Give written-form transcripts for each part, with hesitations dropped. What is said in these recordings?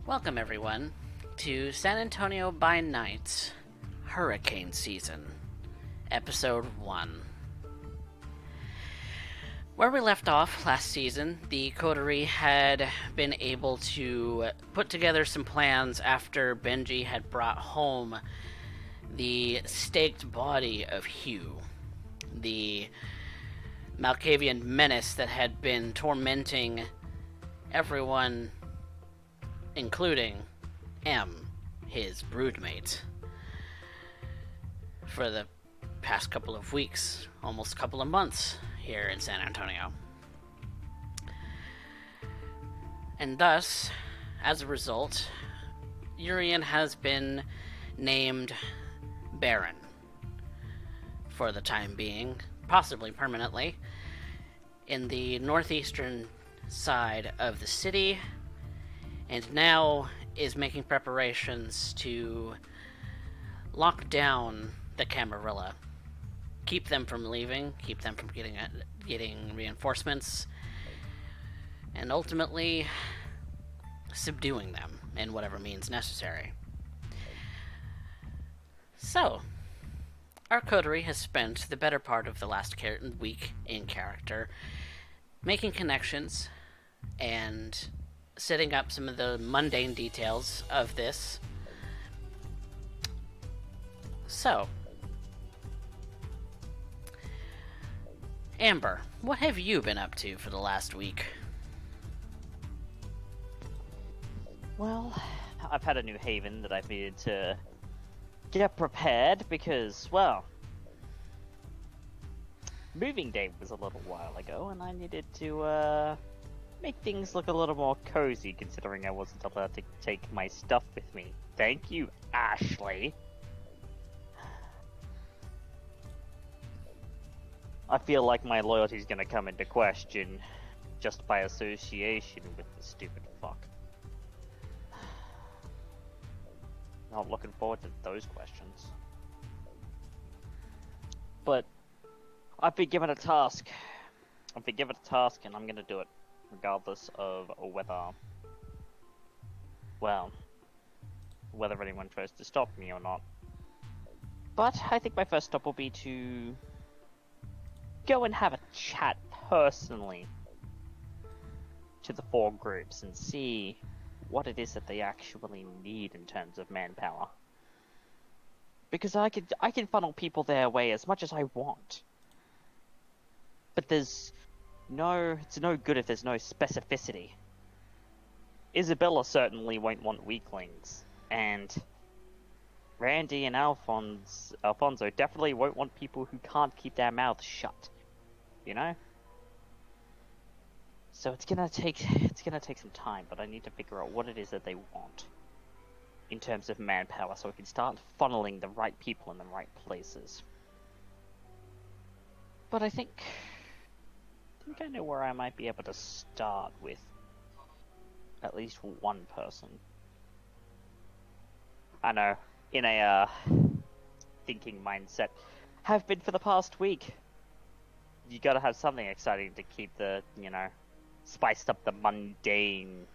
Welcome, everyone, to San Antonio by Night, Hurricane Season, Episode 1. Where we left off last season, the coterie had been able to put together some plans after Benji had brought home the staked body of Hugh, the Malkavian menace that had been tormenting everyone, including M, his broodmate, for the past couple of weeks, almost couple of months here in San Antonio. And thus, as a result, Urien has been named Baron for the time being, possibly permanently, in the northeastern side of the city, and now is making preparations to lock down the Camarilla, keep them from leaving, keep them from getting reinforcements, and ultimately subduing them in whatever means necessary. So, our coterie has spent the better part of the last week in character, making connections and setting up some of the mundane details of this. So, Amber, what have you been up to for the last week? Well, I've had a new haven that I've needed to get prepared because, well, moving day was a little while ago and I needed to, make things look a little more cozy considering I wasn't allowed to take my stuff with me. Thank you, Ashley. I feel like my loyalty's gonna come into question just by association with the stupid fuck. Not looking forward to those questions. But I've been given a task. And I'm gonna do it. Regardless of whether anyone tries to stop me or not. But I think my first stop will be to go and have a chat personally to the four groups and see what it is that they actually need in terms of manpower. Because I can funnel people their way as much as I want. But it's no good if there's no specificity. Isabella certainly won't want weaklings, and Randy and Alfonso definitely won't want people who can't keep their mouths shut. You know? So it's gonna take some time, but I need to figure out what it is that they want in terms of manpower so I can start funneling the right people in the right places. But I think I know where I might be able to start with at least one person. I know, in a thinking mindset, have been for the past week. You gotta have something exciting to keep the, spiced up the mundane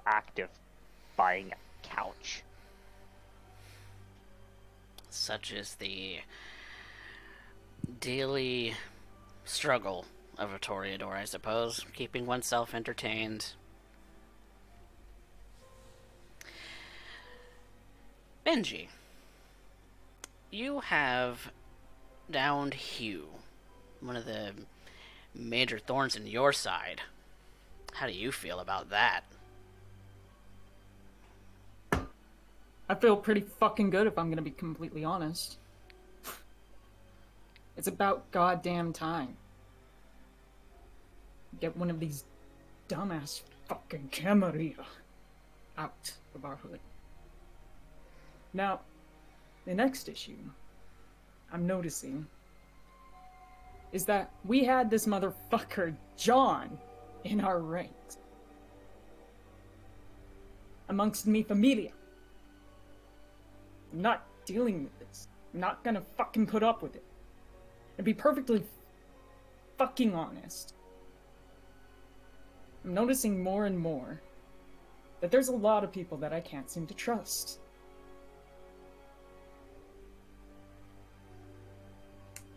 act of buying a couch. Such is the daily struggle of a Toreador, I suppose, keeping oneself entertained. Benji, you have downed Hugh, one of the major thorns in your side. How do you feel about that? I feel pretty fucking good if I'm gonna be completely honest. It's about goddamn time. Get one of these dumbass fucking Camarilla out of our hood. Now, the next issue I'm noticing is that we had this motherfucker John in our ranks. Amongst mi familia. I'm not dealing with this. I'm not gonna fucking put up with it. And be perfectly fucking honest. I'm noticing more and more that there's a lot of people that I can't seem to trust.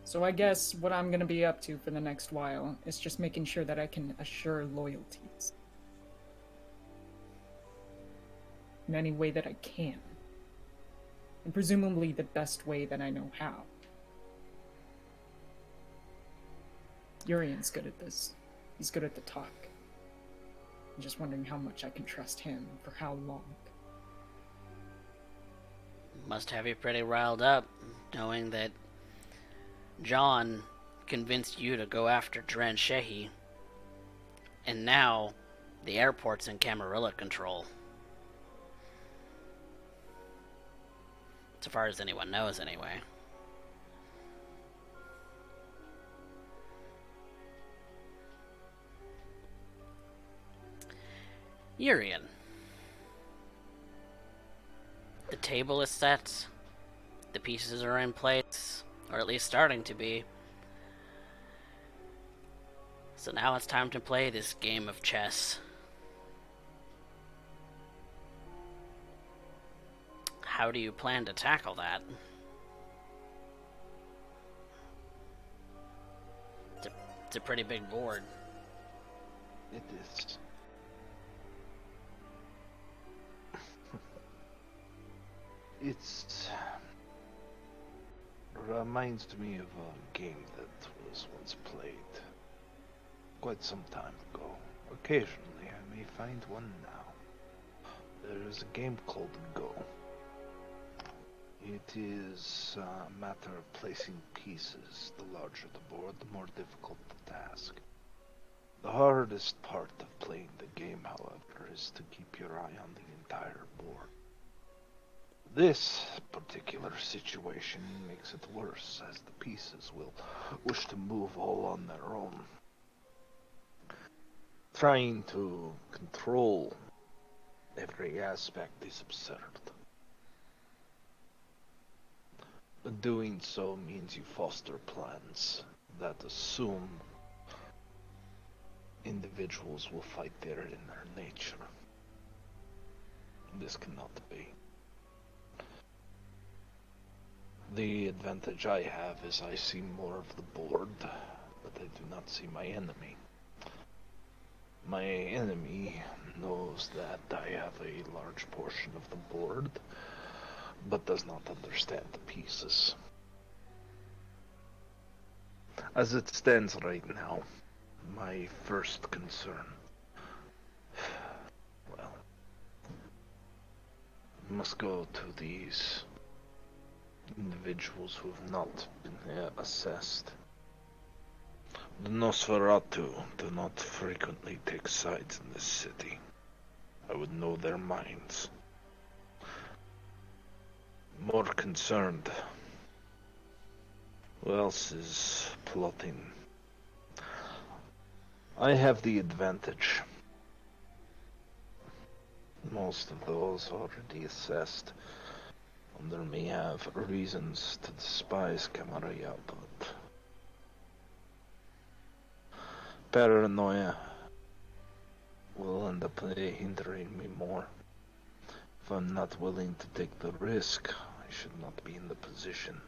So I guess what I'm gonna be up to for the next while is just making sure that I can assure loyalties in any way that I can. And presumably the best way that I know how. Urien's good at this. He's good at the talk. I'm just wondering how much I can trust him and for how long. Must have you pretty riled up, knowing that John convinced you to go after Dren Shehi, and now the airport's in Camarilla control. So far as anyone knows, anyway. Urien. The table is set. The pieces are in place, or at least starting to be. So now it's time to play this game of chess. How do you plan to tackle that? It's a pretty big board. It is. It reminds me of a game that was once played quite some time ago. Occasionally I may find one now. There is a game called Go. It is a matter of placing pieces. The larger the board, the more difficult the task. The hardest part of playing the game, however, is to keep your eye on the entire board. This particular situation makes it worse, as the pieces will wish to move all on their own. Trying to control every aspect is absurd. But doing so means you foster plans that assume individuals will fight their inner nature. This cannot be. The advantage I have is I see more of the board, but I do not see my enemy. My enemy knows that I have a large portion of the board, but does not understand the pieces. As it stands right now, my first concern, well, must go to these individuals who have not been assessed. The Nosferatu do not frequently take sides in this city. I would know their minds. More concerned, who else is plotting? I have the advantage. Most of those already assessed under me have reasons to despise Camarilla, but paranoia will end up hindering me more. If I'm not willing to take the risk, I should not be in the position.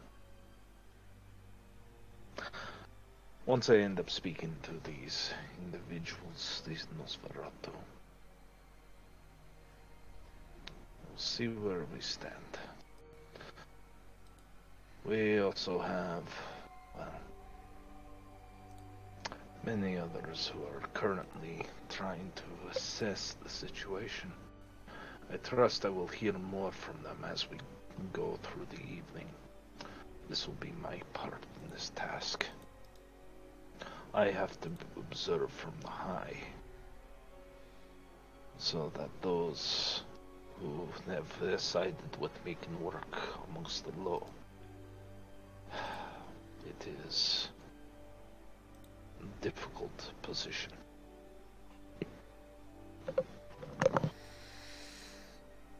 Once I end up speaking to these individuals, these Nosferatu, we'll see where we stand. We also have, well, many others who are currently trying to assess the situation. I trust I will hear more from them as we go through the evening. This will be my part in this task. I have to observe from the high, so that those who have sided with me can work amongst the low. It is a difficult position.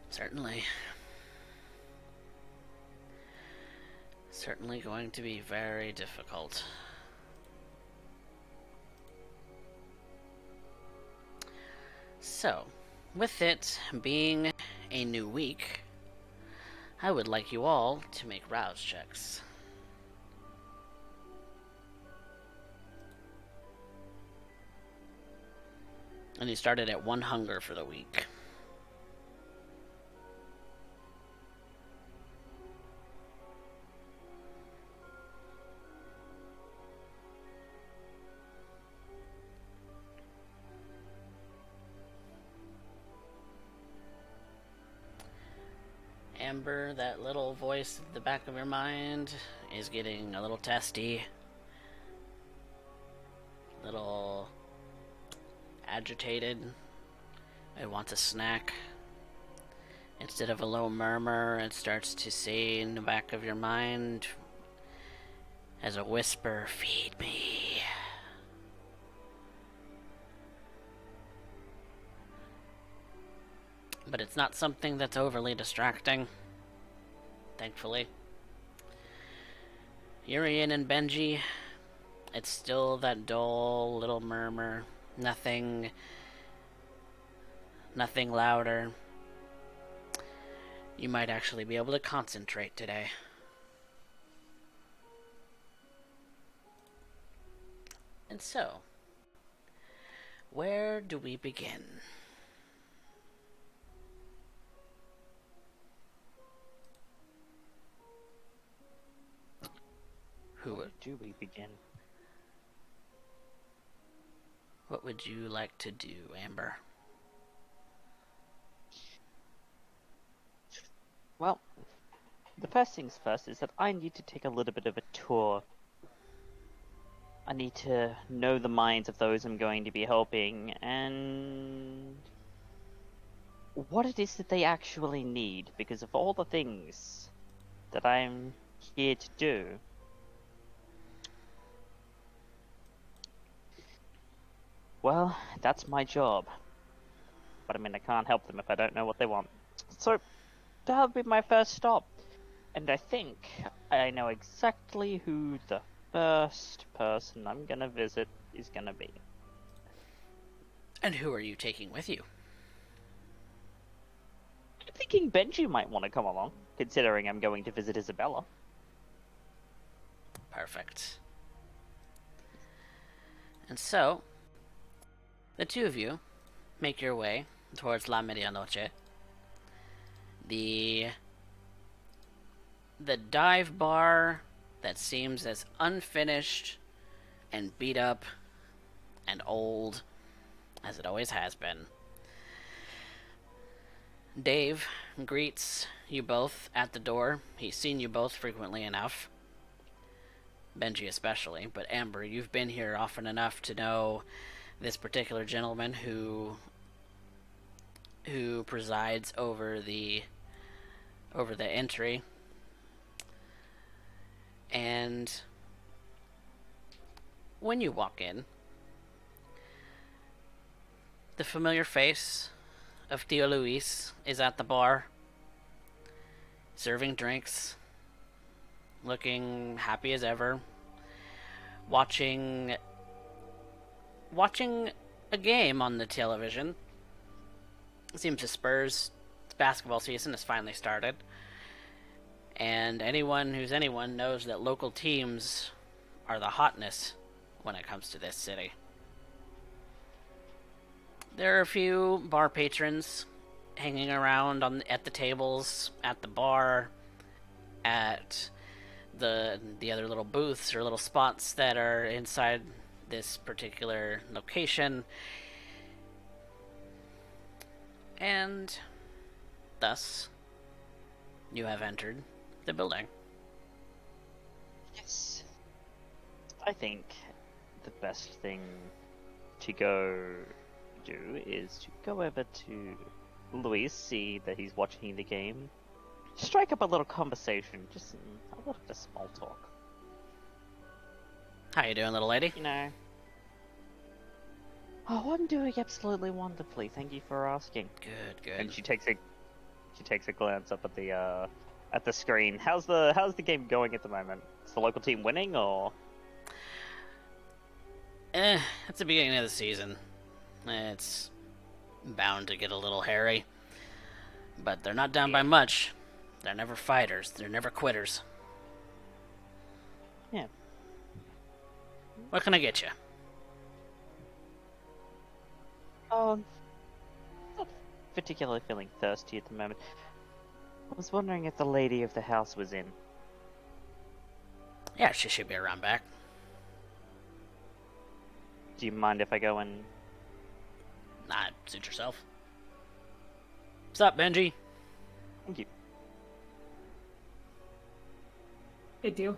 Certainly. Certainly going to be very difficult. So, with it being a new week, I would like you all to make rouse checks. And you started at 1 hunger for the week. Amber, that little voice at the back of your mind is getting a little testy. A little agitated. It wants a snack. Instead of a low murmur, it starts to say in the back of your mind, as a whisper, "Feed me." But it's not something that's overly distracting, thankfully. Urien and Benji, it's still that dull little murmur. Nothing louder. You might actually be able to concentrate today. And so, where do we begin? Where do we begin? What would you like to do, Amber? Well, the first things first is that I need to take a little bit of a tour. I need to know the minds of those I'm going to be helping, and what it is that they actually need, because of all the things that I'm here to do. Well, that's my job. But I mean, I can't help them if I don't know what they want. So, that'll be my first stop. And I think I know exactly who the first person I'm gonna visit is gonna be. And who are you taking with you? I'm thinking Benji might want to come along, considering I'm going to visit Isabella. Perfect. And so, the two of you make your way towards La Medianoche. The dive bar that seems as unfinished and beat up and old as it always has been. Dave greets you both at the door. He's seen you both frequently enough. Benji especially, but Amber, you've been here often enough to know this particular gentleman who presides over the entry. And when you walk in, the familiar face of Theo Luis is at the bar, serving drinks, looking happy as ever, watching a game on the television. It seems the Spurs basketball season has finally started. And anyone who's anyone knows that local teams are the hotness when it comes to this city. There are a few bar patrons hanging around at the tables, at the bar, at the other little booths or little spots that are inside this particular location. And thus, you have entered the building. Yes. I think the best thing to go do is to go over to Luis, see that he's watching the game, strike up a little conversation, just a little bit of small talk. How you doing, little lady? You know. Oh, I'm doing absolutely wonderfully. Thank you for asking. Good. And she takes a glance up at the screen. How's the game going at the moment? Is the local team winning or? It's the beginning of the season. It's bound to get a little hairy. But they're not down by much. They're never fighters. They're never quitters. Yeah. What can I get you? Not particularly feeling thirsty at the moment. I was wondering if the lady of the house was in. Yeah, she should be around back. Do you mind if I go and... Nah, suit yourself. What's up, Benji? Thank you. Hey, deal.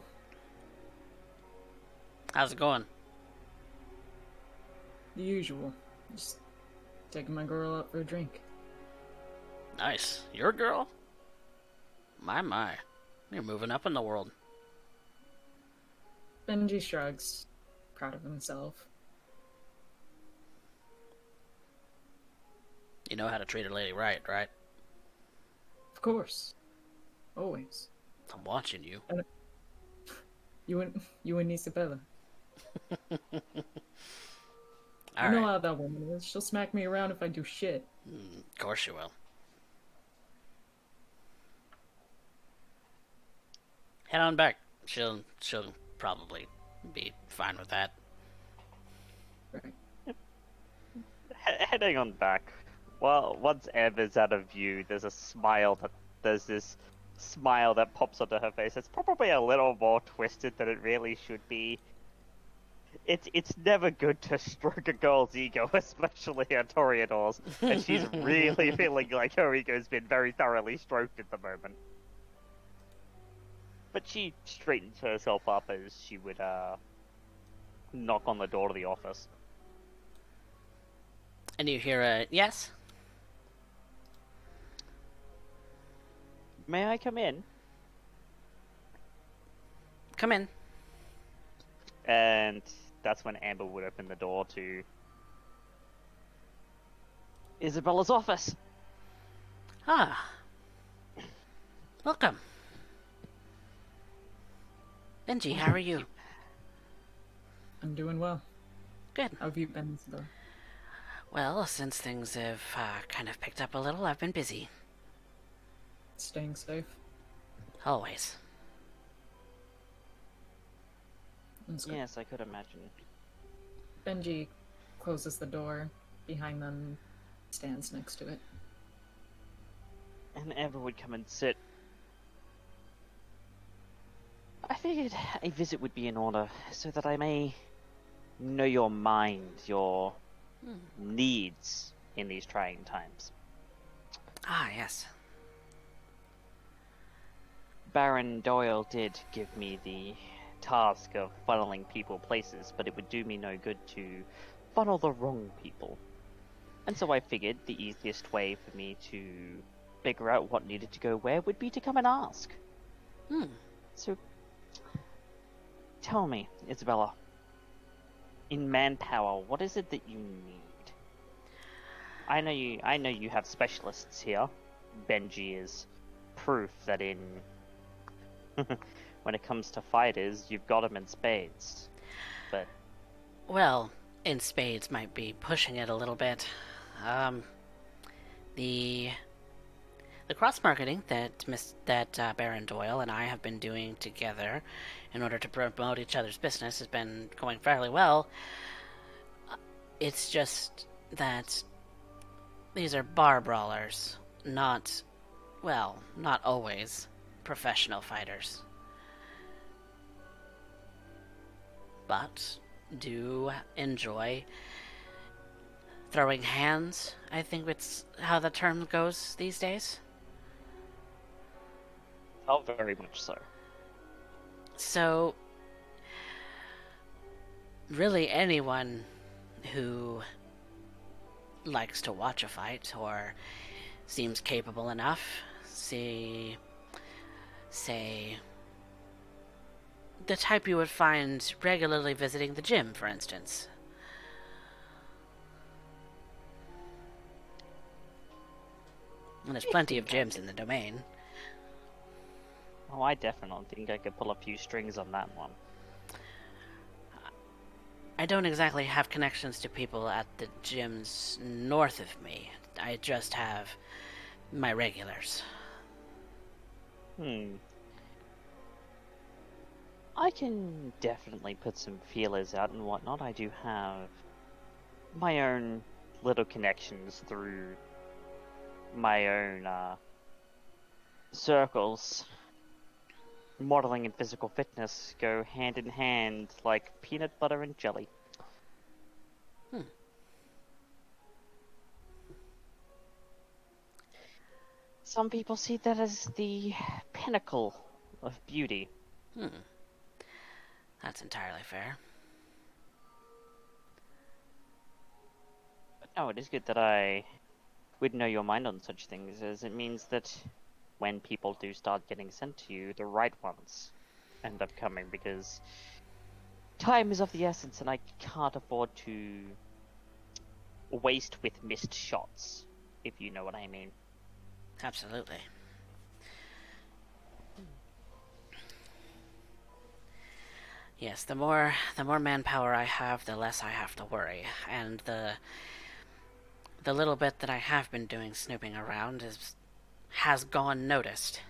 How's it going? The usual. Just taking my girl out for a drink. Nice. Your girl? My. You're moving up in the world. Benji shrugs, proud of himself. You know how to treat a lady right? Of course. Always. I'm watching you. You and Isabella. All You know right. how that woman is. She'll smack me around if I do shit. Of course you will. Head on back. She'll probably be fine with that. Right. Heading on back. Well, once Amber's out of view, there's this smile that pops onto her face. It's probably a little more twisted than it really should be. It's never good to stroke a girl's ego, especially a Toreador's, and she's really feeling like her ego's been very thoroughly stroked at the moment. But she straightens herself up as she would knock on the door to the office. And you hear a yes? May I come in? Come in. And that's when Amber would open the door to Isabella's office. Ah. Welcome. Benji, how are you? I'm doing well. Good. How have you been, Isabella? Well, since things have kind of picked up a little, I've been busy. Staying safe? Always. That's good. Yes, I could imagine. Benji closes the door behind them, stands next to it. And Amber would come and sit. I figured a visit would be in order, so that I may know your mind, your needs in these trying times. Ah, yes. Baron Doyle did give me the task of funneling people places, but it would do me no good to funnel the wrong people. And so I figured the easiest way for me to figure out what needed to go where would be to come and ask. So, tell me, Isabella, in manpower, what is it that you need? I know you have specialists here. Benji is proof that in when it comes to fighters, you've got them in spades. But Well, in spades might be pushing it a little bit. The cross marketing that Baron Doyle and I have been doing together in order to promote each other's business has been going fairly well. It's just that these are bar brawlers, not always professional fighters. But do enjoy throwing hands, I think it's how the term goes these days. oh, very much so. So, really anyone who likes to watch a fight or seems capable enough, say, the type you would find regularly visiting the gym, for instance. And there's plenty of gyms in the domain. Oh, I definitely think I could pull a few strings on that one. I don't exactly have connections to people at the gyms north of me. I just have my regulars. I can definitely put some feelers out and whatnot. I do have my own little connections through my own circles. Modeling and physical fitness go hand in hand like peanut butter and jelly. Some people see that as the pinnacle of beauty. That's entirely fair. But no, it is good that I would know your mind on such things, as it means that when people do start getting sent to you, the right ones end up coming, because time is of the essence and I can't afford to waste with missed shots, if you know what I mean. Absolutely. Yes, the more manpower I have, the less I have to worry, and the little bit that I have been doing snooping around has gone noticed.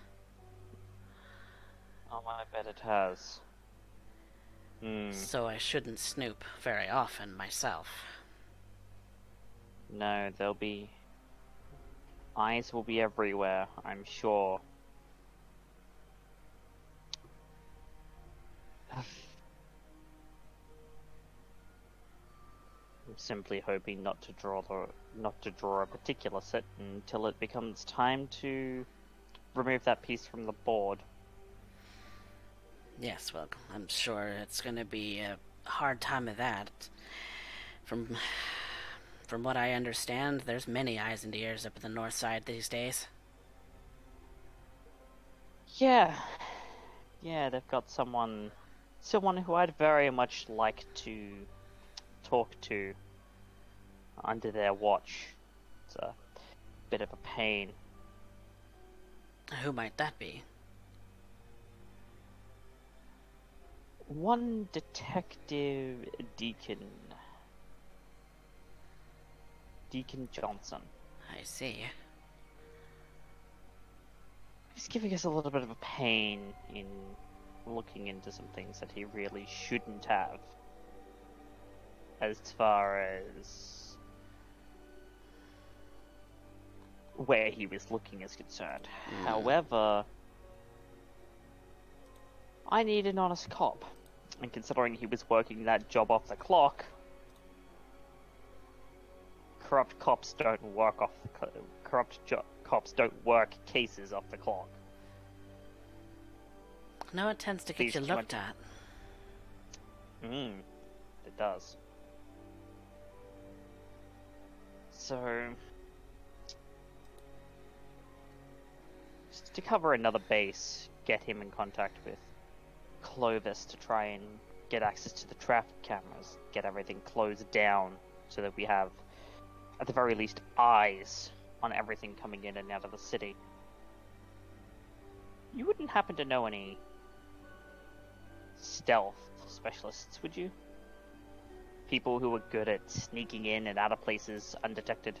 Oh, I bet it has. So I shouldn't snoop very often myself. No, eyes will be everywhere, I'm sure. I'm simply hoping not to draw a particular set until it becomes time to remove that piece from the board. Yes, well, I'm sure it's going to be a hard time of that. From what I understand, there's many eyes and ears up in the north side these days. Yeah, they've got someone who I'd very much like to talk to under their watch. It's a bit of a pain. Who might that be? One Detective Deacon Johnson. I see. He's giving us a little bit of a pain in looking into some things that he really shouldn't have, as far as where he was looking is concerned. However, I need an honest cop, and considering he was working that job off the clock, corrupt cops don't work cases off the clock. No, it tends to get you looked at. It does. So, just to cover another base, get him in contact with Clovis to try and get access to the traffic cameras, get everything closed down so that we have, at the very least, eyes on everything coming in and out of the city. You wouldn't happen to know any stealth specialists, would you? People who are good at sneaking in and out of places undetected?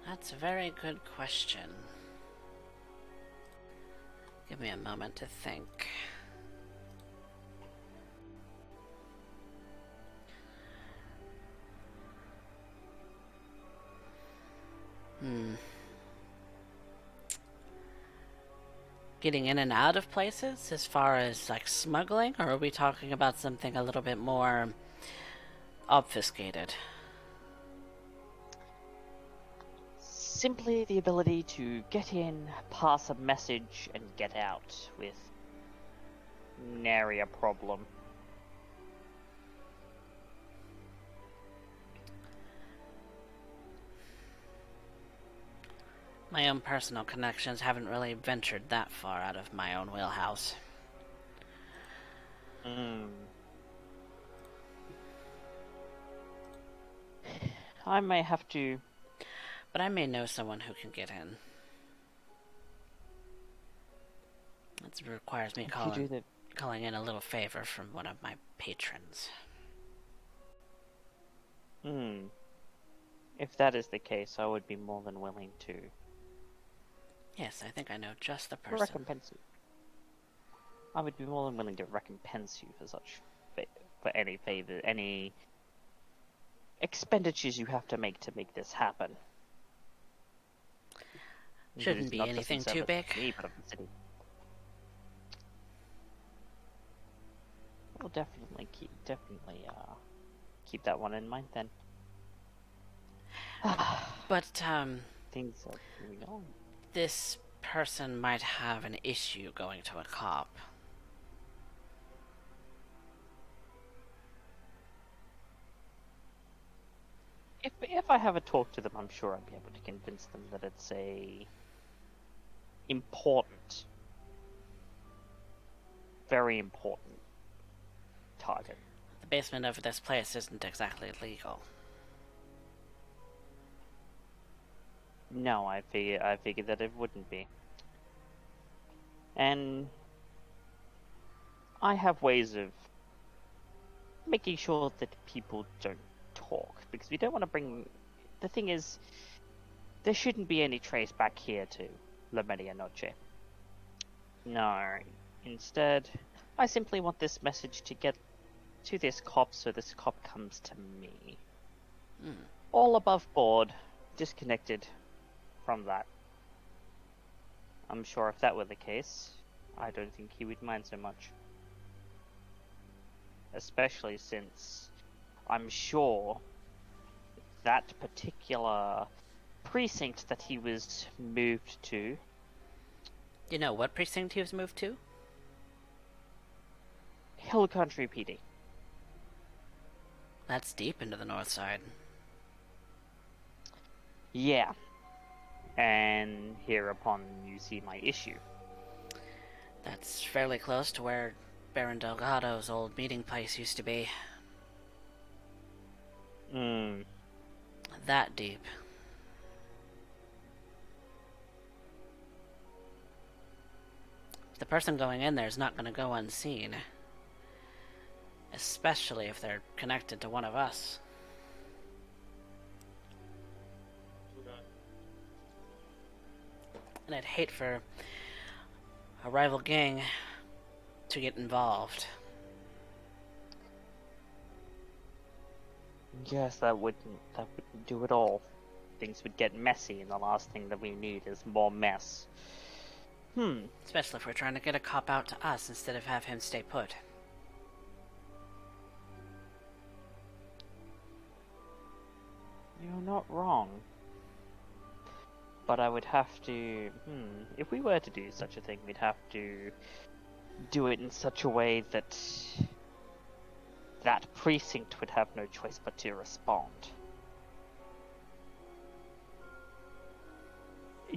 That's a very good question. Give me a moment to think. Getting in and out of places as far as like smuggling, or are we talking about something a little bit more obfuscated? Simply the ability to get in, pass a message, and get out with nary a problem. My own personal connections haven't really ventured that far out of my own wheelhouse. I may have to... But I may know someone who can get in. It requires me calling in a little favor from one of my patrons. If that is the case, I would be more than willing to Yes, I think I know just the person. recompense you. I would be more than willing to recompense you for for any favor, any expenditures you have to make this happen. Shouldn't be anything too big. Me, but of the city. We'll definitely keep that one in mind then. But, Things are moving on. this person might have an issue going to a cop. If I have a talk to them, I'm sure I'll be able to convince them that it's a important, very important target. The basement of this place isn't exactly legal. No, I figured that it wouldn't be. And I have ways of making sure that people don't talk, because we don't want to bring... The thing is, there shouldn't be any trace back here to La Medianoche. No, instead, I simply want this message to get to this cop so this cop comes to me. All above board, disconnected from that. I'm sure if that were the case, I don't think he would mind so much. Especially since I'm sure that particular precinct that he was moved to... You know what precinct he was moved to? Hill Country PD. That's deep into the north side. Yeah. And hereupon you see my issue. That's fairly close to where Baron Delgado's old meeting place used to be. That deep. The person going in there is not going to go unseen. Especially if they're connected to one of us. And I'd hate for a rival gang to get involved. Yes, that wouldn't do it all. Things would get messy, and the last thing that we need is more mess. Especially if we're trying to get a cop out to us instead of have him stay put. You're not wrong. But I would have to... If we were to do such a thing, we'd have to do it in such a way that that precinct would have no choice but to respond.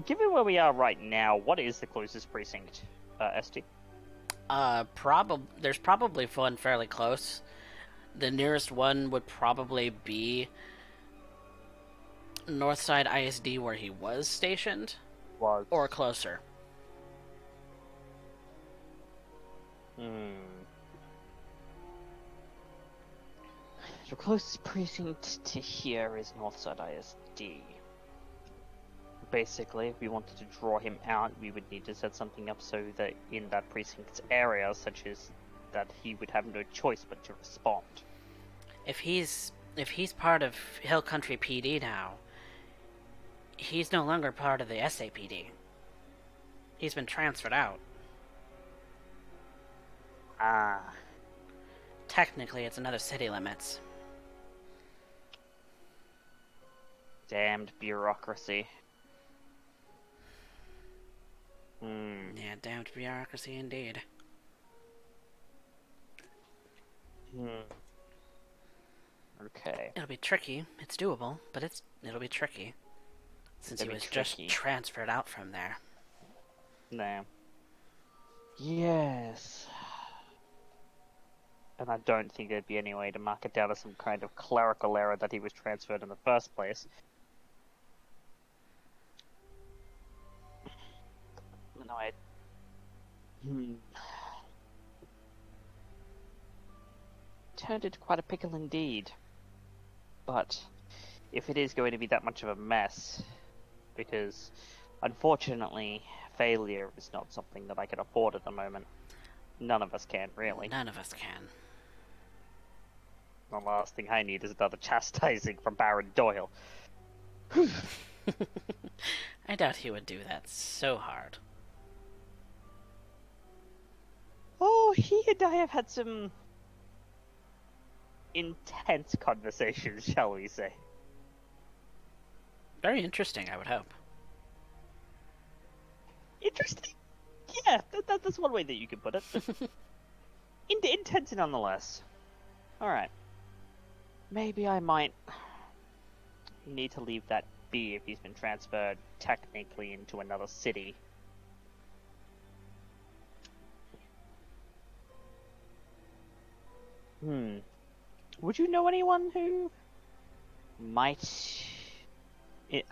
Given where we are right now, what is the closest precinct, ST? There's probably one fairly close. The nearest one would probably be Northside ISD where he was stationed. Or closer. The closest precinct to here is Northside ISD. Basically, if we wanted to draw him out, we would need to set something up so that in that precinct's area, such as that he would have no choice but to respond. If he's part of Hill Country PD now, he's no longer part of the SAPD. He's been transferred out. Technically, it's another city limits. Damned bureaucracy. Yeah, damned bureaucracy indeed. Okay. It'll be tricky. It's doable, but it'll be tricky. Since he was just transferred out from there. No. Yes. And I don't think there'd be any way to mark it down as some kind of clerical error that he was transferred in the first place. No, turned into quite a pickle indeed. But if it is going to be that much of a mess, because unfortunately, failure is not something that I can afford at the moment. None of us can, really. None of us can. The last thing I need is another chastising from Baron Doyle. I doubt he would do that so hard. Oh, he and I have had some intense conversations, shall we say. Very interesting, I would hope. Interesting? Yeah, that's one way that you can put it. Intense nonetheless. Alright. Maybe I might need to leave that be if he's been transferred technically into another city. Would you know anyone who might,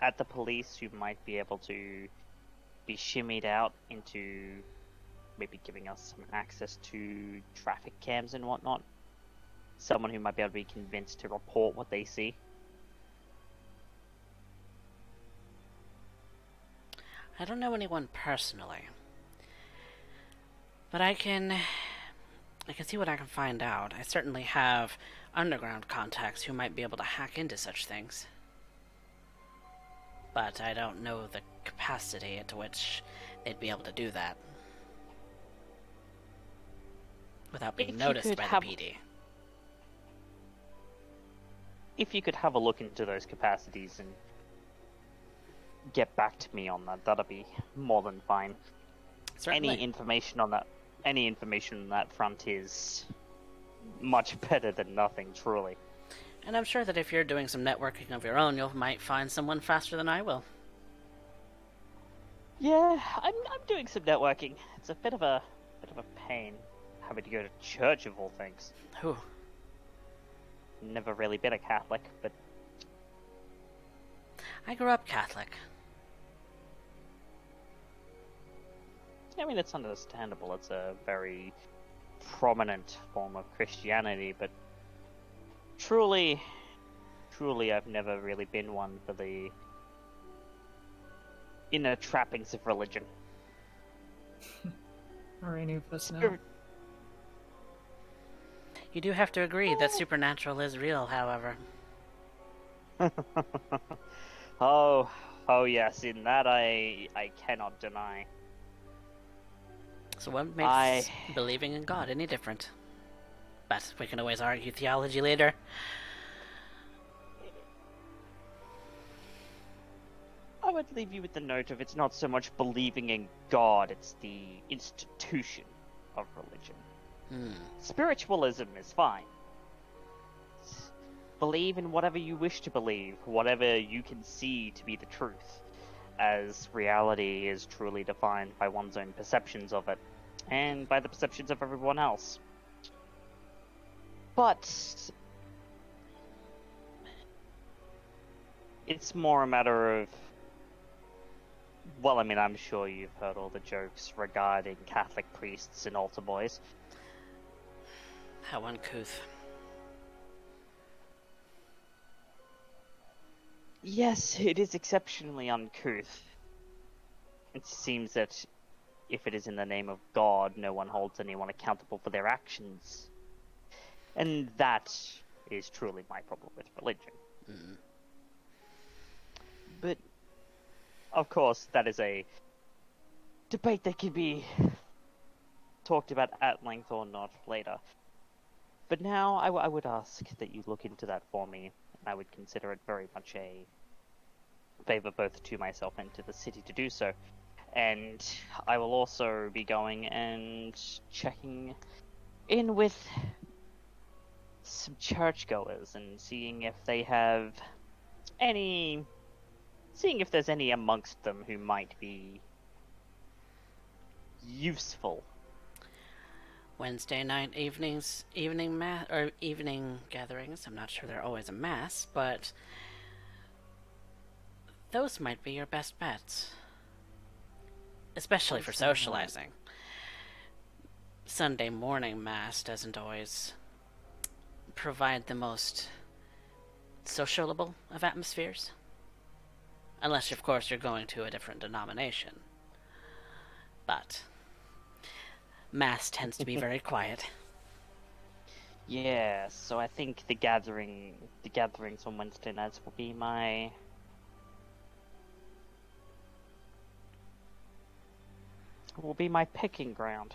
at the police, who might be able to be shimmied out into maybe giving us some access to traffic cams and whatnot? Someone who might be able to be convinced to report what they see? I don't know anyone personally, but I can see what I can find out. I certainly have underground contacts who might be able to hack into such things. But I don't know the capacity to which they'd be able to do that without being noticed by the PD. If you could have a look into those capacities and get back to me on that, that'd be more than fine. Certainly. Any information on that front is much better than nothing, truly. And I'm sure that if you're doing some networking of your own, you might find someone faster than I will. Yeah, I'm doing some networking. It's a bit of a pain having to go to church of all things. Whew. Never really been a Catholic, but I grew up Catholic. I mean, it's understandable. It's a very prominent form of Christianity, but truly, I've never really been one for the inner trappings of religion. Are any of us now? You do have to agree that supernatural is real, however. Oh yes, in that I cannot deny. So what makes believing in God any different? But we can always argue theology later. I would leave you with the note of it's not so much believing in God, it's the institution of religion. Spiritualism is fine. Believe in whatever you wish to believe, whatever you can see to be the truth, as reality is truly defined by one's own perceptions of it, and by the perceptions of everyone else. But it's more a matter of, well, I mean, I'm sure you've heard all the jokes regarding Catholic priests and altar boys. How uncouth. Yes, it is exceptionally uncouth. It seems that if it is in the name of God, no one holds anyone accountable for their actions. And that is truly my problem with religion. But, of course, that is a debate that can be talked about at length or not later. But now I would ask that you look into that for me. I would consider it very much a favor both to myself and to the city to do so. And I will also be going and checking in with some churchgoers and seeing if they have any... seeing if there's any amongst them who might be useful. Wednesday night evening gatherings. I'm not sure they're always a mass, but those might be your best bets. Especially for socializing. Sunday morning mass doesn't always provide the most sociable of atmospheres. Unless, of course, you're going to a different denomination. But Mass tends to be very quiet. Yeah, so I think the gatherings on Wednesday nights will be my picking ground.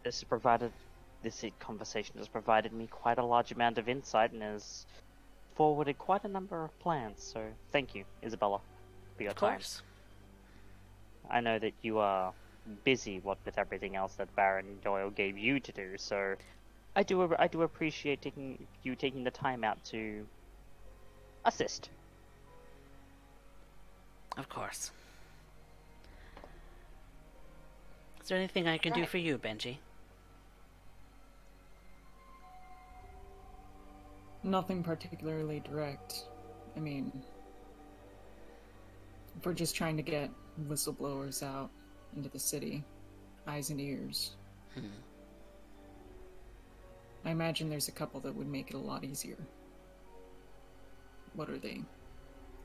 This conversation has provided me quite a large amount of insight and has forwarded quite a number of plans, so thank you, Isabella, for your time. Of course. I know that you are busy with everything else that Baron Doyle gave you to do, so I do appreciate you taking the time out to assist. Of course. Is there anything I can do for you, Benji? Nothing particularly direct. I mean, if we're just trying to get whistleblowers out into the city, eyes and ears. I imagine there's a couple that would make it a lot easier. What are they?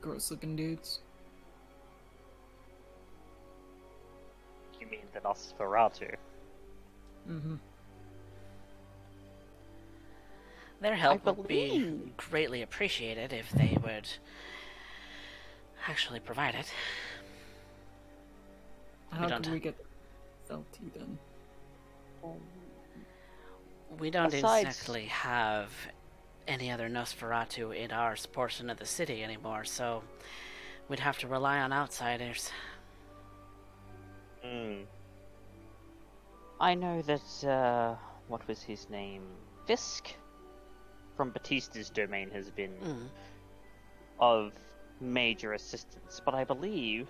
Gross-looking dudes? You mean the Nosferatu? Mm-hmm. Their help would be greatly appreciated if they would actually provide it. How can we get Felty then? We don't exactly have any other Nosferatu in our portion of the city anymore, so we'd have to rely on outsiders. I know that, what was his name? Fisk? From Batista's domain has been of major assistance, but I believe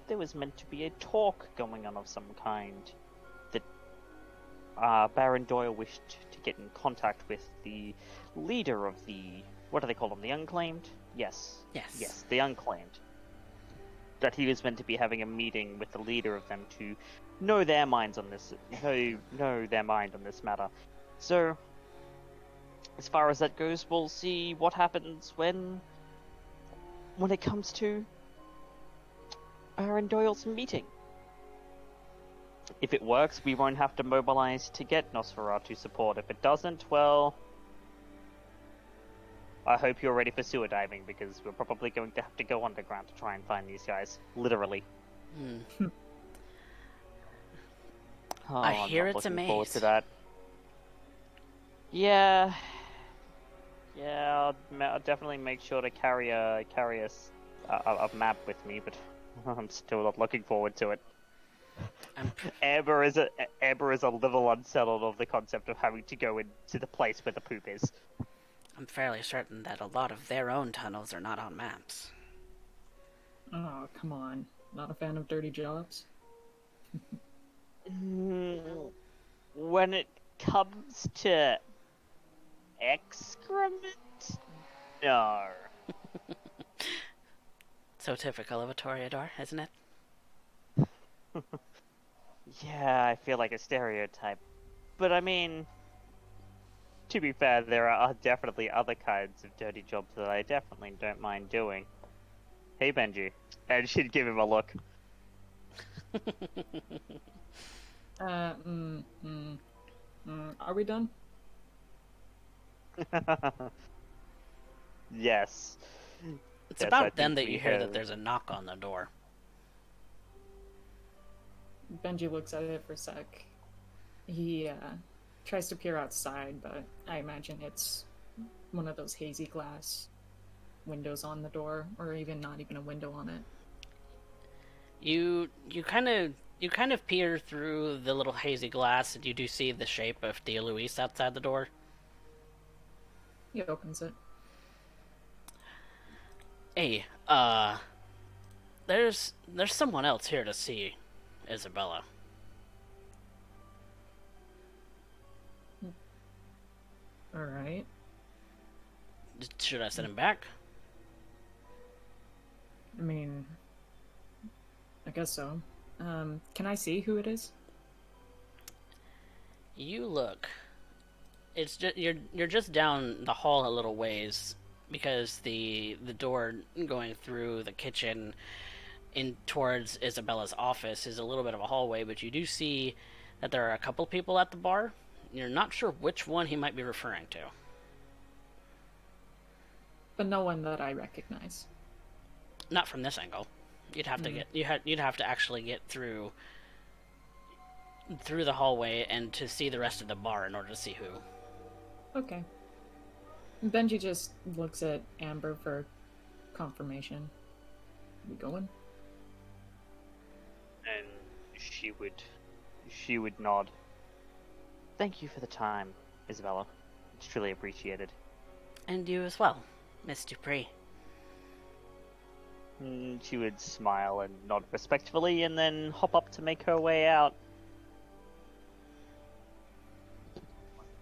there was meant to be a talk going on of some kind that Baron Doyle wished to get in contact with the leader of the, what do they call them, the Unclaimed? Yes, the Unclaimed. That he was meant to be having a meeting with the leader of them to know their minds on this, know their mind on this matter. So, as far as that goes, we'll see what happens when it comes to Baron Doyle's meeting. If it works, we won't have to mobilize to get Nosferatu support. If it doesn't, well, I hope you're ready for sewer diving, because we're probably going to have to go underground to try and find these guys. Literally. I hear it's a maze. Forward to that. Yeah, I'll definitely make sure to carry a map with me, but I'm still not looking forward to it. Amber is a little unsettled of the concept of having to go into the place where the poop is. I'm fairly certain that a lot of their own tunnels are not on maps. Oh, come on. Not a fan of dirty jobs? When it comes to excrement, no. So typical of a Toreador, isn't it? Yeah, I feel like a stereotype. But I mean, to be fair, there are definitely other kinds of dirty jobs that I definitely don't mind doing. Hey, Benji. And she'd give him a look. Are we done? Yes. It's about then that you hear that there's a knock on the door. Benji looks at it for a sec. He tries to peer outside, but I imagine it's one of those hazy glass windows on the door, or even not even a window on it. You kind of peer through the little hazy glass, and you do see the shape of Tia Luis outside the door. He opens it. Hey, there's someone else here to see Isabella. Alright. Should I send him back? I mean, I guess so. Can I see who it is? You look. It's just you're just down the hall a little ways because the door going through the kitchen in towards Isabella's office is a little bit of a hallway, but you do see that there are a couple people at the bar. You're not sure which one he might be referring to. But no one that I recognize. Not from this angle. You'd have to you'd have to actually get through the hallway and to see the rest of the bar in order to see who. Okay. Benji just looks at Amber for confirmation. We going? And she would nod. Thank you for the time, Isabella. It's truly appreciated. And you as well, Miss Dupree. She would smile and nod respectfully and then hop up to make her way out.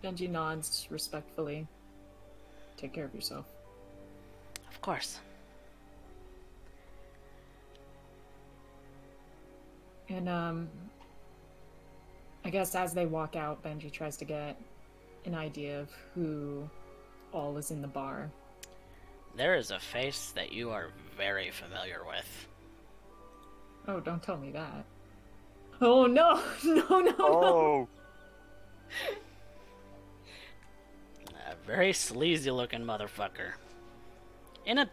Benji nods respectfully. Take care of yourself. Of course. And, I guess as they walk out, Benji tries to get an idea of who all is in the bar. There is a face that you are very familiar with. Oh, don't tell me that. Oh, no! No. Oh! A very sleazy looking motherfucker. In a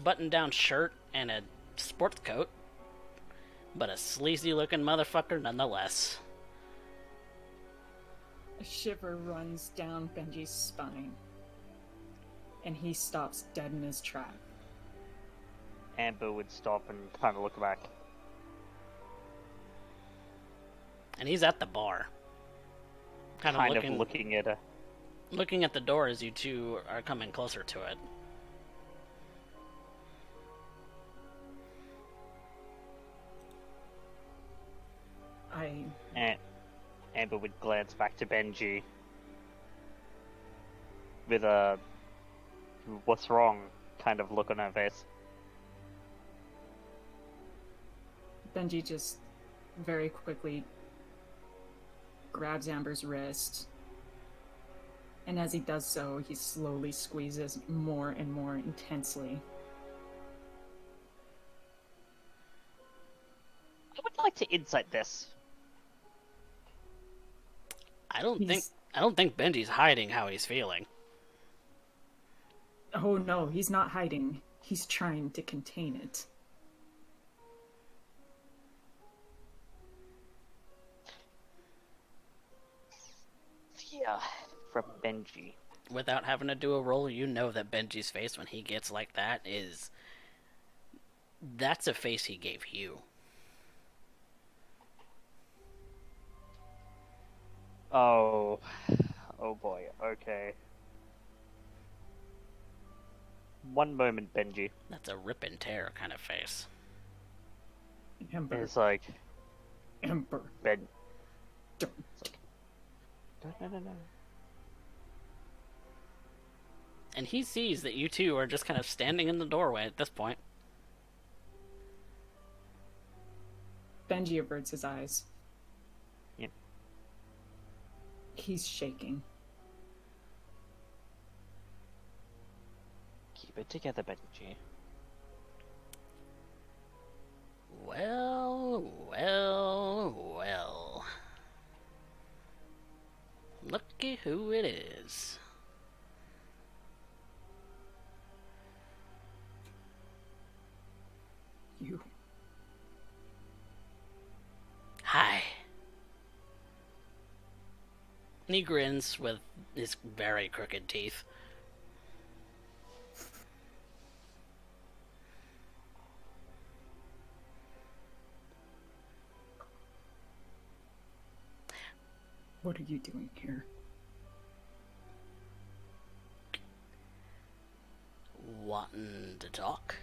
button down shirt and a sports coat. But a sleazy looking motherfucker nonetheless. A shiver runs down Benji's spine. And he stops dead in his track. Amber would stop and kind of look back. And he's at the bar. Kind of looking at her. Looking at the door as you two are coming closer to it. Amber would glance back to Benji with a "what's wrong" kind of look on her face. Benji just very quickly grabs Amber's wrist, and as he does so, he slowly squeezes more and more intensely. I would like to insight this. I don't think Benji's hiding how he's feeling. Oh no, he's not hiding. He's trying to contain it. Yeah, from Benji. Without having to do a roll, you know that Benji's face when he gets like that is... That's a face he gave you. Oh boy, okay. One moment, Benji. That's a rip and tear kind of face. Amber. It's like... Amber. Ben... Don't. It's like... No. And he sees that you two are just kind of standing in the doorway at this point. Benji averts his eyes. Yep. He's shaking. Keep it together, Benji. Well. Looky who it is. You. Hi. And he grins with his very crooked teeth. What are you doing here? Wanting to talk?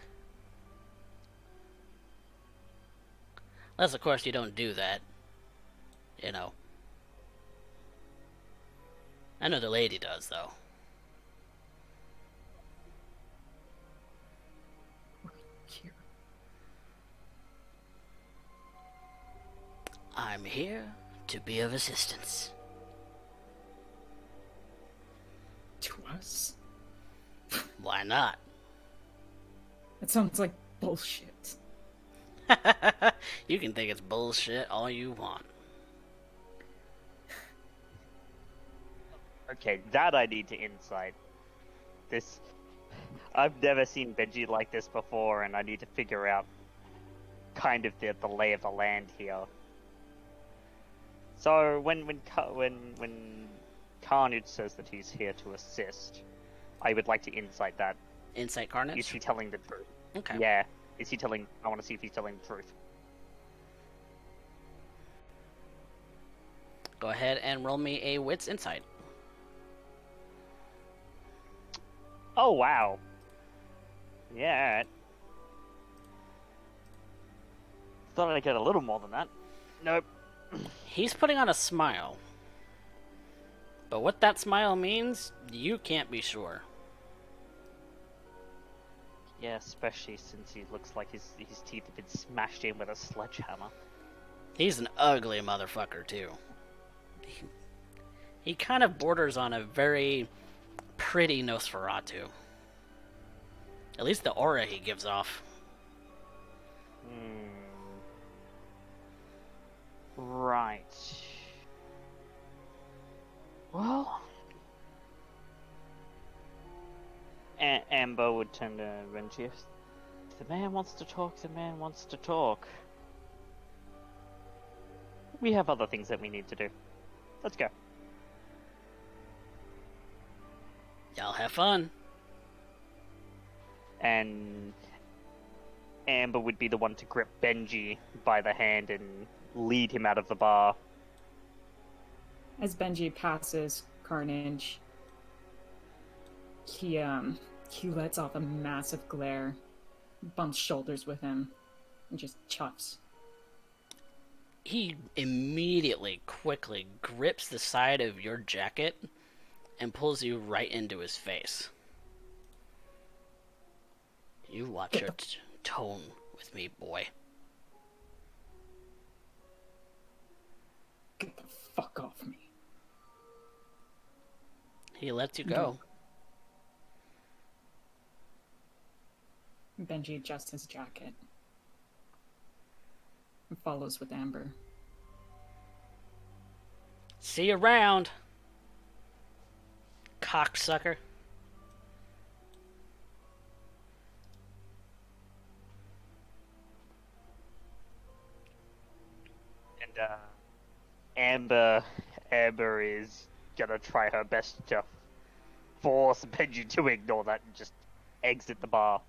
Unless, of course, you don't do that. You know. I know the lady does, though. Here. I'm here to be of assistance. To us? Why not? That sounds like bullshit. You can think it's bullshit all you want. Okay, that I need to insight. This... I've never seen Benji like this before, and I need to figure out kind of the lay of the land here. So when Carnage says that he's here to assist, I would like to insight that. Insight Carnage? Is he telling the truth? Okay. Yeah. Is he telling... I want to see if he's telling the truth. Go ahead and roll me a Wits Insight. Oh, wow. Yeah, alright. Thought I'd get a little more than that. Nope. He's putting on a smile. But what that smile means, you can't be sure. Yeah, especially since he looks like his teeth have been smashed in with a sledgehammer. He's an ugly motherfucker, too. He kind of borders on a very pretty Nosferatu. At least the aura he gives off. Right. Well... Amber would turn to Benji. If the man wants to talk, the man wants to talk. We have other things that we need to do. Let's go. Y'all have fun. And Amber would be the one to grip Benji by the hand and lead him out of the bar. As Benji passes Carnage, he lets off a massive glare, bumps shoulders with him, and just chuffs. He immediately, quickly grips the side of your jacket and pulls you right into his face. You watch your tone with me, boy. Get the fuck off me. He lets you go. Benji adjusts his jacket and follows with Amber. See you around, cocksucker. And Amber is gonna try her best to force Benji to ignore that and just exit the bar.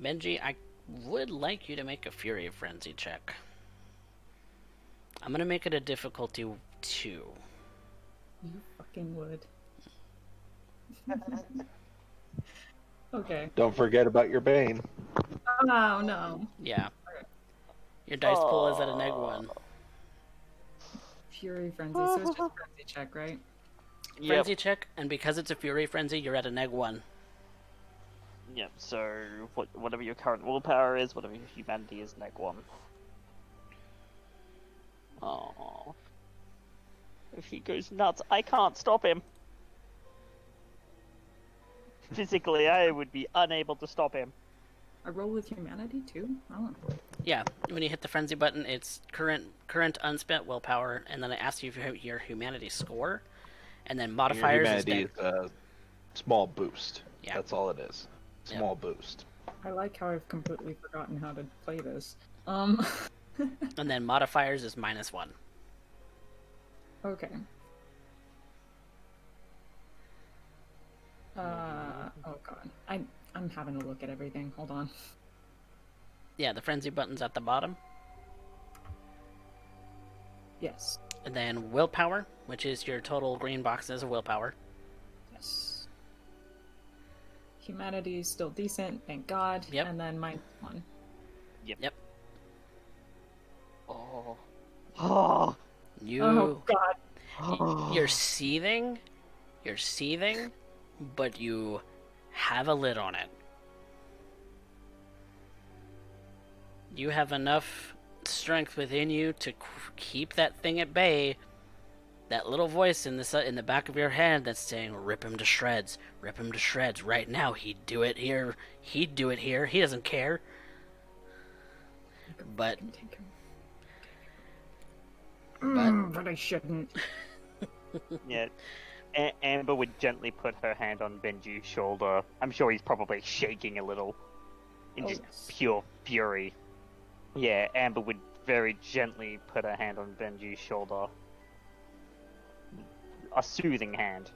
Benji, I would like you to make a Fury Frenzy check. I'm gonna make it a difficulty 2. You fucking would. Okay. Don't forget about your Bane. Oh, no. Yeah. Your dice pool is at a -1. Fury Frenzy, so it's just Frenzy check, right? Frenzy check, and because it's a Fury Frenzy, you're at a -1. Yep, so whatever your current willpower is, whatever your humanity is, -1. Oh. If he goes nuts, I can't stop him. Physically, I would be unable to stop him. I roll with humanity too? Oh. Yeah, when you hit the Frenzy button, it's current unspent willpower, and then it asks you for your humanity score, and then modifiers Your is humanity is a small boost. Yeah. That's all it is. Small boost. I like how I've completely forgotten how to play this. And then modifiers is -1. Okay. Oh god. I'm having to look at everything. Hold on. Yeah, the Frenzy button's at the bottom. Yes. And then willpower, which is your total green boxes of willpower. Yes. Humanity is still decent, thank god. Yep. And then -1. Yep. Oh. Oh. Oh god. You're seething, but you have a lid on it. You have enough strength within you to keep that thing at bay. That little voice in the back of your head that's saying, "Rip him to shreds, rip him to shreds." Right now, he'd do it here. He'd do it here. He doesn't care. But but I shouldn't. Yeah. Amber would gently put her hand on Benji's shoulder. I'm sure he's probably shaking a little in just pure fury. Yeah, Amber would very gently put her hand on Benji's shoulder. A soothing hand.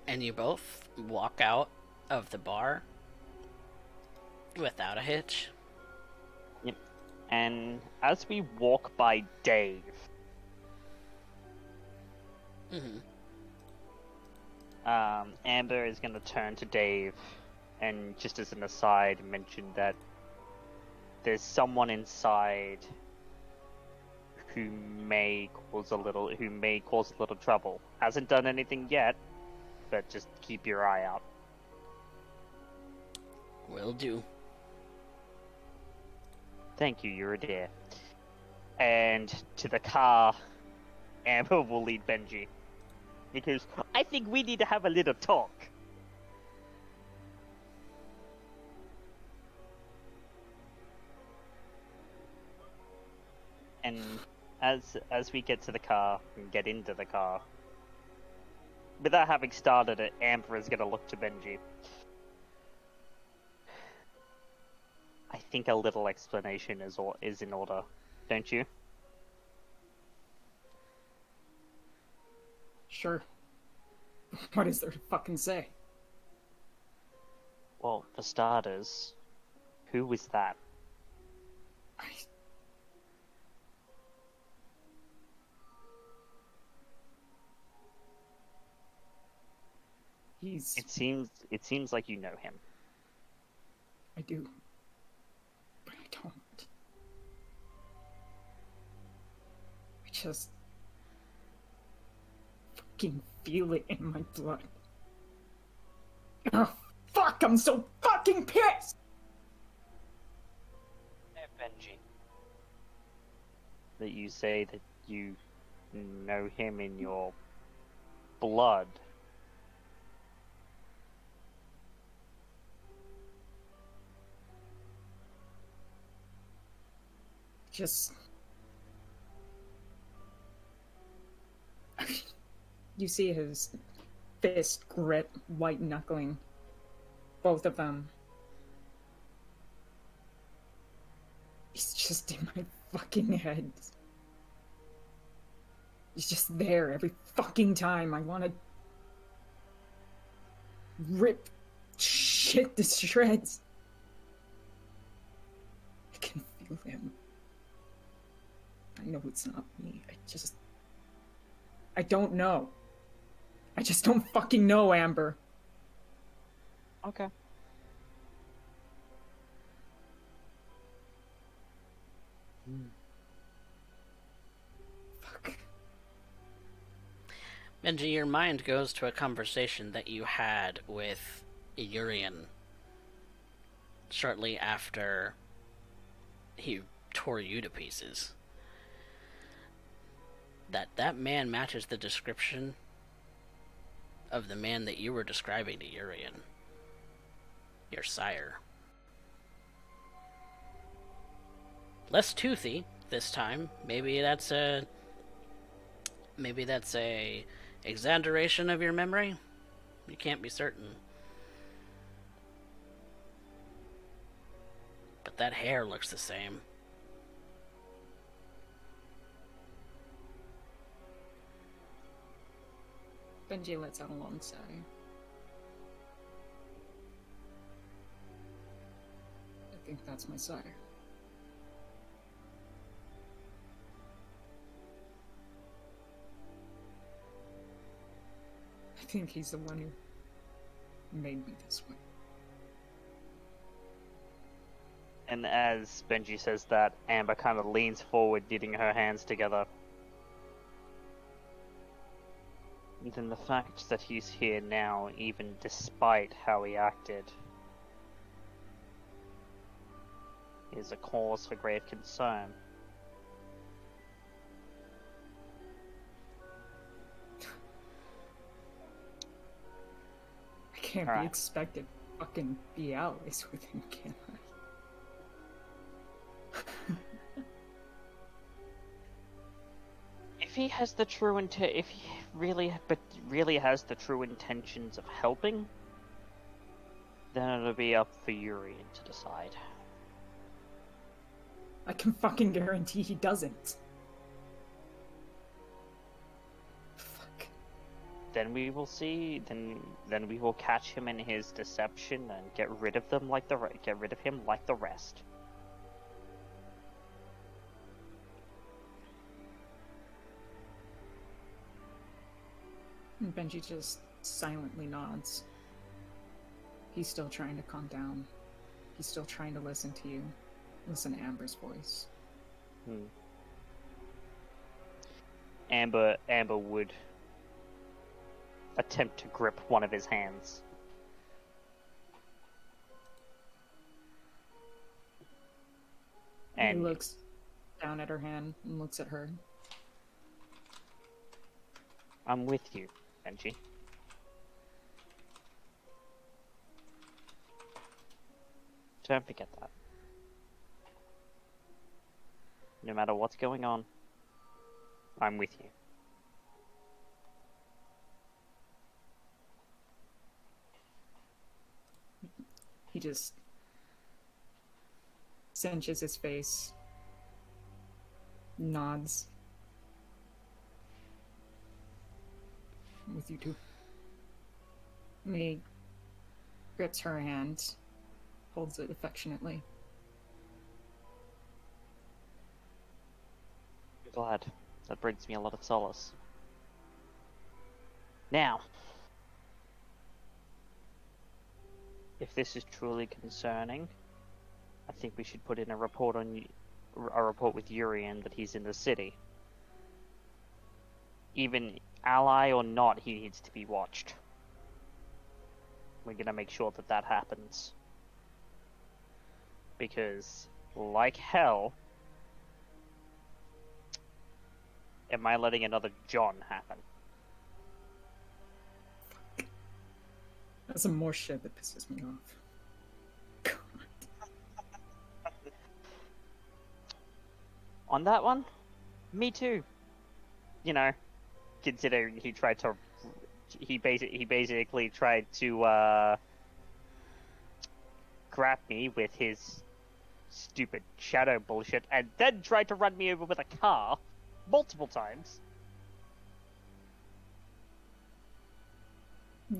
And you both walk out of the bar without a hitch. Yep. And as we walk by Dave, Amber is going to turn to Dave and, just as an aside, mention that there's someone inside who may cause a little trouble. Hasn't done anything yet, but just keep your eye out. Will do. Thank you, you're a dear. And to the car, Amber will lead Benji. Because I think we need to have a little talk. And as we get to the car and get into the car, without having started it, Amber is going to look to Benji. I think a little explanation is in order, don't you? Sure. What is there to fucking say? Well, for starters, who was that? It seems like you know him. I do. But I don't. I just fucking feel it in my blood. Oh, fuck! I'm so fucking pissed! Hey, Benji. That you say that you know him in your blood. Just... You see his fist grip, white knuckling. Both of them. He's just in my fucking head. He's just there every fucking time. I want to rip shit to shreds. I can feel him. I know it's not me. I don't know. I just don't fucking know, Amber. Okay. Fuck. Benji, your mind goes to a conversation that you had with Urien shortly after he tore you to pieces. That man matches the description of the man that you were describing to Urien. Your sire. Less toothy this time. Maybe that's a exaggeration of your memory. You can't be certain. But that hair looks the same. Benji lets out a long sigh. I think that's my sire. I think he's the one who made me this way. And as Benji says that, Amber kind of leans forward, knitting her hands together. And then the fact that he's here now, even despite how he acted, is a cause for grave concern. I can't be expected to fucking be allies with him, can I? If he has the true if he really has the true intentions of helping, then it'll be up for Urien to decide. I can fucking guarantee he doesn't. Fuck. Then we will see. Then we will catch him in his deception and get rid of him like the rest. And Benji just silently nods. He's still trying to calm down. He's still trying to listen to you. Listen to Amber's voice. Amber would attempt to grip one of his hands. And he looks down at her hand and looks at her. I'm with you, Benji. Don't forget that. No matter what's going on, I'm with you. He just cinches his face, nods. I'm with you too. And he grips her hand, holds it affectionately. I'm glad. That brings me a lot of solace. Now, if this is truly concerning, I think we should put in a report with Urien that he's in the city. Even ally or not, he needs to be watched. We're gonna make sure that that happens. Because, like hell, am I letting another John happen? That's some more shit that pisses me off. God. On that one, me too. You know, considering he basically tried to grab me with his stupid shadow bullshit, and then tried to run me over with a car multiple times.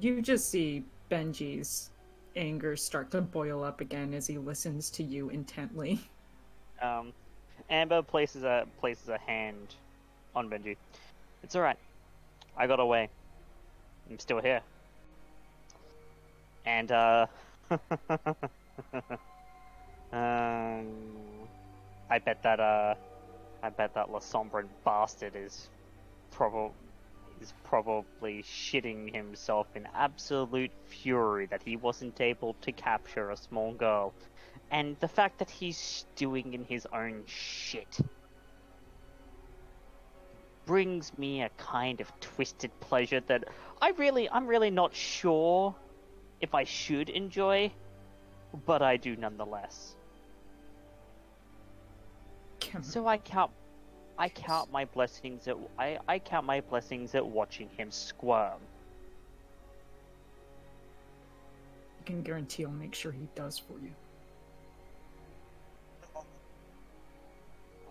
You just see Benji's anger start to boil up again as he listens to you intently. Amber places a hand on Benji. It's alright. I got away. I'm still here. And, I bet that La Sombra bastard is probably shitting himself in absolute fury that he wasn't able to capture a small girl. And the fact that he's stewing in his own shit brings me a kind of twisted pleasure that I'm really not sure if I should enjoy, but I do nonetheless. So I count my blessings at watching him squirm. I can guarantee I'll make sure he does for you.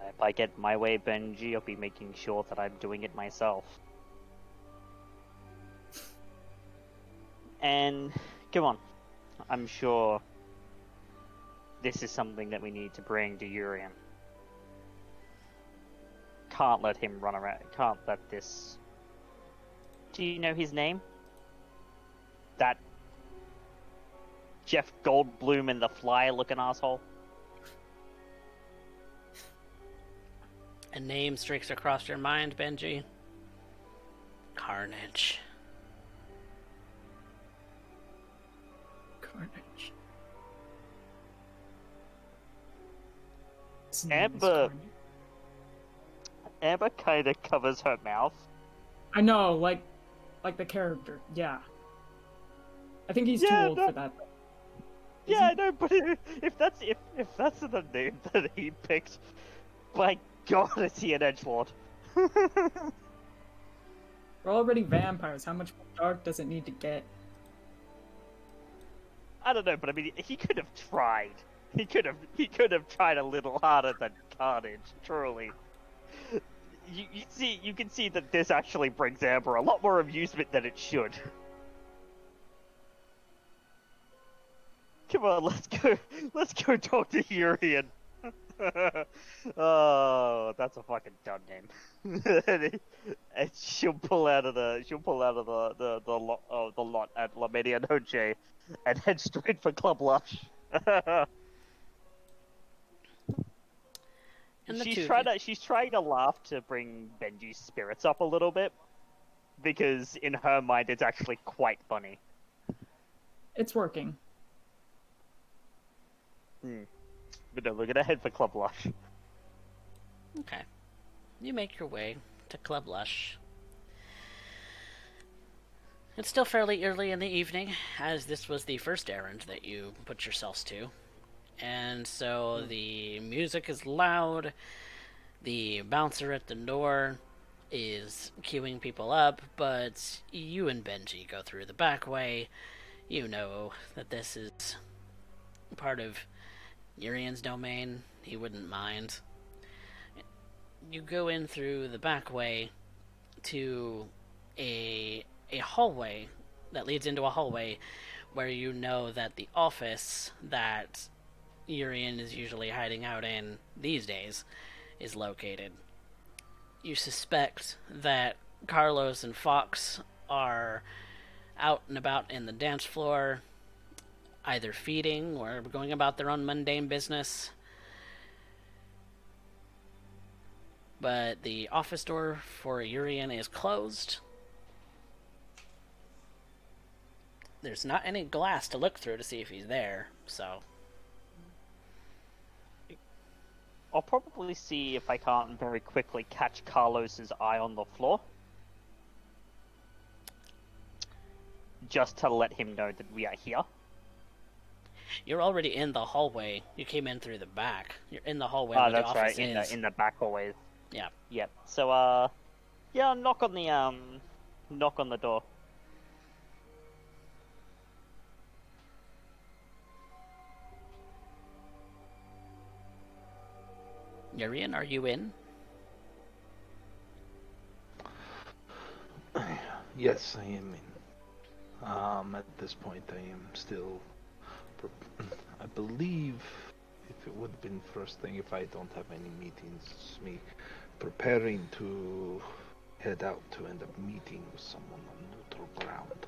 If I get my way, Benji, I'll be making sure that I'm doing it myself. And come on, I'm sure this is something that we need to bring to Urien. Can't let him run around. Can't let this. Do you know his name? That Jeff Goldblum in The Fly looking asshole? A name streaks across your mind, Benji. Carnage. Carnage. Its name is Amber- Carnage. Amber kind of covers her mouth. I know, like the character. Yeah. I think he's too old for that. Yeah, I know, but if that's the name that he picked, by God, is he an edgelord? We're already vampires. How much more dark does it need to get? I don't know, but I mean, he could have tried. He could have tried a little harder than Carnage. Truly, you can see that this actually brings Amber a lot more amusement than it should. Come on, let's go talk to Urien. Oh, that's a fucking dumb name. And she'll pull out of the lot at La Medianoche and head straight for Club Lush. And She's trying to laugh to bring Benji's spirits up a little bit, because in her mind it's actually quite funny. It's working. But no, we're gonna head for Club Lush. Okay. You make your way to Club Lush. It's still fairly early in the evening, as this was the first errand that you put yourselves to. And so the music is loud, the bouncer at the door is queuing people up, but you and Benji go through the back way. You know that this is part of Urien's domain. He wouldn't mind. You go in through the back way to a hallway that leads into a hallway where you know that the office that Urien is usually hiding out in these days is located. You suspect that Carlos and Fox are out and about in the dance floor, either feeding or going about their own mundane business. But the office door for Urien is closed. There's not any glass to look through to see if he's there, so... I'll probably see if I can't very quickly catch Carlos's eye on the floor. Just to let him know that we are here. You're already in the hallway. You came in through the back. You're in the hallway where the office right, is. in the back hallways. Yeah. Yep. So, yeah, knock on the door. Urien, are you in? Yes, I am in. At this point, I am still. I believe if it would have been first thing, if I don't have any meetings, it's me preparing to head out to end up meeting with someone on neutral ground.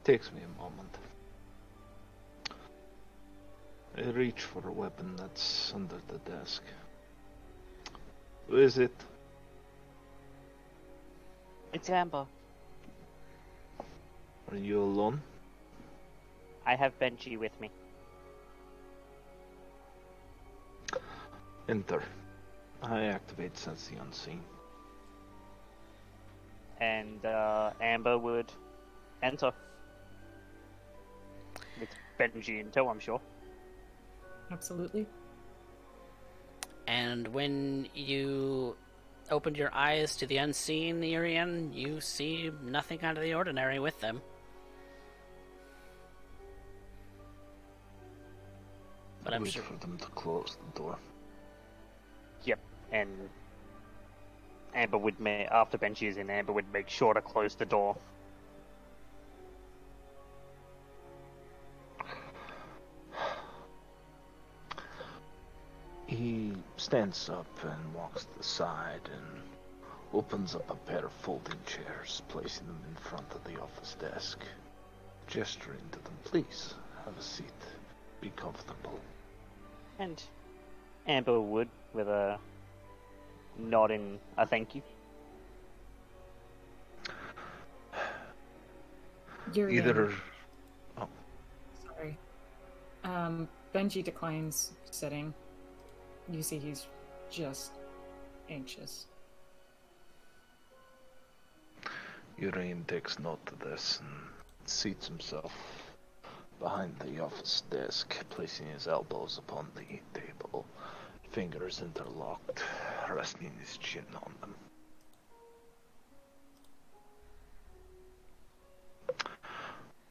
Takes me a moment. I reach for a weapon that's under the desk. Who is it? It's Amber. Are you alone? I have Benji with me. Enter. I activate Sense the Unseen. And Amber would enter. With Benji in tow, I'm sure. Absolutely. And when you opened your eyes to the unseen, Urien, you see nothing out of the ordinary with them. But I'm Wait sure for them to close the door. Yep, and Amber would after Benji is in, Amber would make sure to close the door. He stands up and walks to the side and opens up a pair of folding chairs, placing them in front of the office desk. Gesturing to them, please, have a seat. Be comfortable. And Amber would, with a nod in a thank you. Urien, Either... Oh, Benji declines sitting. You see he's just anxious. Urien takes note of this and seats himself behind the office desk, placing his elbows upon the table, fingers interlocked, resting his chin on them.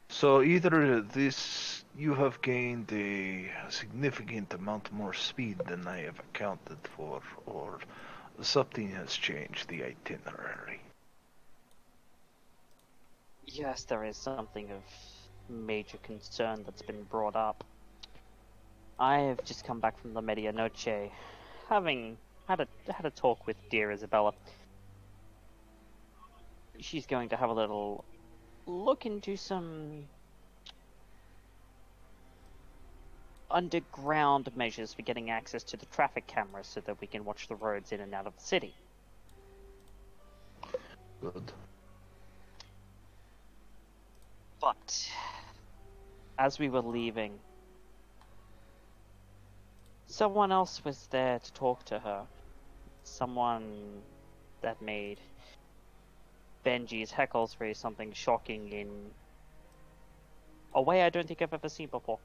So either this, you have gained a significant amount more speed than I have accounted for, or something has changed the itinerary. Yes, there is something of major concern that's been brought up. I have just come back from the Medianoche, having had a talk with dear Isabella. She's going to have a little look into some underground measures for getting access to the traffic cameras so that we can watch the roads in and out of the city. Good. But as we were leaving, someone else was there to talk to her. Someone that made Benji's heckles raise something shocking in a way I don't think I've ever seen before.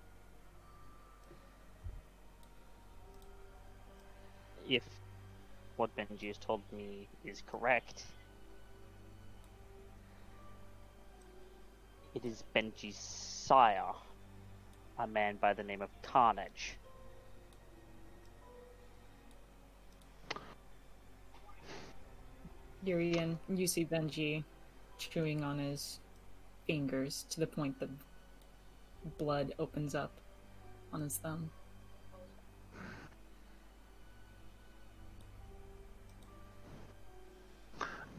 If what Benji has told me is correct, it is Benji's sire, a man by the name of Carnage. Urien, you see Benji chewing on his fingers to the point that blood opens up on his thumb.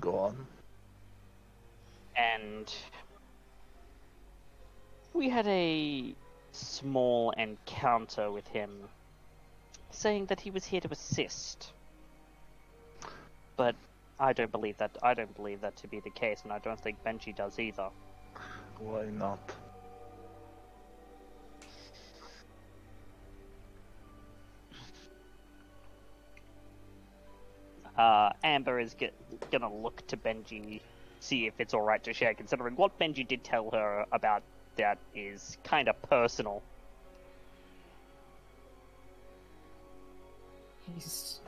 Go on. And we had a small encounter with him, saying that he was here to assist. But I don't believe that. I don't believe that to be the case, and I don't think Benji does either. Why not? Amber is gonna look to Benji, see if it's alright to share, considering what Benji did tell her about that is kind of personal. He's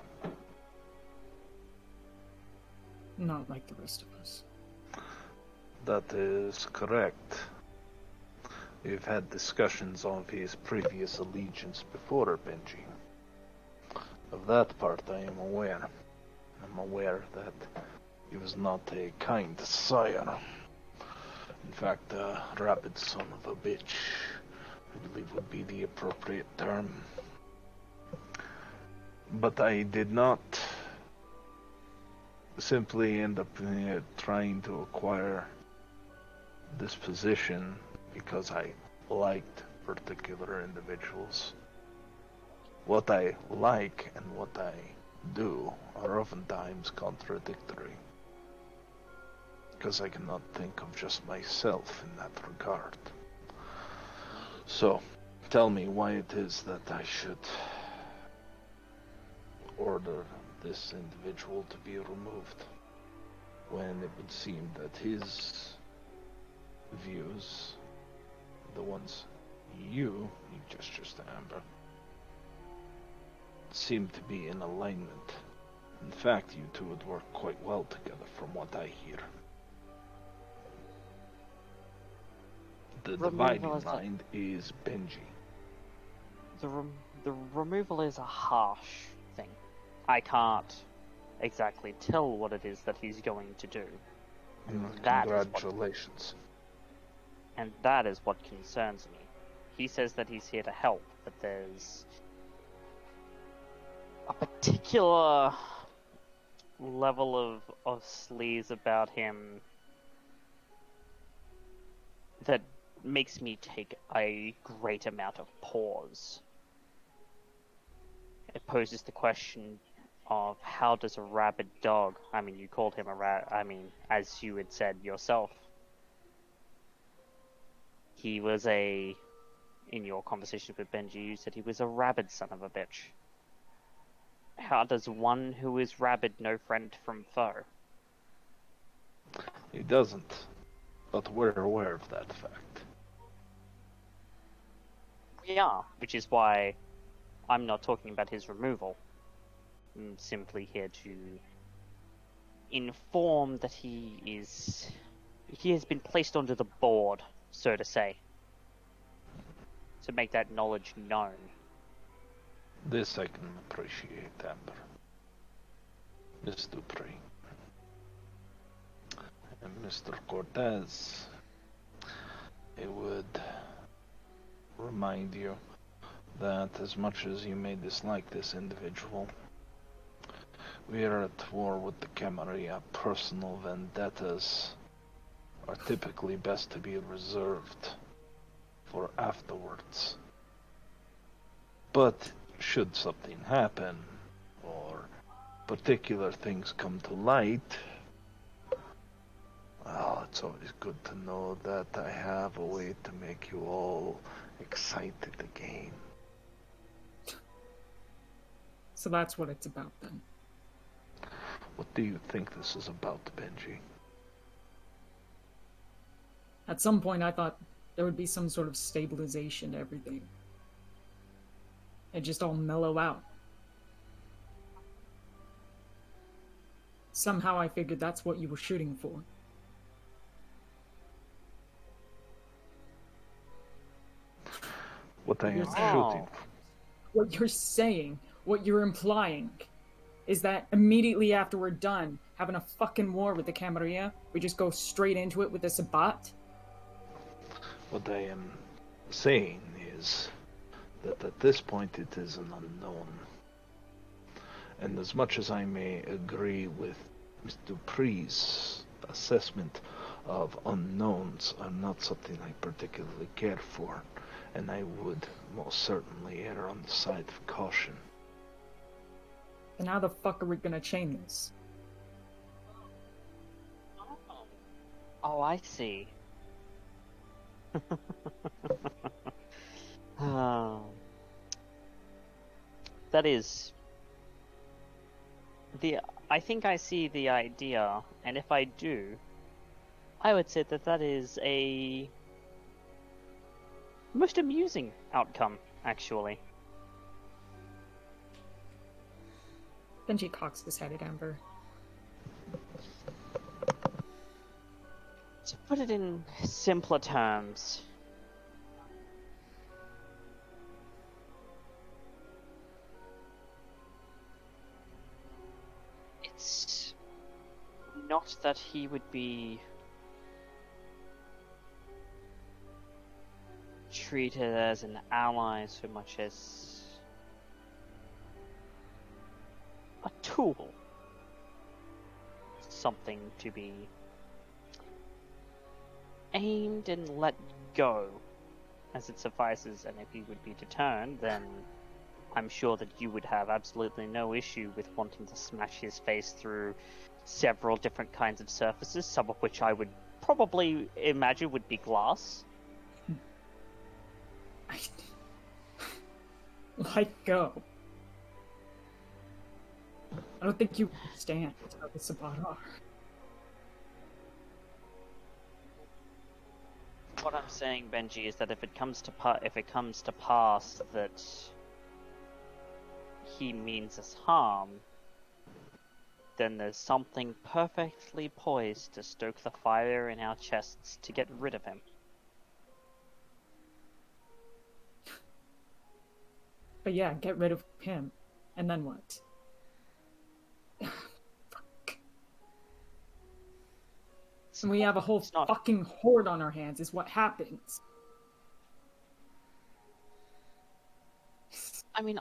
not like the rest of us. That is correct. We've had discussions of his previous allegiance before, Benji. Of that part I am aware. I'm aware that he was not a kind sire. In fact, a rabid son of a bitch, I believe would be the appropriate term. But I did not simply end up trying to acquire this position because I liked particular individuals. What I like and what I do are oftentimes contradictory, because I cannot think of just myself in that regard. So, tell me why it is that I should order this individual to be removed, when it would seem that his views, the ones you gestures to Amber, seem to be in alignment. In fact, you two would work quite well together from what I hear. The dividing line is Benji. The removal is a harsh thing. I can't exactly tell what it is that he's going to do. Congratulations. And that is what concerns me. He says that he's here to help, but there's a particular level of sleaze about him that makes me take a great amount of pause. It poses the question of how does a rabid dog, I mean, you called him as you had said yourself, he was a in your conversation with Benji, you said he was a rabid son of a bitch. How does one who is rabid know friend from foe? He doesn't, but we're aware of that fact. We are, which is why I'm not talking about his removal. I'm simply here to inform that he has been placed onto the board, so to say, to make that knowledge known. This I can appreciate, Amber. Miss Dupree. And Mr. Cortez, it would remind you that as much as you may dislike this individual, we are at war with the Camarilla. Personal vendettas are typically best to be reserved for afterwards. But should something happen, or particular things come to light, well, it's always good to know that I have a way to make you all excited again. So that's what it's about then. What do you think this is about, Benji? At some point I thought there would be some sort of stabilization to everything. It just all mellow out. Somehow I figured that's what you were shooting for. What I am Oh. shooting. What you're saying, what you're implying, is that immediately after we're done having a fucking war with the Camarilla, we just go straight into it with the Sabbat? What I am saying is that at this point it is an unknown. And as much as I may agree with Mr. Dupree's assessment of unknowns are not something I particularly care for, and I would most certainly err on the side of caution. Then how the fuck are we gonna chain this? Oh, I see. Oh. That is... I think I see the idea, and if I do, I would say that that is a most amusing outcome, actually. Benji cocks his head at Amber. To put it in simpler terms, it's not that he would be treated as an ally so much as a tool. Something to be aimed and let go as it suffices, and if he would be deterred, then I'm sure that you would have absolutely no issue with wanting to smash his face through several different kinds of surfaces, some of which I would probably imagine would be glass. Let go. I don't think you understand how the Sabbat are. What I'm saying, Benji, is that if it comes to pass that he means us harm, then there's something perfectly poised to stoke the fire in our chests to get rid of him. But yeah, get rid of him. And then what? Fuck. And we have a whole fucking horde on our hands is what happens. I mean,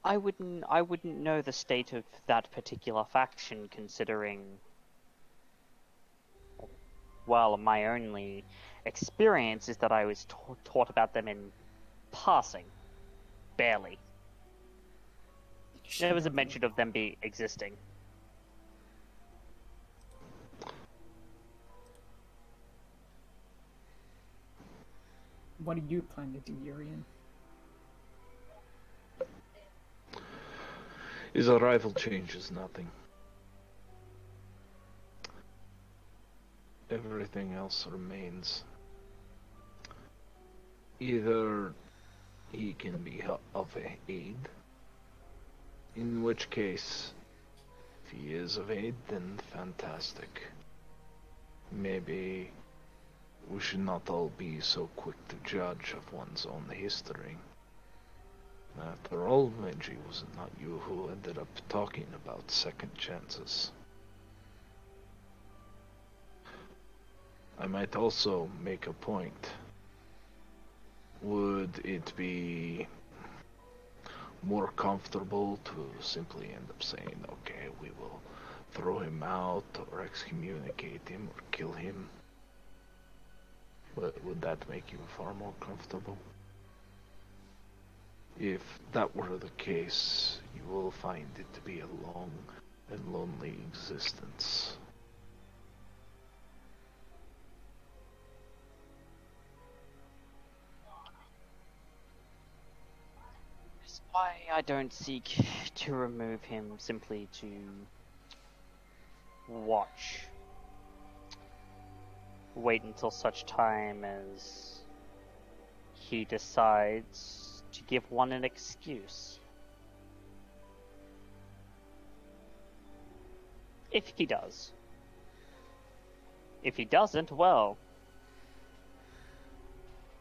I wouldn't know the state of that particular faction, considering, well, my only experience is that I was taught about them in passing, barely. There was a mention of them existing. What do you plan to do, Urien? His arrival changes nothing. Everything else remains. Either he can be of aid, in which case, if he is of aid, then fantastic. Maybe we should not all be so quick to judge of one's own history. After all, Benji, was it not you who ended up talking about second chances? I might also make a point. Would it be more comfortable to simply end up saying, okay, we will throw him out, or excommunicate him, or kill him? Would that make you far more comfortable? If that were the case, you will find it to be a long and lonely existence. That's why I don't seek to remove him, simply to watch. Wait until such time as he decides to give one an excuse. If he does. If he doesn't, well,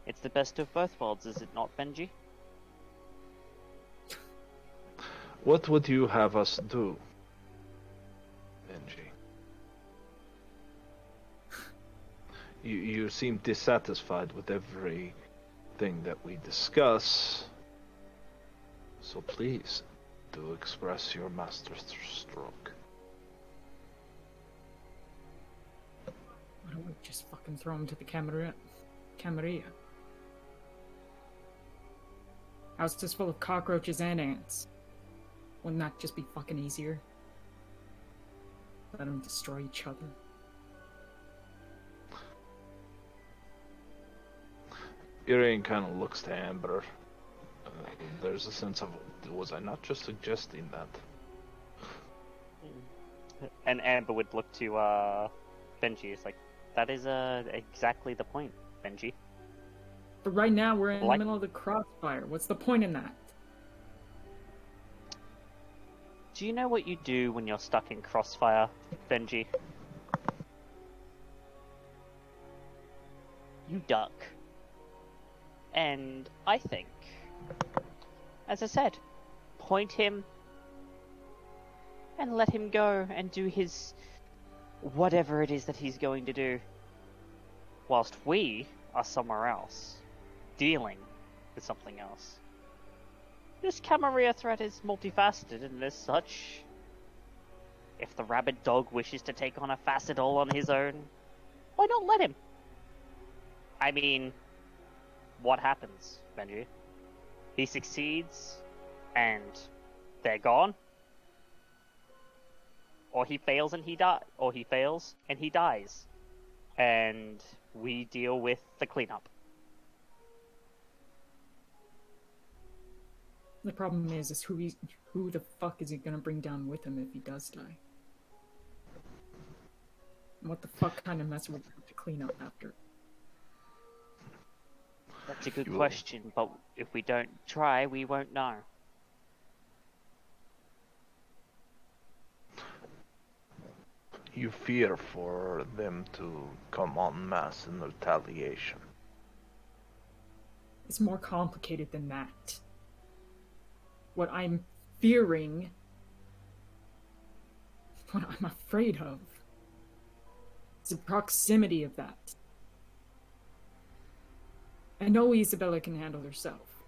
it's the best of both worlds, is it not, Benji? What would you have us do, Benji? You seem dissatisfied with everything that we discuss, so please do express your masterstroke. Why don't we just fucking throw him to the Camarilla? House is full of cockroaches and ants. Wouldn't that just be fucking easier? Let them destroy each other. Urien kind of looks to Amber. There's a sense of, was I not just suggesting that? And Amber would look to Benji. It's like, that is exactly the point, Benji. But right now we're in the middle of the crossfire. What's the point in that? Do you know what you do when you're stuck in crossfire, Benji? You duck. And I think, as I said, point him and let him go and do his whatever it is that he's going to do, whilst we are somewhere else, dealing with something else. This Camarilla threat is multifaceted, and as such, if the rabid dog wishes to take on a facet all on his own, why not let him? I mean, what happens, Benji? He succeeds, and they're gone? Or he fails and he fails and he dies. And we deal with the cleanup. The problem is who the fuck is he gonna bring down with him if he does die? And what the fuck kind of mess would we have to clean up after? That's a good question, but if we don't try, we won't know. You fear for them to come en masse in retaliation. It's more complicated than that. What I'm fearing, what I'm afraid of, is the proximity of that. I know Isabella can handle herself.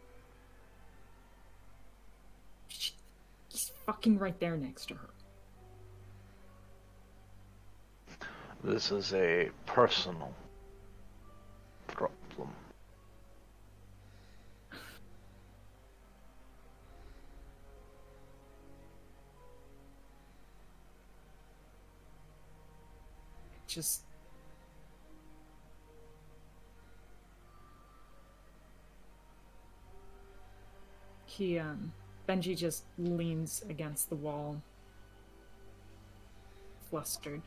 He's fucking right there next to her. This is a personal problem. Just... He Benji just leans against the wall, flustered.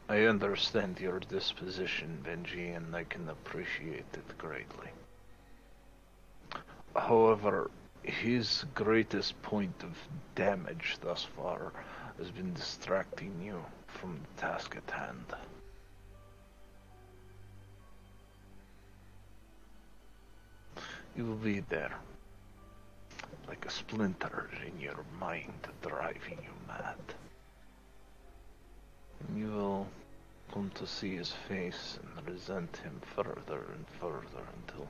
I understand your disposition, Benji, and I can appreciate it greatly. However, his greatest point of damage thus far has been distracting you from the task at hand. You will be there, like a splinter in your mind driving you mad. And you will come to see his face and resent him further and further until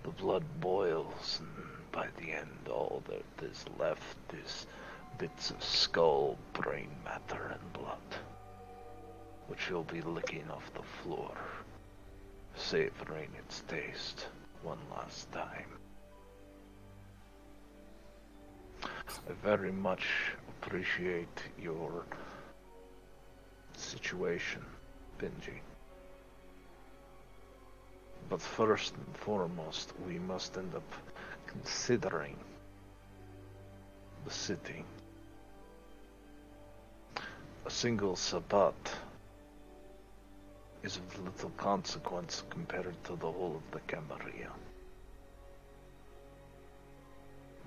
the blood boils, and by the end all that is left is bits of skull, brain matter, and blood, which you'll be licking off the floor, savoring its taste one last time. I very much appreciate your situation, Benji. But first and foremost, we must end up considering the city. A single Sabbat is of little consequence compared to the whole of the Camarilla.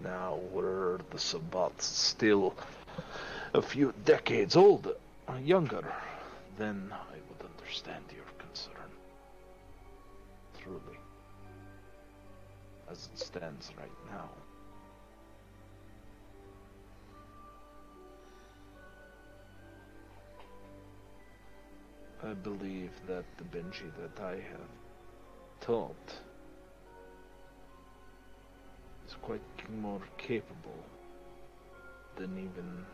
Now, were the Sabbats still a few decades older or younger, then I would understand your concern. Truly. As it stands right now. I believe that the Benji that I have taught is quite more capable than even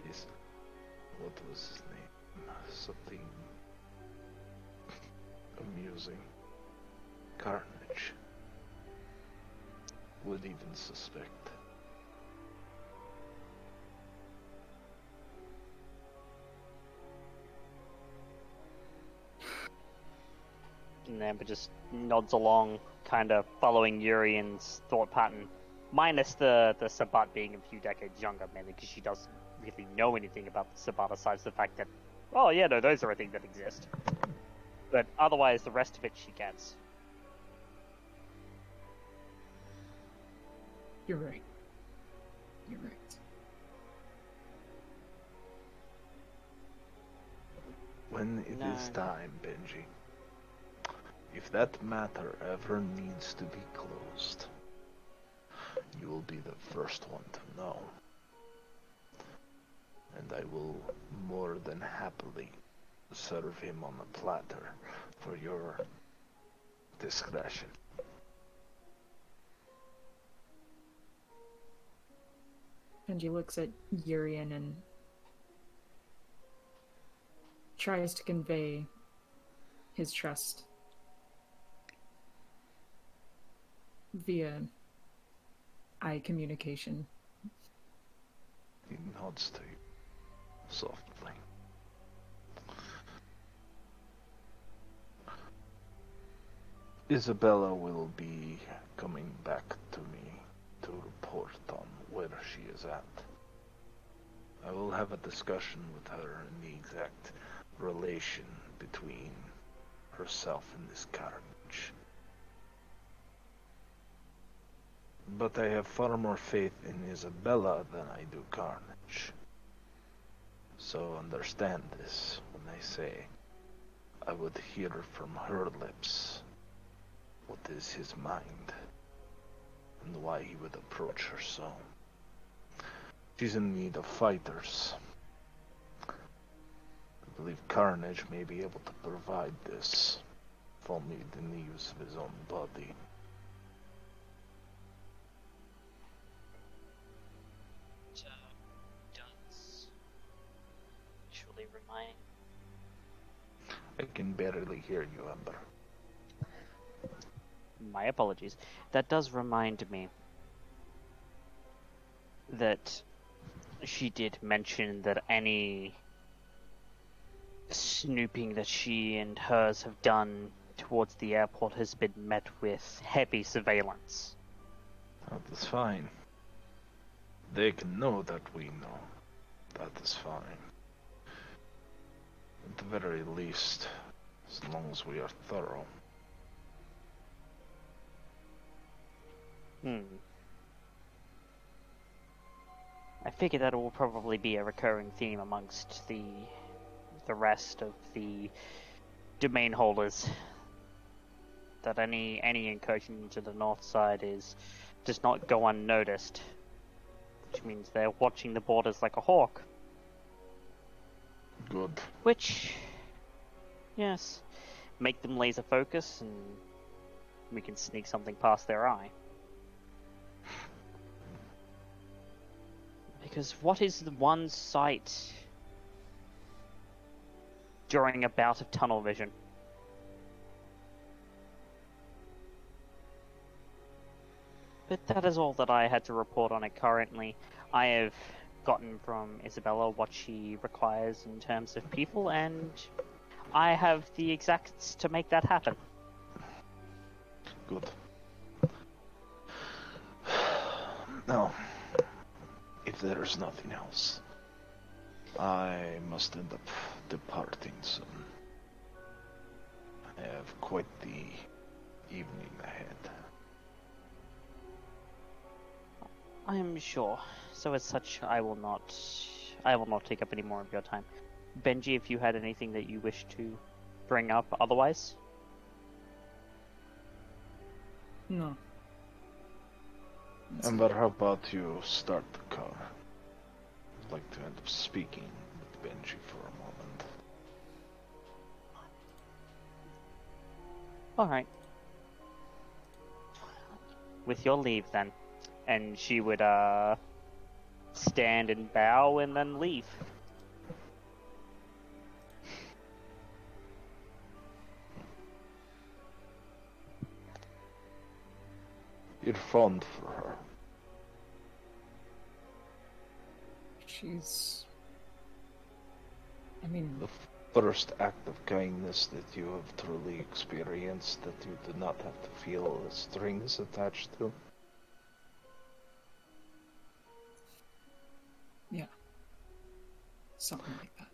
this, what was his name? Something amusing. Carnage would even suspect. And Amber just nods along, kind of following Urien's thought pattern. Minus the Sabbat being a few decades younger, mainly because she doesn't really know anything about the Sabbat aside from the fact that, oh yeah, no, those are a thing that exist. But otherwise, the rest of it she gets. You're right. You're right. When it is time, Benji, if that matter ever needs to be closed, you will be the first one to know. And I will more than happily serve him on a platter for your discretion. Benji looks at Urien and tries to convey his trust via eye communication. He nods to you softly. Isabella will be coming back to me to report on where she is at. I will have a discussion with her in the exact relation between herself and this carnage. But I have far more faith in Isabella than I do Carnage. So understand this when I say I would hear from her lips what is his mind and why he would approach her so. She's in need of fighters. I believe Carnage may be able to provide this, if only in the use of his own body. Does actually remind... I can barely hear you, Amber. My apologies. That does remind me that she did mention that any snooping that she and hers have done towards the airport has been met with heavy surveillance. That is fine. They can know that we know. That is fine. At the very least, as long as we are thorough. I figure that will probably be a recurring theme amongst the rest of the domain holders. That any incursion into the north side does not go unnoticed, which means they're watching the borders like a hawk. Good. Which, yes, make them laser focus, and we can sneak something past their eye. Because what is the one sight during a bout of tunnel vision? But that is all that I had to report on it currently. I have gotten from Isabella what she requires in terms of people, and I have the exacts to make that happen. Good. Now, if there is nothing else, I must end up departing soon. I have quite the evening ahead. I am sure. So as such, I will not take up any more of your time. Benji, if you had anything that you wish to bring up otherwise? No. Amber, how about you start the car? I'd like to end up speaking with Benji for a moment. Alright. With your leave, then. And she would, stand and bow and then leave. You're fond for her. I mean... The first act of kindness that you have truly experienced that you do not have to feel the strings attached to. Yeah. Something like that.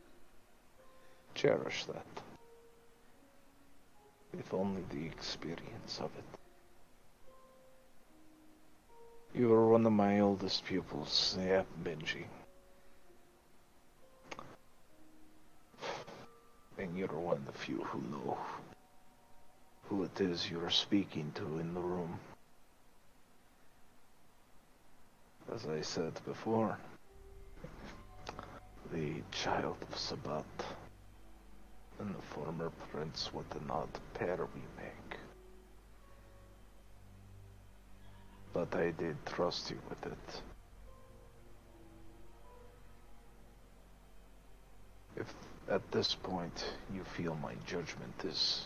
Cherish that. If only the experience of it. You were one of my oldest pupils, yeah, Benji. And you're one of the few who know who it is you're speaking to in the room. As I said before, the child of Sabat and the former prince, what an odd pair we make. But I did trust you with it. If at this point you feel my judgment is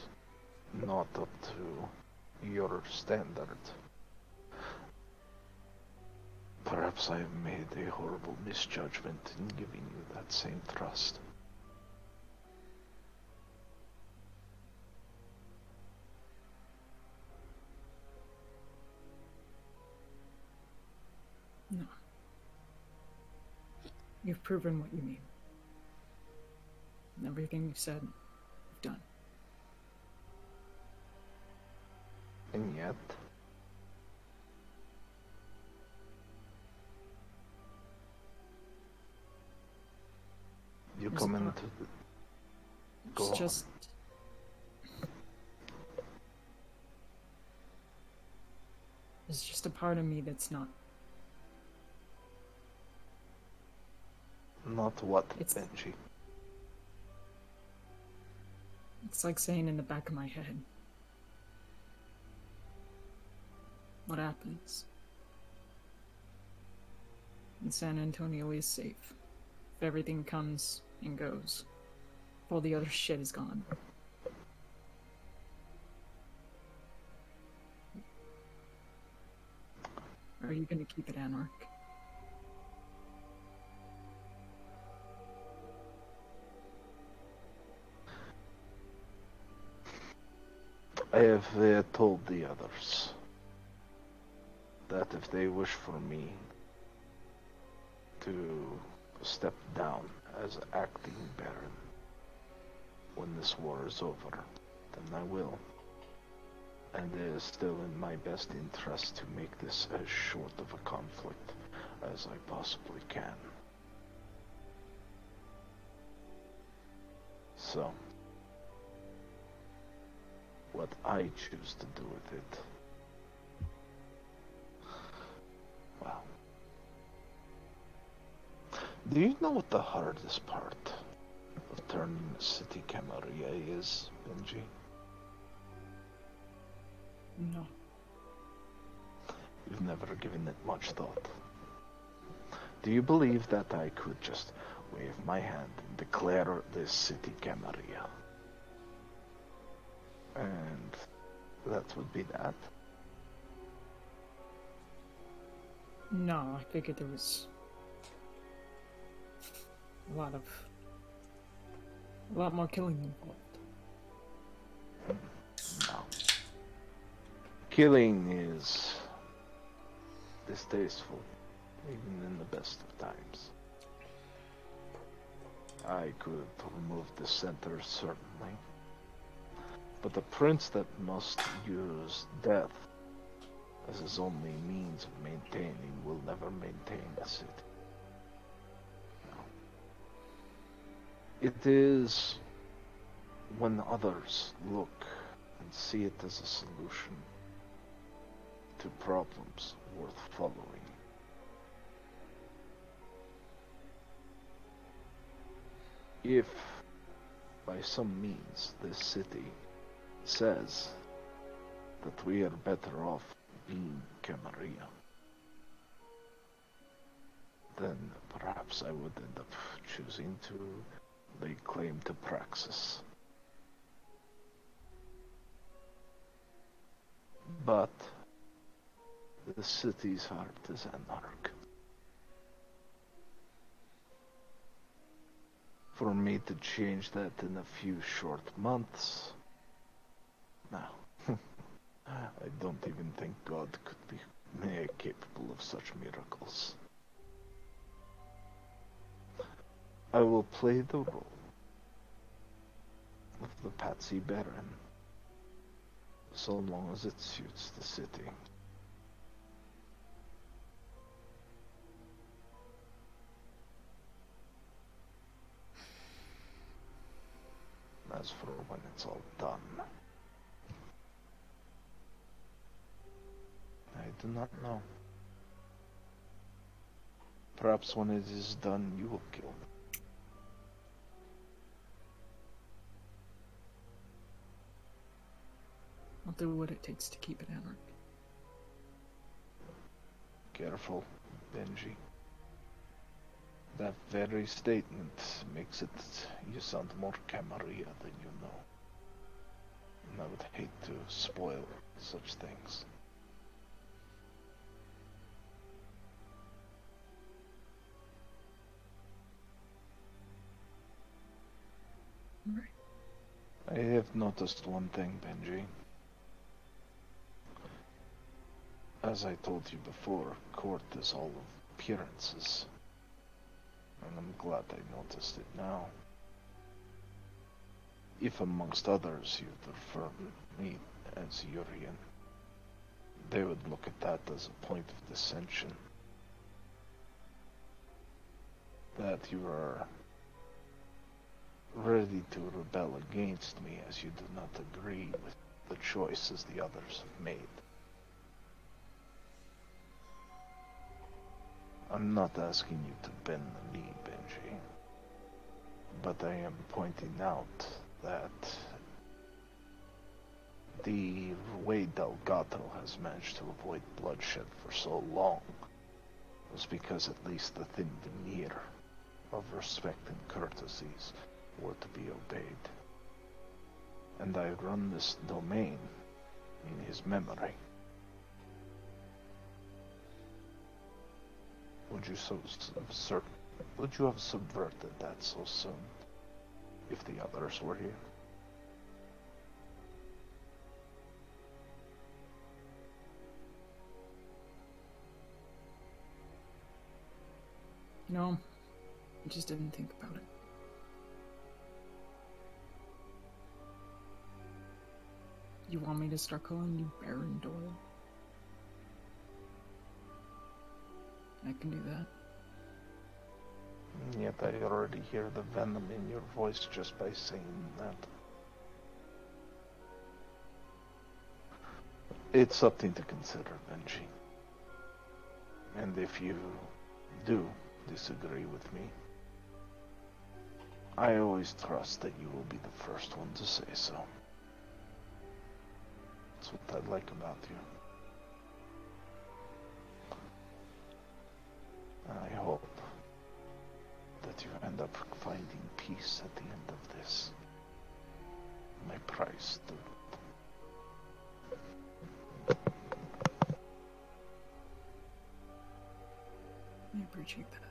not up to your standard, perhaps I have made a horrible misjudgment in giving you that same trust. No. You've proven what you mean. And everything you've said, you've done. And yet, you come into the... Go on. It's just... There's just a part of me that's not... Not what, It's- Benji? It's like saying in the back of my head. What happens? And San Antonio is safe. If everything comes and goes. If all the other shit is gone. Are you gonna keep it Anarch? I have told the others. that if they wish for me to step down as acting Baron when this war is over, then I will. And it is still in my best interest to make this as short of a conflict as I possibly can. So, what I choose to do with it, well, do you know what the hardest part of turning a city Camarilla is, Benji? No. You've never given it much thought. Do you believe that I could just wave my hand and declare this city Camarilla? And that would be that? No, I figured there was a lot more killing involved. No. Killing is distasteful, even in the best of times. I could remove the center, certainly. But the prince that must use death as his only means of maintaining will never maintain the city. No. It is when others look and see it as a solution to problems worth following. If, by some means, this city says that we are better off being Camarilla, then perhaps I would end up choosing to lay claim to Praxis. But the city's heart is anarch. For me to change that in a few short months, no. I don't even think God could be capable of such miracles. I will play the role of the Patsy Baron, so long as it suits the city. As for when it's all done, I do not know. Perhaps when it is done, you will kill me. I'll do what it takes to keep it anarch. Careful, Benji. That very statement makes it you sound more Camarilla than you know. And I would hate to spoil such things. Right. I have noticed one thing, Benji. As I told you before, court is all of appearances. And I'm glad I noticed it now. If amongst others you'd refer me as Urien, they would look at that as a point of dissension. That you are ready to rebel against me as you do not agree with the choices the others have made. I'm not asking you to bend the knee, Benji, but I am pointing out that the way Delgado has managed to avoid bloodshed for so long was because at least the thin veneer of respect and courtesies were to be obeyed. And I run this domain in his memory. Would you have subverted that so soon, if the others were here? No, I just didn't think about it. You want me to start calling you Baron Doyle? I can do that. Yet I already hear the venom in your voice just by saying that. It's something to consider, Benji. And if you do disagree with me, I always trust that you will be the first one to say so. That's what I like about you. I hope that you end up finding peace at the end of this. My prize to I appreciate that.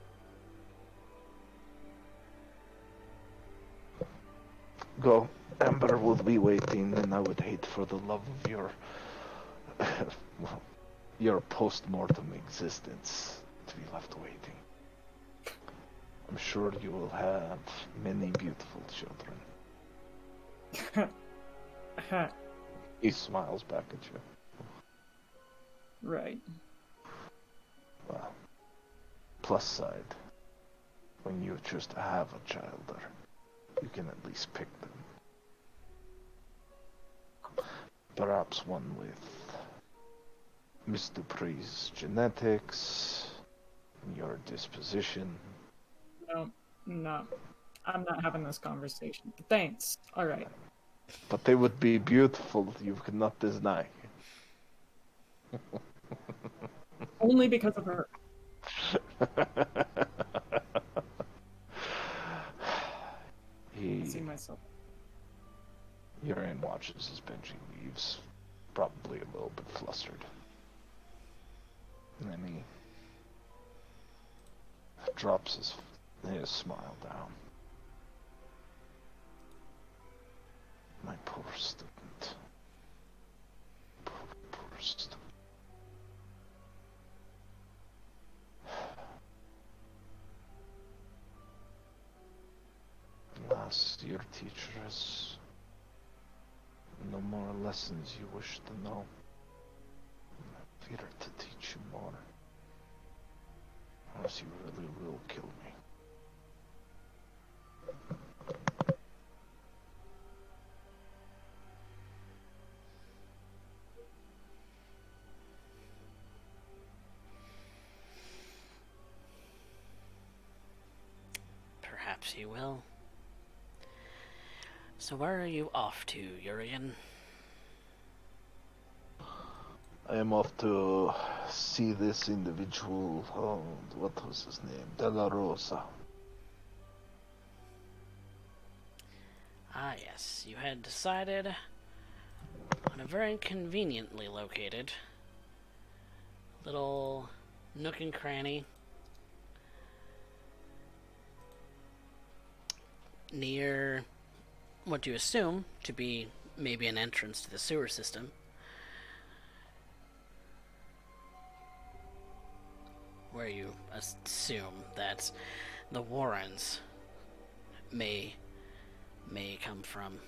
go. Amber will be waiting, and I would hate for the love of your your post-mortem existence to be left waiting. I'm sure you will have many beautiful children. He smiles back at you. Right. Well, plus side, when you choose to have a child, you can at least pick them. Perhaps one with Miss Dupree's genetics, your disposition. No. I'm not having this conversation. Thanks. Alright. But they would be beautiful, you cannot deny. Only because of her. I see myself. Urien watches as Benji leaves, probably a little bit flustered. And then he drops his smile down. My poor student. Poor student. Alas, your teacher has no more lessons you wish to know. I fear to teach you more, or else you really will kill me. Perhaps he will. So where are you off to, Urien? I am off to see this individual, what was his name? De La Rosa. Ah, yes. You had decided on a very conveniently located little nook and cranny near what you assume to be maybe an entrance to the sewer system, where you assume that the Warrens may come from.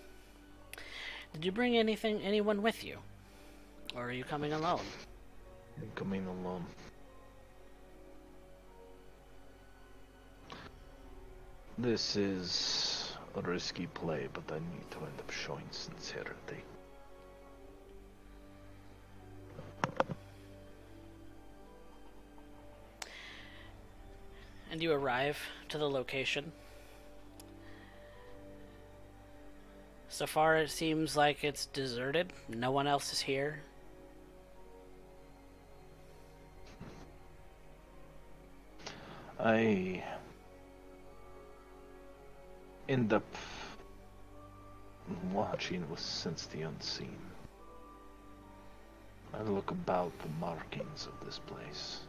Did you bring anyone with you? Or are you coming alone? I'm coming alone. This is a risky play, but I need to end up showing sincerity. And you arrive to the location. So far it seems like it's deserted. No one else is here. I end up watching with Sense the Unseen. I look about the markings of this place,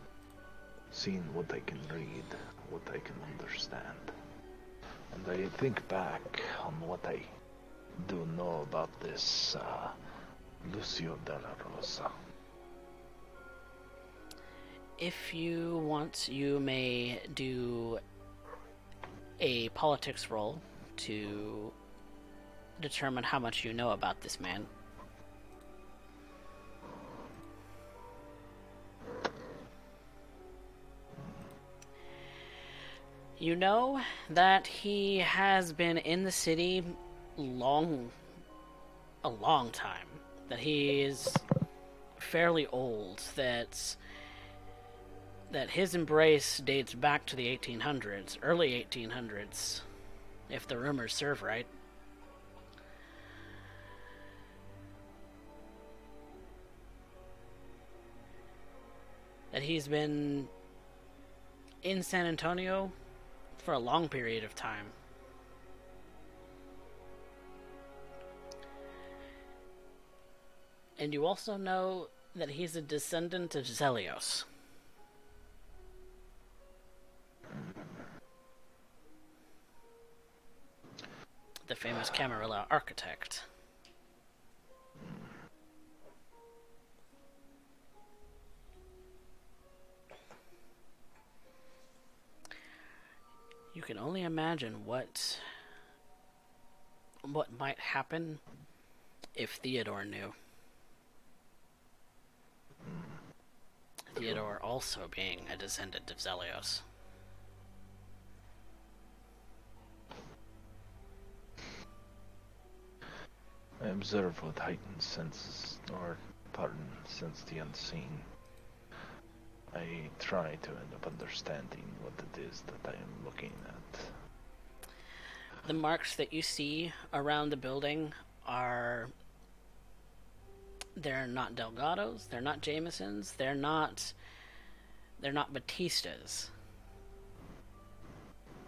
seeing what I can read, what I can understand. And I think back on what I do know about this Lucio de la Rosa. If you want, you may do a politics roll to determine how much you know about this man. You know that he has been in the city a long time. That he is fairly old. That his embrace dates back to the 1800s, early 1800s, if the rumors serve right. That he's been in San Antonio for a long period of time. And you also know that he's a descendant of Zelios. The famous Camarilla architect. You can only imagine what might happen if Theodore knew. Theodore also being a descendant of Zelios. I observe with heightened senses, sense the unseen. I try to end up understanding what it is that I am looking at. The marks that you see around the building are... They're not Delgados, they're not Jamesons, they're not Batistas.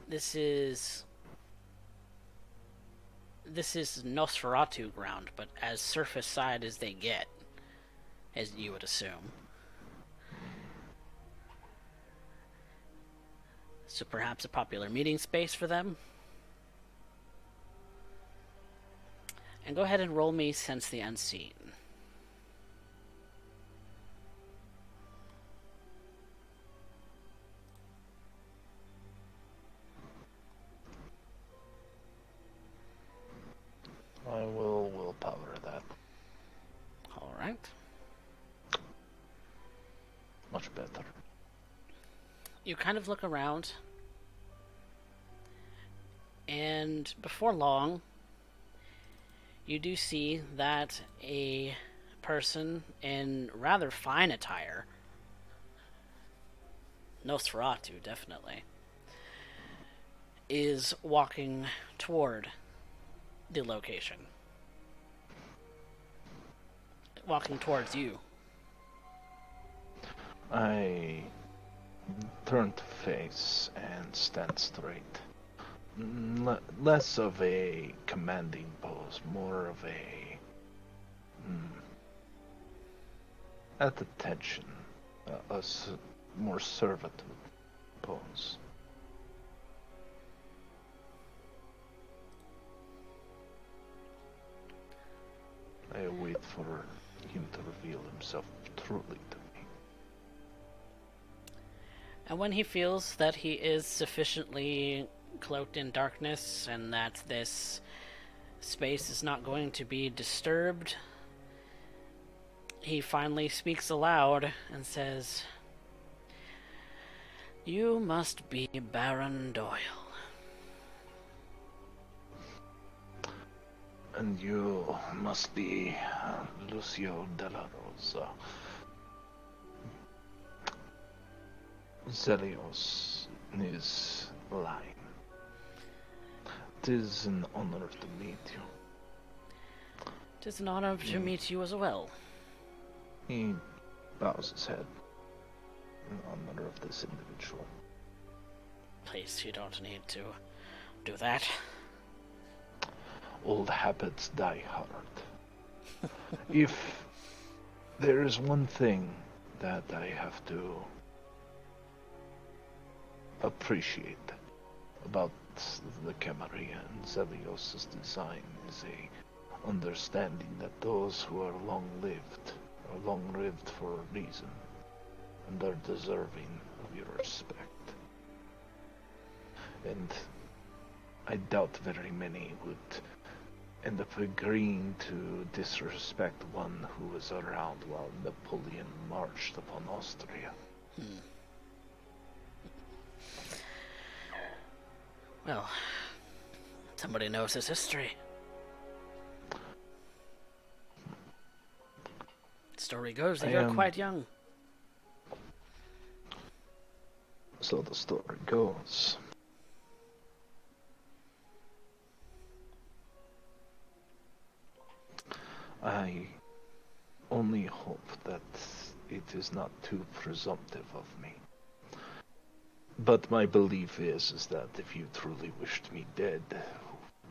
This is Nosferatu ground, but as surface side as they get, as you would assume. So perhaps a popular meeting space for them? And go ahead and roll me Sense the Unseen. I will willpower that. Alright. Much better. You kind of look around, and before long, you do see that a person in rather fine attire, Nosferatu definitely, is walking toward the location. Walking towards you. I turn to face and stand straight. Less of a commanding pose, more of a at attention, more servitude pose. I wait for him to reveal himself truly to me. And when he feels that he is sufficiently cloaked in darkness and that this space is not going to be disturbed, he finally speaks aloud and says, "You must be Baron Doyle." And you must be Lucio della Rosa. Zelios is lying. It is an honor to meet you. It is an honor to meet you as well. He bows his head in honor of this individual. Please, you don't need to do that. Old habits die hard. If there is one thing that I have to appreciate about the Camarilla and Zelios' design is a understanding that those who are long-lived are long-lived for a reason. and are deserving of your respect. And I doubt very many would end up agreeing to disrespect one who was around while Napoleon marched upon Austria. Well, somebody knows his history. Story goes that you're quite young. So the story goes. I only hope that it is not too presumptive of me. But my belief is that if you truly wished me dead,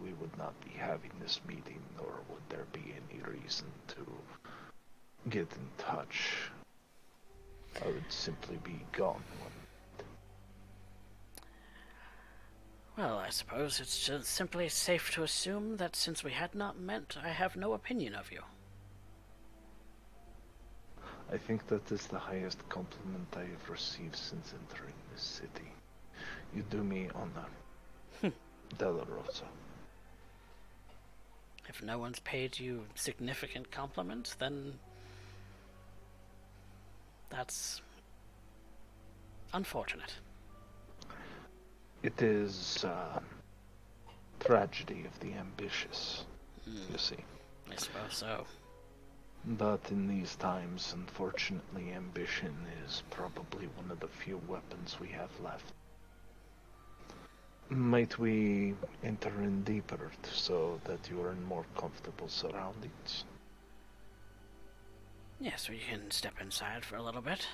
we would not be having this meeting, nor would there be any reason to get in touch. I would simply be gone one night. Well, I suppose it's just simply safe to assume that since we had not met, I have no opinion of you. I think that is the highest compliment I have received since entering this city. You do me honor. Della Rosa. If no one's paid you significant compliments, then that's unfortunate. It is tragedy of the ambitious, you see. I suppose so. But in these times, unfortunately, ambition is probably one of the few weapons we have left. Might we enter in deeper so that you are in more comfortable surroundings? Yes, we can step inside for a little bit.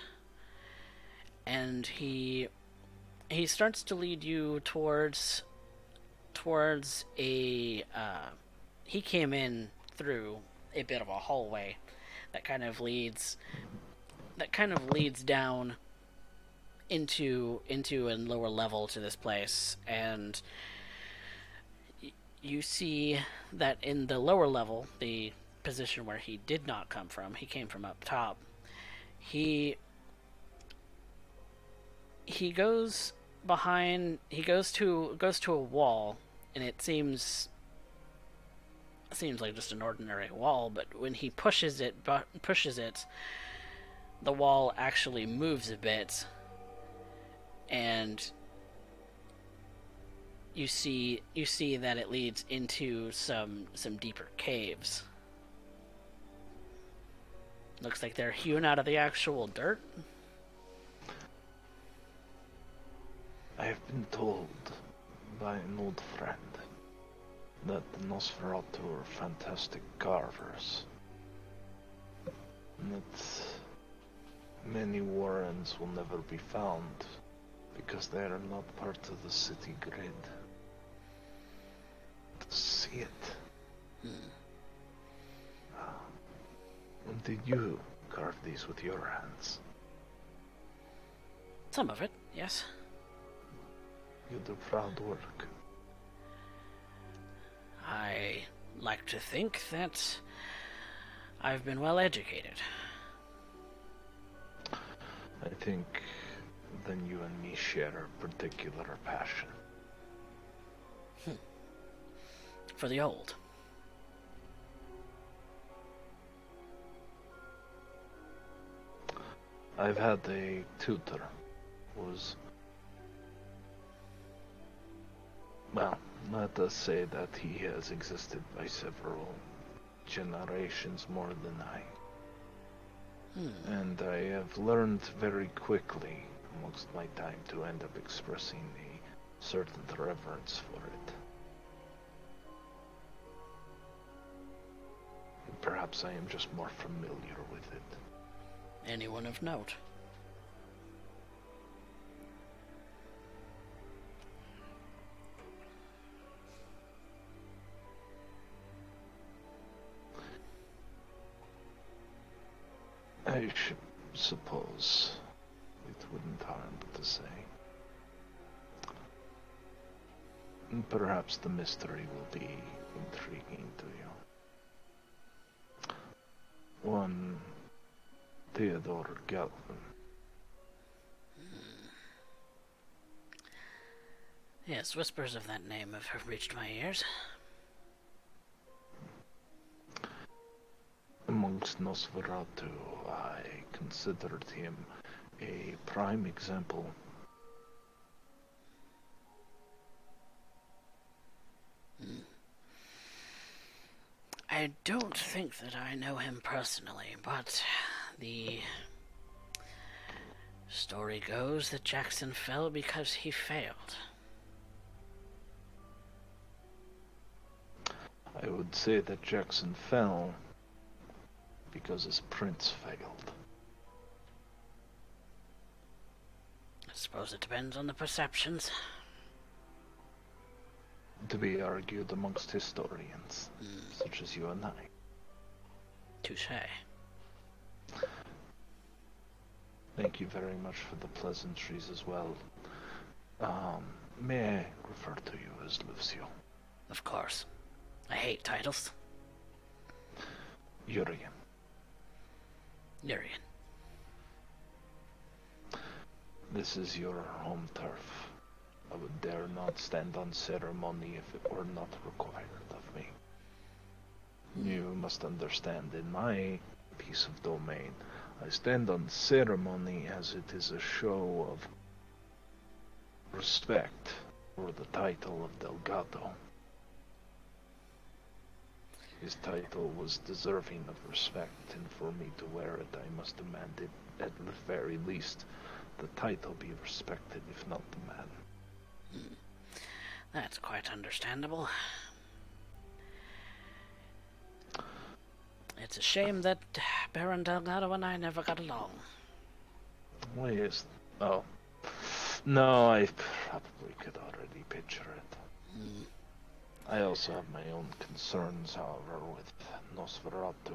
And he starts to lead you towards a he came in through a bit of a hallway that kind of leads down into a lower level to this place, and you see that in the lower level, the position where he did not come from, he came from up top. He goes behind. He goes to a wall, and it seems like just an ordinary wall. But when he pushes it, the wall actually moves a bit, and you see that it leads into some deeper caves. Looks like they're hewn out of the actual dirt. I have been told by an old friend that the Nosferatu are fantastic carvers, and that many warrens will never be found because they are not part of the city grid. To see it. And did you carve these with your hands? Some of it, yes. You do proud work. I like to think that I've been well educated. I think then you and me share a particular passion. For the old. I've had a tutor who was, well, let us say that he has existed by several generations more than I. And I have learned very quickly, amongst my time, to end up expressing a certain reverence for it. And perhaps I am just more familiar with it. Anyone of note? I should suppose it wouldn't harm to say. And perhaps the mystery will be intriguing to you. One Theodore Galvin Yes, whispers of that name have reached my ears. Amongst Nosferatu, I considered him a prime example. I don't think that I know him personally, but the story goes that Jackson fell because he failed. I would say that Jackson fell because his prince failed. I suppose it depends on the perceptions. To be argued amongst historians, such as you and I. Touché. Thank you very much for the pleasantries as well. May I refer to you as Lucio? Of course. I hate titles. Urien. Urien. This is your home turf. I would dare not stand on ceremony if it were not required of me. You must understand, in my piece of domain, I stand on ceremony as it is a show of respect for the title of Delgado. His title was deserving of respect, and for me to wear it, I must demand it, at the very least, the title be respected, if not the man. That's quite understandable. It's a shame that Baron Delgado and I never got along. Why is... Oh. No, I probably could already picture it. I also have my own concerns, however, with Nosferatu.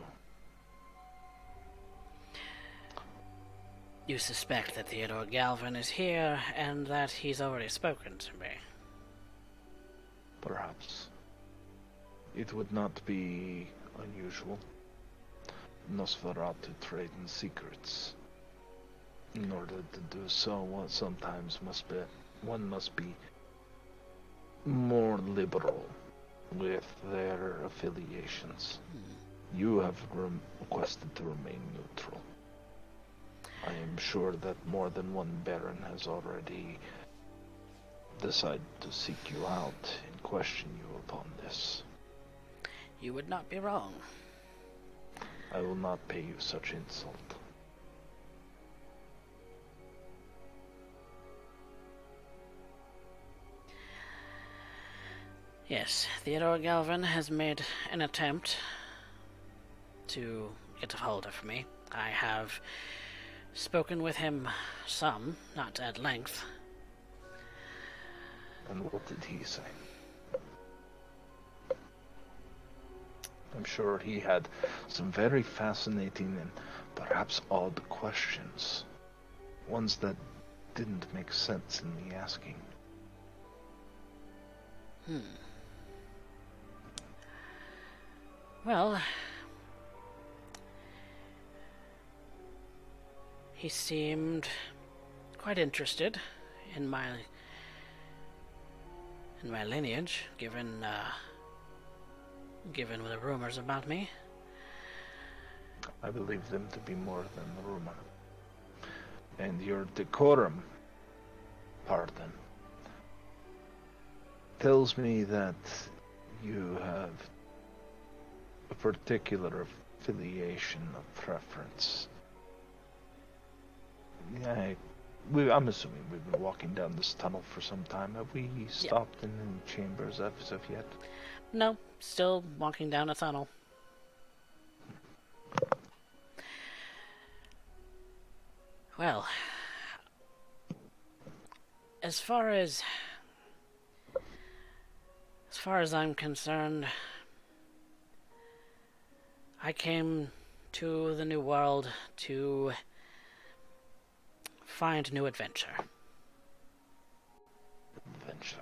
You suspect that Theodore Galvin is here, and that he's already spoken to me. Perhaps. It would not be unusual. Nosferatu trade in secrets. In order to do so, one must be more liberal with their affiliations. You have requested to remain neutral. I am sure that more than one Baron has already decided to seek you out and question you upon this. You would not be wrong. I will not pay you such insult. Yes, Theodore Galvin has made an attempt to get a hold of me. I have spoken with him some, not at length. And what did he say? I'm sure he had some very fascinating and perhaps odd questions. Ones that didn't make sense in the asking. Well, he seemed quite interested in my lineage, given the rumors about me. I believe them to be more than a rumor. And your decorum, pardon, tells me that you have a particular affiliation of preference. Yeah, I'm assuming we've been walking down this tunnel for some time. Have we stopped in any chambers as of yet? No, still walking down a tunnel. Well, as far as I'm concerned, I came to the New World to find new adventure. Adventure.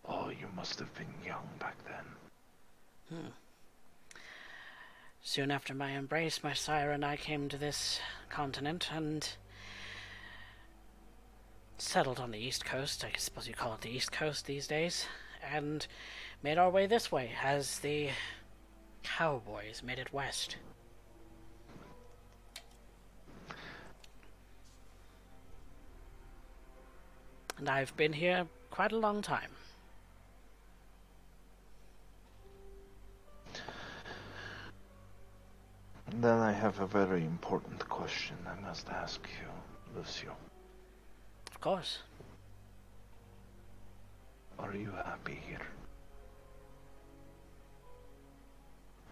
Oh, you must have been young back then. Soon after my embrace, my sire and I came to this continent, and settled on the East Coast, I suppose you call it the East Coast these days, and made our way this way as the cowboys made it west. And I've been here quite a long time. Then I have a very important question I must ask you, Lucio. Of course. Are you happy here?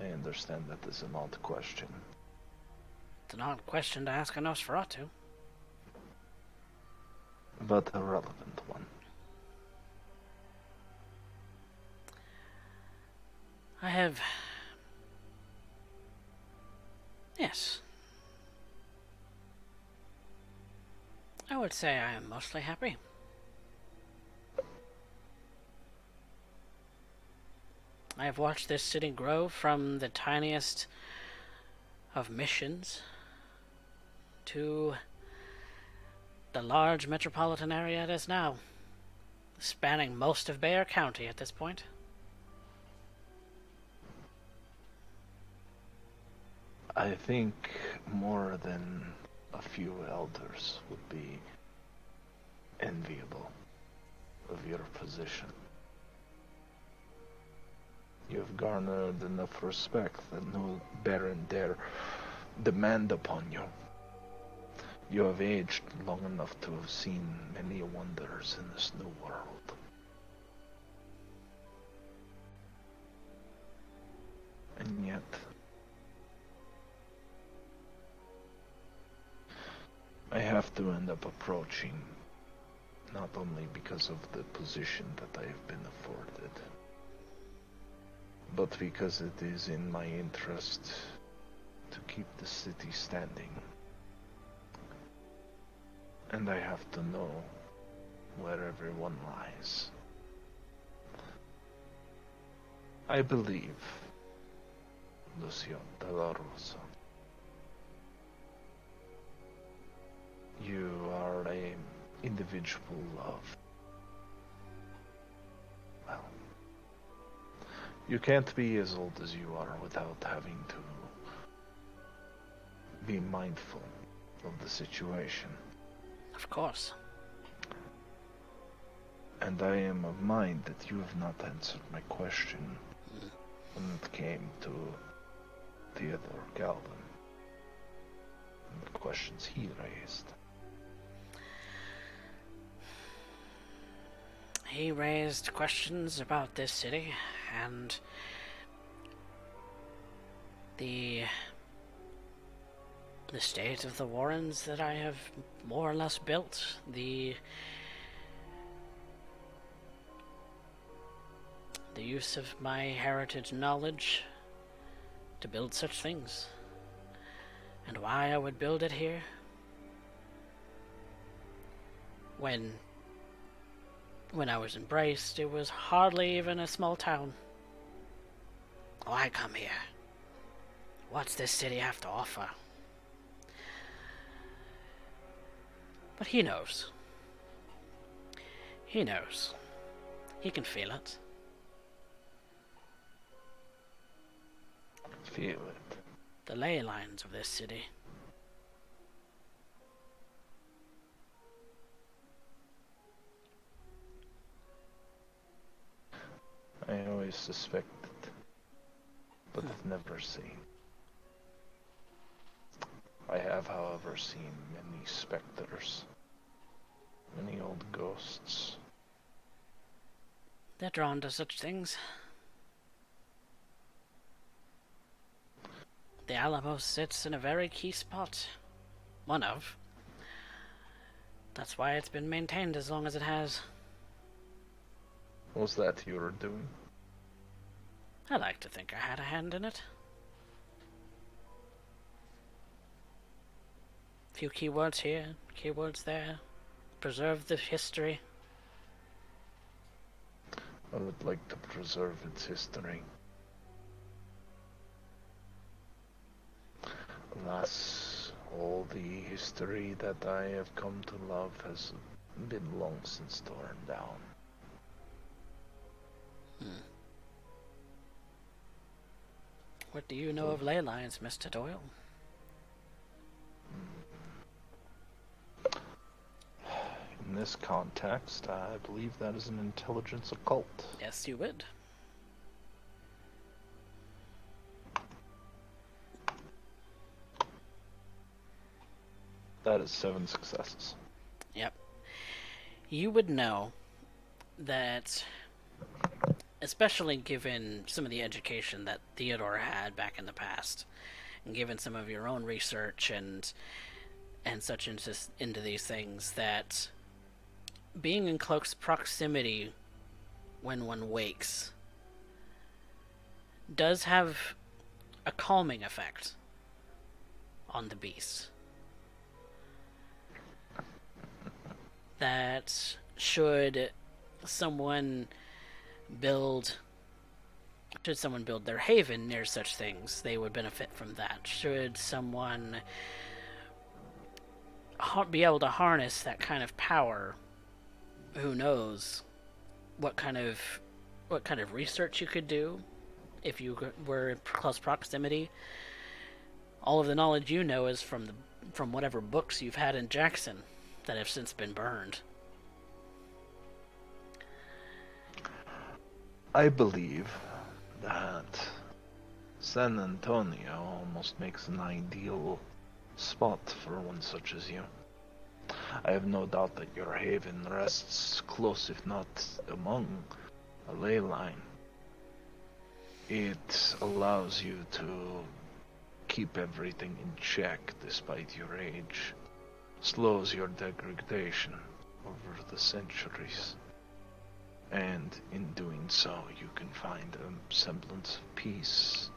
I understand that is an odd question. It's an odd question to ask a Nosferatu. But a relevant one. I have... Yes. I would say I am mostly happy. I have watched this city grow from the tiniest of missions to the large metropolitan area it is now, spanning most of Bayer County at this point. I think more than a few elders would be enviable of your position. You have garnered enough respect that no baron dare demand upon you. You have aged long enough to have seen many wonders in this new world. And yet, I have to end up approaching, not only because of the position that I have been afforded, but because it is in my interest to keep the city standing. And I have to know where everyone lies. I believe, Lucio de la Rosa, you are an individual of, well, you can't be as old as you are without having to be mindful of the situation. Of course. And I am of mind that you have not answered my question when it came to Theodore Galvin and the questions he raised. He raised questions about this city and the state of the warrens that I have more or less built, the use of my heritage knowledge to build such things, and why I would build it here when I was embraced, it was hardly even a small town. Why come here? What's this city have to offer? But he knows. He knows. He can feel it. Feel it. The ley lines of this city. I always suspected, but have never seen. I have, however, seen many specters, many old ghosts. They're drawn to such things. The Alamo sits in a very key spot. One of. That's why it's been maintained as long as it has. Was that you were doing? I like to think I had a hand in it. Few keywords here, keywords there. Preserve the history. I would like to preserve its history. Alas, all the history that I have come to love has been long since torn down. What do you know of ley lines, Mr. Doyle? In this context, I believe that is an intelligence occult. Yes, you would. That is 7 successes. Yep. You would know that, especially given some of the education that Theodore had back in the past, and given some of your own research and such into these things, that being in close proximity when one wakes does have a calming effect on the beast. That should someone build their haven near such things, they would benefit from that. Should someone be able to harness that kind of power, who knows what kind of research you could do if you were in close proximity. All of the knowledge you know is from whatever books you've had in Jackson that have since been burned. I believe that San Antonio almost makes an ideal spot for one such as you. I have no doubt that your haven rests close, if not among, a ley line. It allows you to keep everything in check despite your age, slows your degradation over the centuries, and in doing so you can find a semblance of peace.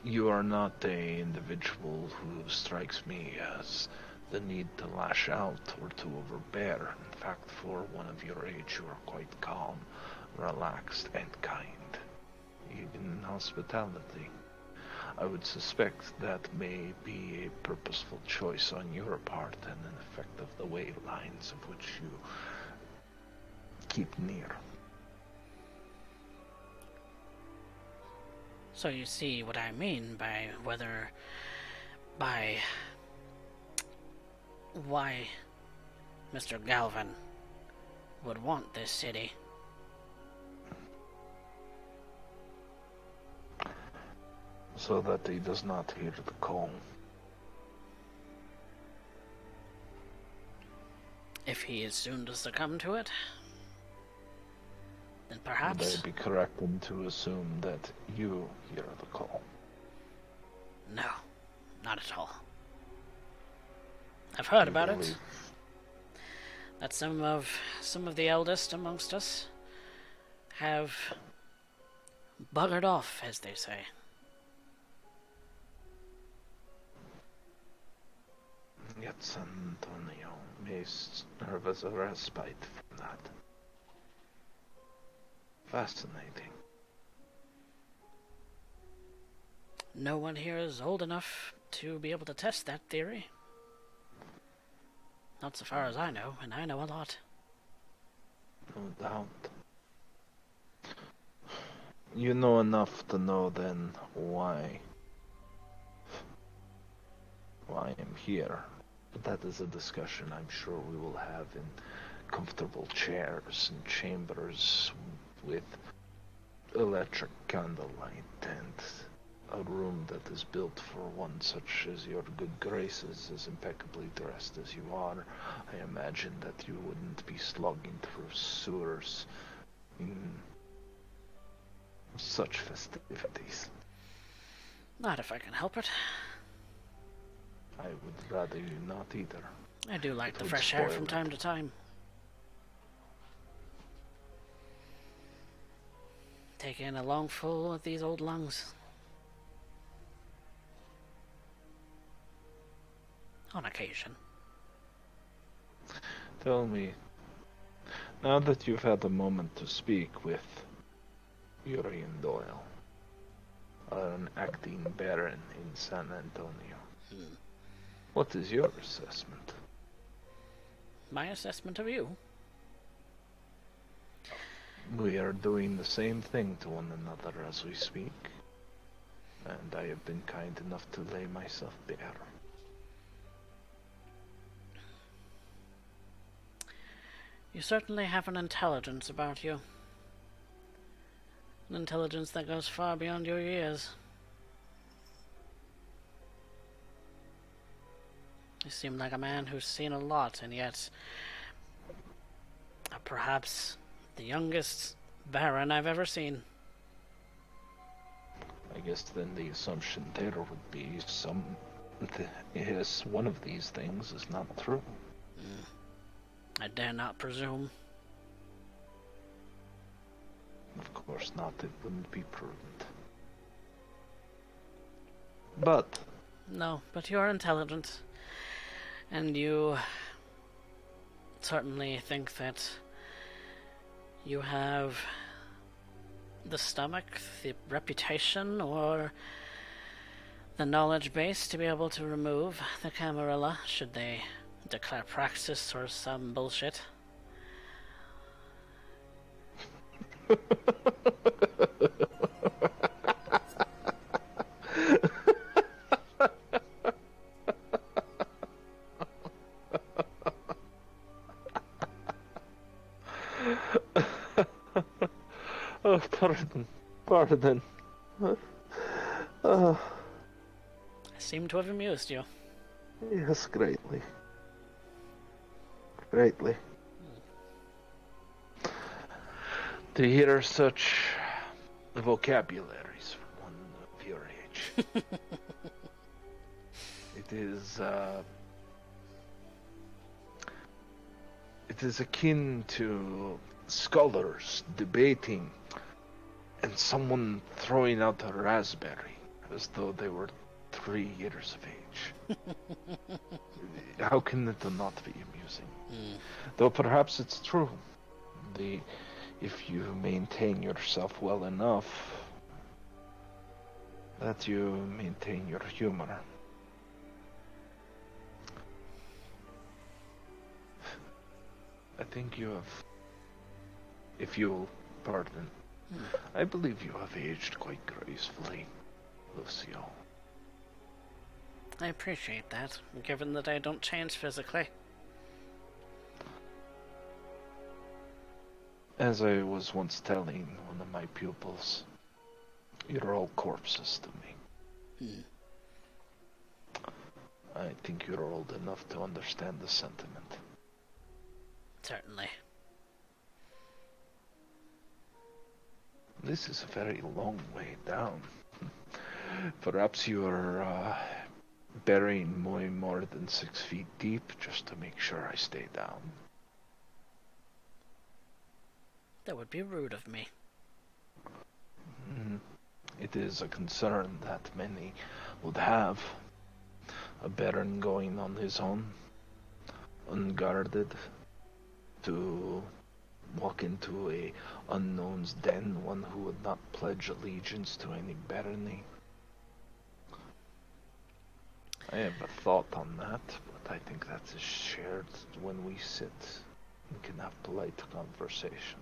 You are not an individual who strikes me as the need to lash out or to overbear. In fact, for one of your age, you are quite calm, relaxed, and kind, even in hospitality. I would suspect that may be a purposeful choice on your part and an effect of the way lines of which you keep near. So you see what I mean by why Mr. Galvin would want this city. So that he does not hear the call. If he is soon to succumb to it, then perhaps... Would I be correct to assume that you hear the call? No, not at all. I've heard about it. That some of the eldest amongst us have buggered off, as they say. Yet San Antonio may serve as a respite from that. Fascinating. No one here is old enough to be able to test that theory. Not so far as I know, and I know a lot. No doubt. You know enough to know then why I'm here. But that is a discussion I'm sure we will have in comfortable chairs and chambers with electric candlelight and a room that is built for one such as your good graces, as impeccably dressed as you are. I imagine that you wouldn't be slogging through sewers in such festivities. Not if I can help it. I would rather you not either. I do like the fresh air from time to time. Take in a lungful of these old lungs. On occasion. Tell me, now that you've had a moment to speak with Urien Doyle, an acting baron in San Antonio, what is your assessment? my assessment of you. We are doing the same thing to one another as we speak, and I have been kind enough to lay myself bare. You certainly have an intelligence about you. An intelligence that goes far beyond your years. You seem like a man who's seen a lot, and yet perhaps the youngest Baron I've ever seen. I guess then the assumption there would be yes, one of these things is not true. I dare not presume. Of course not, it wouldn't be prudent. But... No, but you're intelligent. And you certainly think that you have the stomach, the reputation, or the knowledge base to be able to remove the Camarilla should they declare praxis or some bullshit. Oh, pardon. I seem to have amused you. Yes, greatly. To hear such vocabularies for one of your age. It is akin to scholars debating and someone throwing out a raspberry as though they were 3 years of age. How can it not be amusing? Though perhaps it's true. If you maintain yourself well enough, that you maintain your humor. I think you have, if you'll pardon, I believe you have aged quite gracefully, Lucio. I appreciate that, given that I don't change physically. As I was once telling one of my pupils, you're all corpses to me. I think you're old enough to understand the sentiment. Certainly. This is a very long way down. Perhaps you are burying me more than 6 feet deep just to make sure I stay down. That would be rude of me. It is a concern that many would have. A baron going on his own, unguarded, to walk into a unknown's den, one who would not pledge allegiance to any barony. I have a thought on that, but I think that is shared when we sit and can have polite conversation.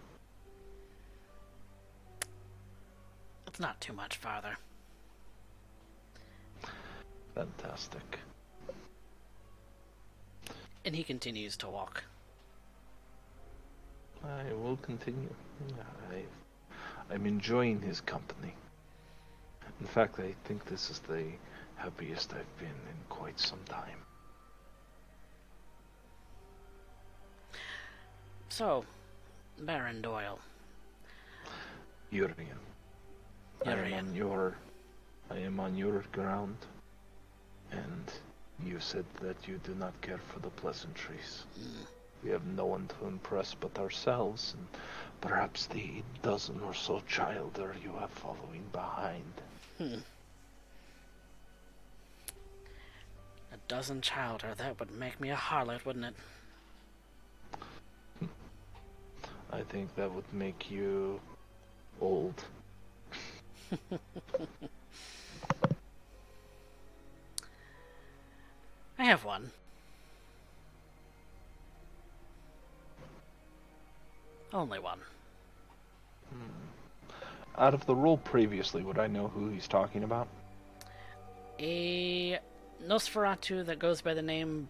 It's not too much farther. Fantastic. And he continues to walk. I will continue. I'm enjoying his company. In fact, I think this is the happiest I've been in quite some time. So, Baron Doyle. Urien. Urien. I am on your ground, and you said that you do not care for the pleasantries. We have no one to impress but ourselves, and perhaps the dozen or so childer you have following behind. A dozen childer, that would make me a harlot, wouldn't it? I think that would make you old. I have one. Only one. Out of the role previously, would I know who he's talking about? A Nosferatu that goes by the name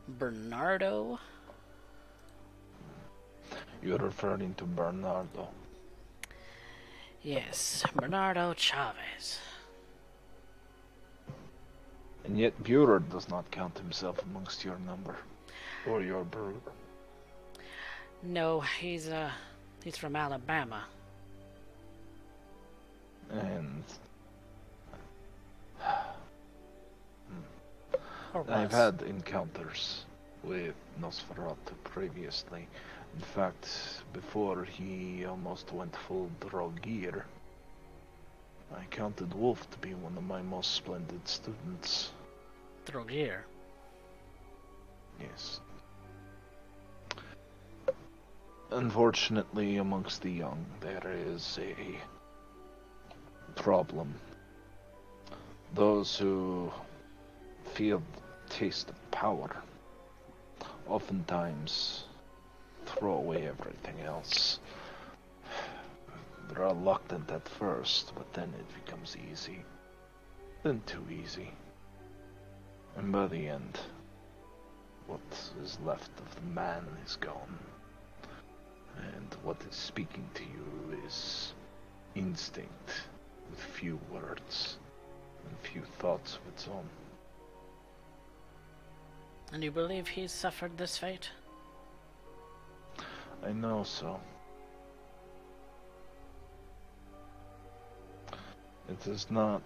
Bernardo. You're referring to Bernardo. Yes, Bernardo Chavez. And yet Burer does not count himself amongst your number. Or your brood. No, he's from Alabama. And Or was. I've had encounters with Nosferatu previously. In fact, before he almost went full Drogier, I counted Wolf to be one of my most splendid students. Drogier. Yes. Unfortunately, amongst the young, there is a problem. Those who feel the taste of power oftentimes throw away everything else. They're reluctant at first, but then it becomes easy. Then too easy. And by the end, what is left of the man is gone. And what is speaking to you is instinct, with few words and few thoughts of its own. And you believe he's suffered this fate? I know so. It is not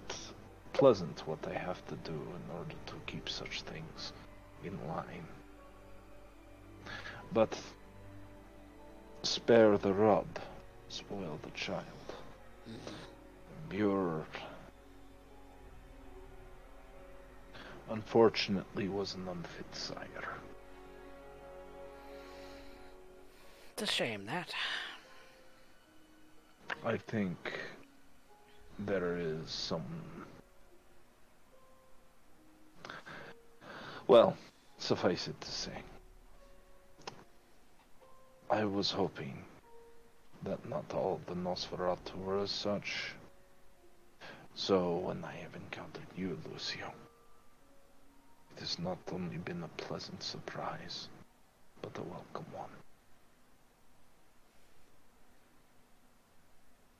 pleasant what I have to do in order to keep such things in line. But spare the rod, spoil the child. Burer, unfortunately, was an unfit sire. It's a shame, that. I think there is some... Well, suffice it to say, I was hoping that not all the Nosferatu were as such. So when I have encountered you, Lucio, it has not only been a pleasant surprise, but a welcome one.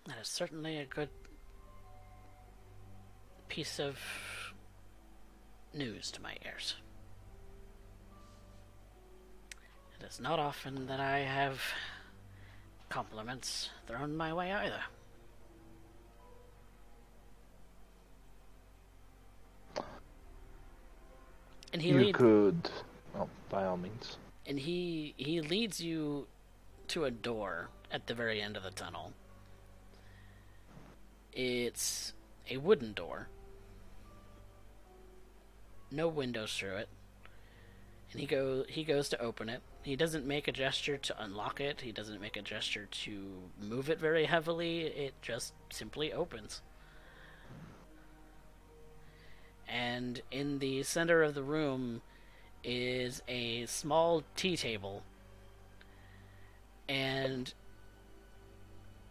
That is certainly a good piece of news to my ears. It is not often that I have compliments thrown my way either. And You could, well, by all means. And he leads you to a door at the very end of the tunnel. It's a wooden door. No windows through it. And he goes to open it. He doesn't make a gesture to unlock it. He doesn't make a gesture to move it very heavily. It just simply opens. And in the center of the room is a small tea table and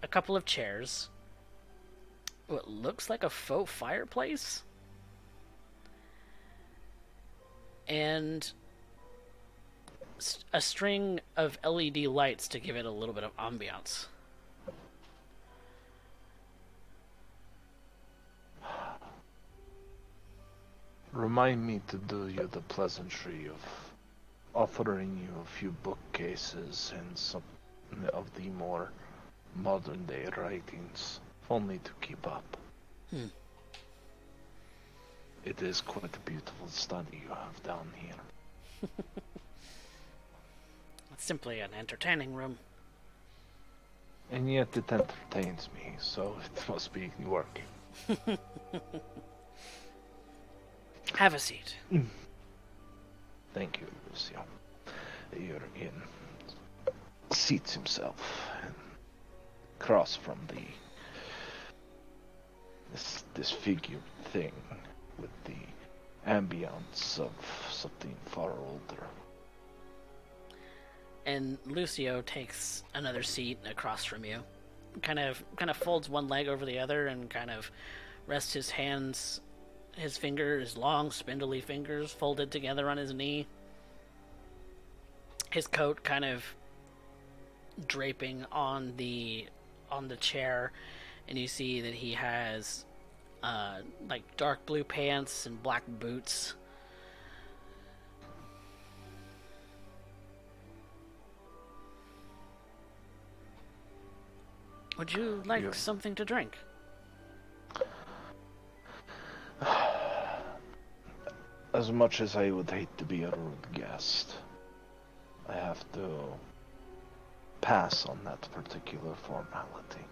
a couple of chairs. What looks like a faux fireplace? And a string of LED lights to give it a little bit of ambiance. Remind me to do you the pleasantry of offering you a few bookcases and some of the more modern day writings, only to keep up. It is quite a beautiful study you have down here. It's simply an entertaining room. And yet it entertains me, so it must be working. Have a seat. Thank you, Lucio. Urien seats himself across from this figured thing with the ambience of something far older. And Lucio takes another seat across from you. Kind of folds one leg over the other and kind of rests his hands, his fingers, long, spindly fingers, folded together on his knee. His coat kind of draping on the chair, and you see that he has like dark blue pants and black boots. Would you like something to drink? As much as I would hate to be a rude guest, I have to pass on that particular formality.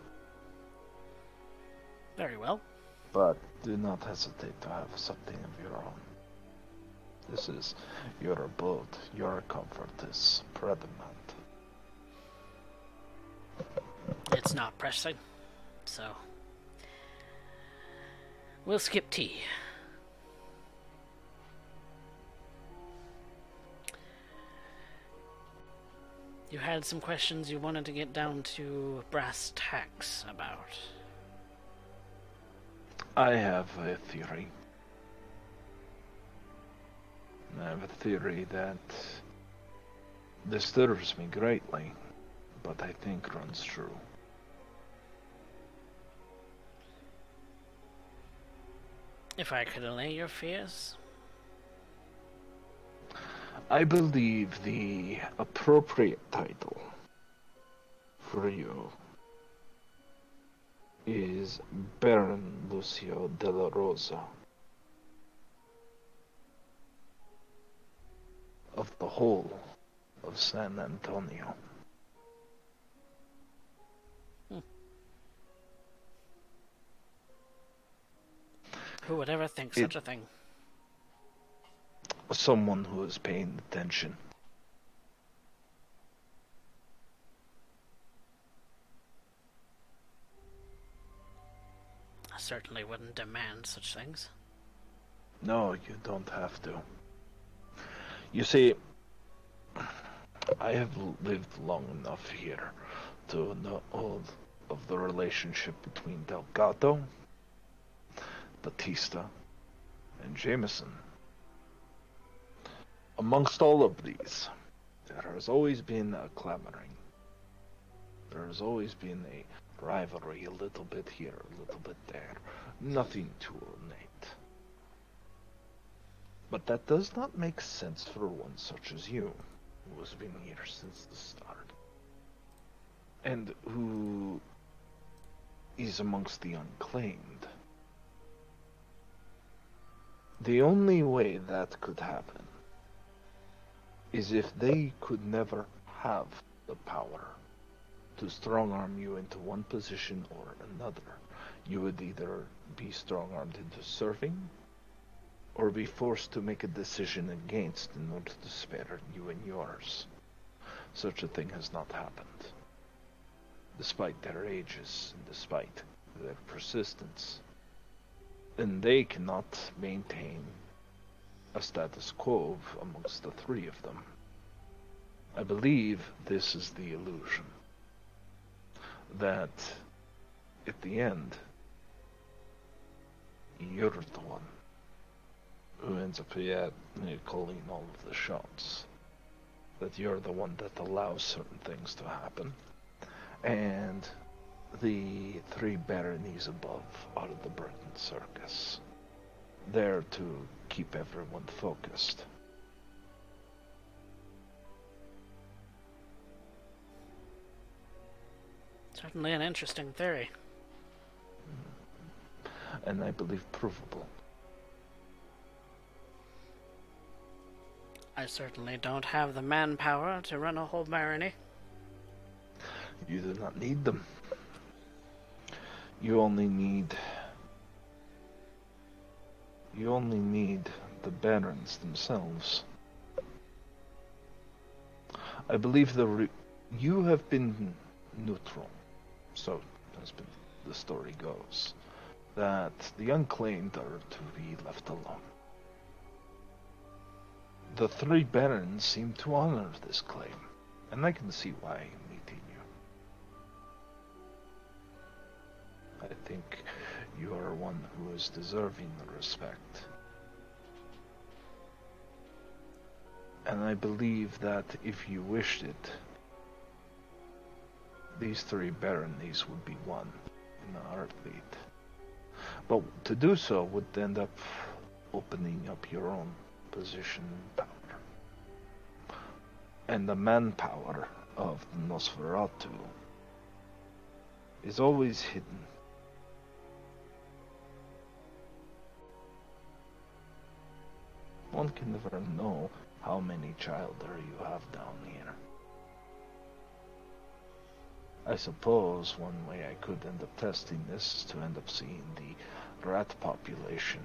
Very well. But do not hesitate to have something of your own. This is your abode, your comfort is paramount. It's not pressing, so we'll skip tea. You had some questions you wanted to get down to brass tacks about. I have a theory. I have a theory that disturbs me greatly, but I think runs true. If I could allay your fears. I believe the appropriate title for you is Baron Lucio de la Rosa of the whole of San Antonio. Who would ever think such a thing? Someone who is paying attention. I certainly wouldn't demand such things. No, you don't have to. You see, I have lived long enough here to know all of the relationship between Delgado, Batista, and Jameson. Amongst all of these, there has always been a clamoring. There has always been a rivalry, a little bit here, a little bit there. Nothing too ornate. But that does not make sense for one such as you, who has been here since the start. And who is amongst the unclaimed. The only way that could happen is if they could never have the power to strong-arm you into one position or another. You would either be strong-armed into serving, or be forced to make a decision against in order to spare you and yours. Such a thing has not happened. Despite their ages, and despite their persistence. And they cannot maintain a status quo amongst the three of them. I believe this is the illusion. That, at the end, you're the one who ends up calling all of the shots. That you're the one that allows certain things to happen. And the three baronies above are the Breton Circus. There to keep everyone focused. Certainly an interesting theory. And I believe provable. I certainly don't have the manpower to run a whole barony. You do not need them. You only need the barons themselves. I believe you have been neutral, so as the story goes, that the unclaimed are to be left alone. The three barons seem to honor this claim, and I can see why meeting you. I think you are one who is deserving the respect. And I believe that if you wished it, these 3 baronies would be won in a heartbeat. But to do so would end up opening up your own position and power. And the manpower of the Nosferatu is always hidden. One can never know how many children you have down here. I suppose one way I could end up testing this is to end up seeing the rat population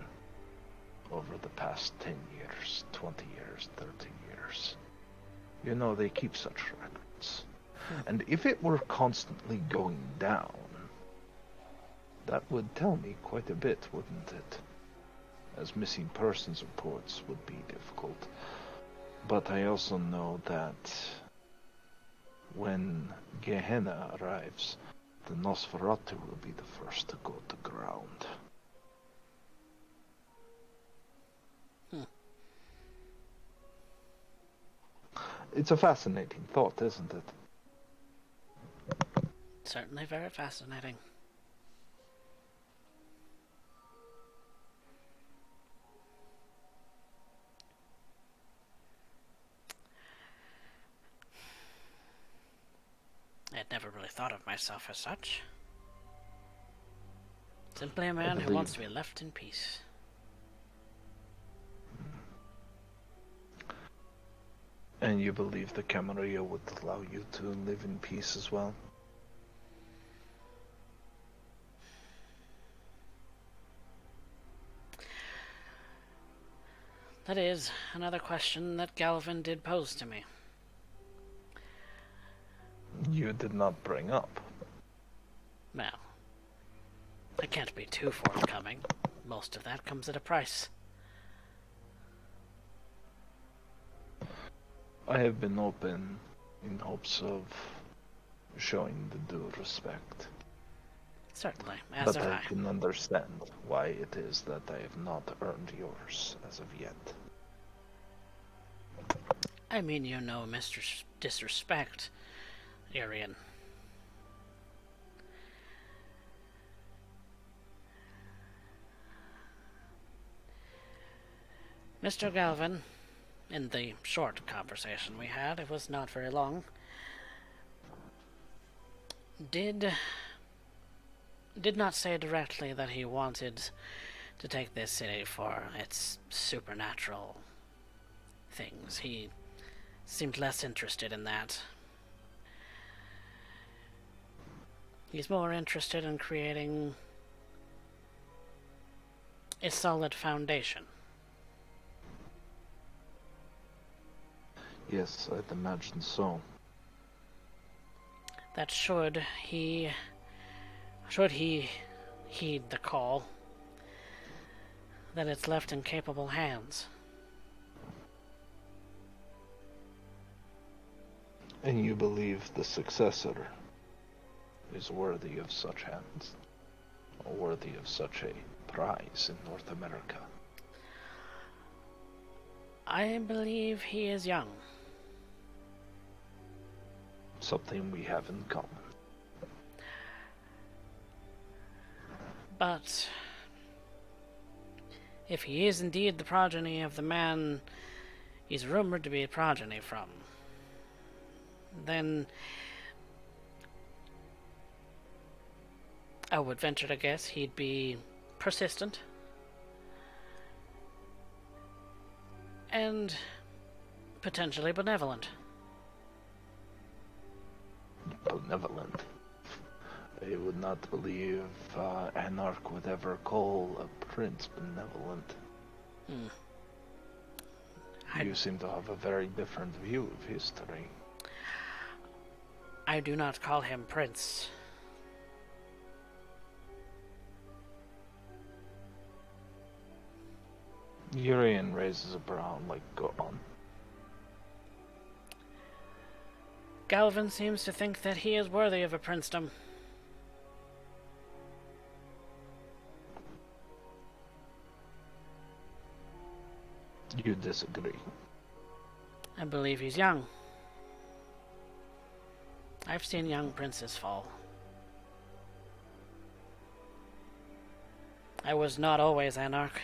over the past 10 years, 20 years, 30 years. You know, they keep such records. And if it were constantly going down, that would tell me quite a bit, wouldn't it? As missing persons reports would be difficult. But I also know that when Gehenna arrives, the Nosferatu will be the first to go to ground. It's a fascinating thought, isn't it? Certainly very fascinating. I'd never really thought of myself as such. Simply a man who wants to be left in peace. And you believe the Camarilla would allow you to live in peace as well? That is another question that Galvin did pose to me. You did not bring up. Well, I can't be too forthcoming. Most of that comes at a price. I have been open in hopes of showing the due respect. Certainly, as but have I I. can understand why it is that I have not earned yours as of yet. I mean you no disrespect, Urien. Mr. Galvin, in the short conversation we had, it was not very long, did not say directly that he wanted to take this city for its supernatural things. He seemed less interested in that. He's more interested in creating a solid foundation. Yes, I'd imagine so. That should he heed the call, that it's left in capable hands. And you believe the successor is worthy of such hands, or worthy of such a prize in North America? I believe he is young. Something we have in common. But if he is indeed the progeny of the man he's rumored to be a progeny from, then I would venture to guess he'd be persistent and potentially benevolent. Benevolent. I would not believe Anarch would ever call a prince benevolent. You seem to have a very different view of history. I do not call him prince. Urien raises a brow, like, go on. Galvin seems to think that he is worthy of a princedom. You disagree. I believe he's young. I've seen young princes fall. I was not always Anarch.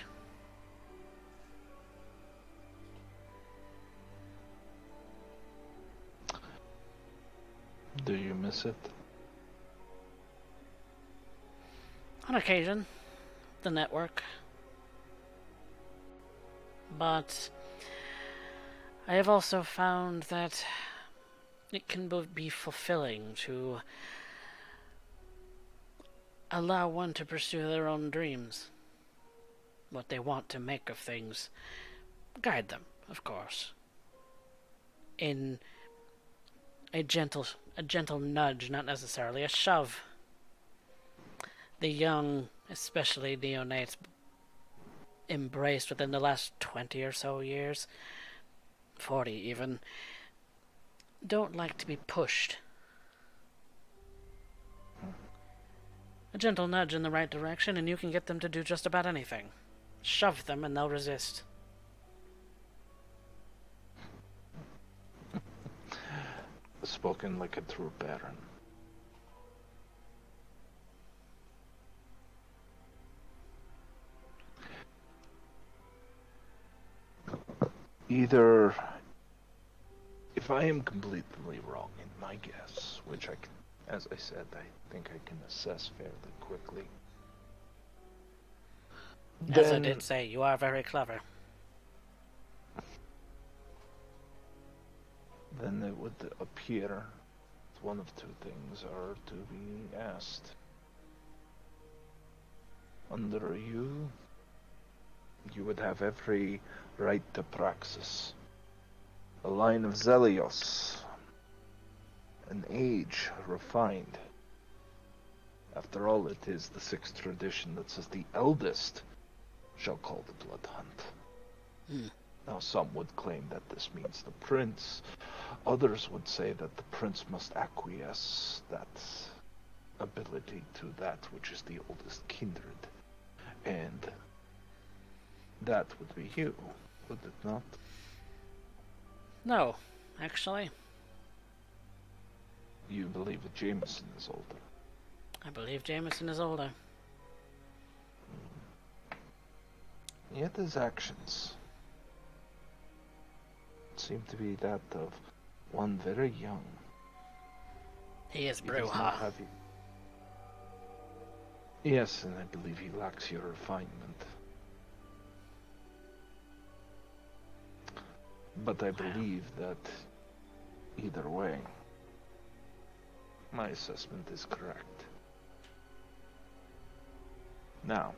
Do you miss it? On occasion, the network. But I have also found that it can be fulfilling to allow one to pursue their own dreams. What they want to make of things. Guide them, of course. In a gentle nudge, not necessarily a shove. The young, especially neonates, embraced within the last 20 or so years, 40 even, don't like to be pushed. A gentle nudge in the right direction and you can get them to do just about anything. Shove them and they'll resist. Spoken like a true baron. Either, if I am completely wrong in my guess, which I can, as I said, I think I can assess fairly quickly. As I did say, you are very clever. Then it would appear one of two things are to be asked. Under you would have every right to Praxis. A line of Zelios. An age refined. After all, it is the sixth tradition that says the eldest shall call the blood hunt. Now some would claim that this means the prince. Others would say that the prince must acquiesce that ability to that which is the oldest kindred. And that would be you, would it not? No, actually. You believe that Jameson is older? I believe Jameson is older. Yet his actions seem to be that of one very young. He is He does Bruja. not have you. Yes, and I believe he lacks your refinement. But I believe that either way, my assessment is correct. Now,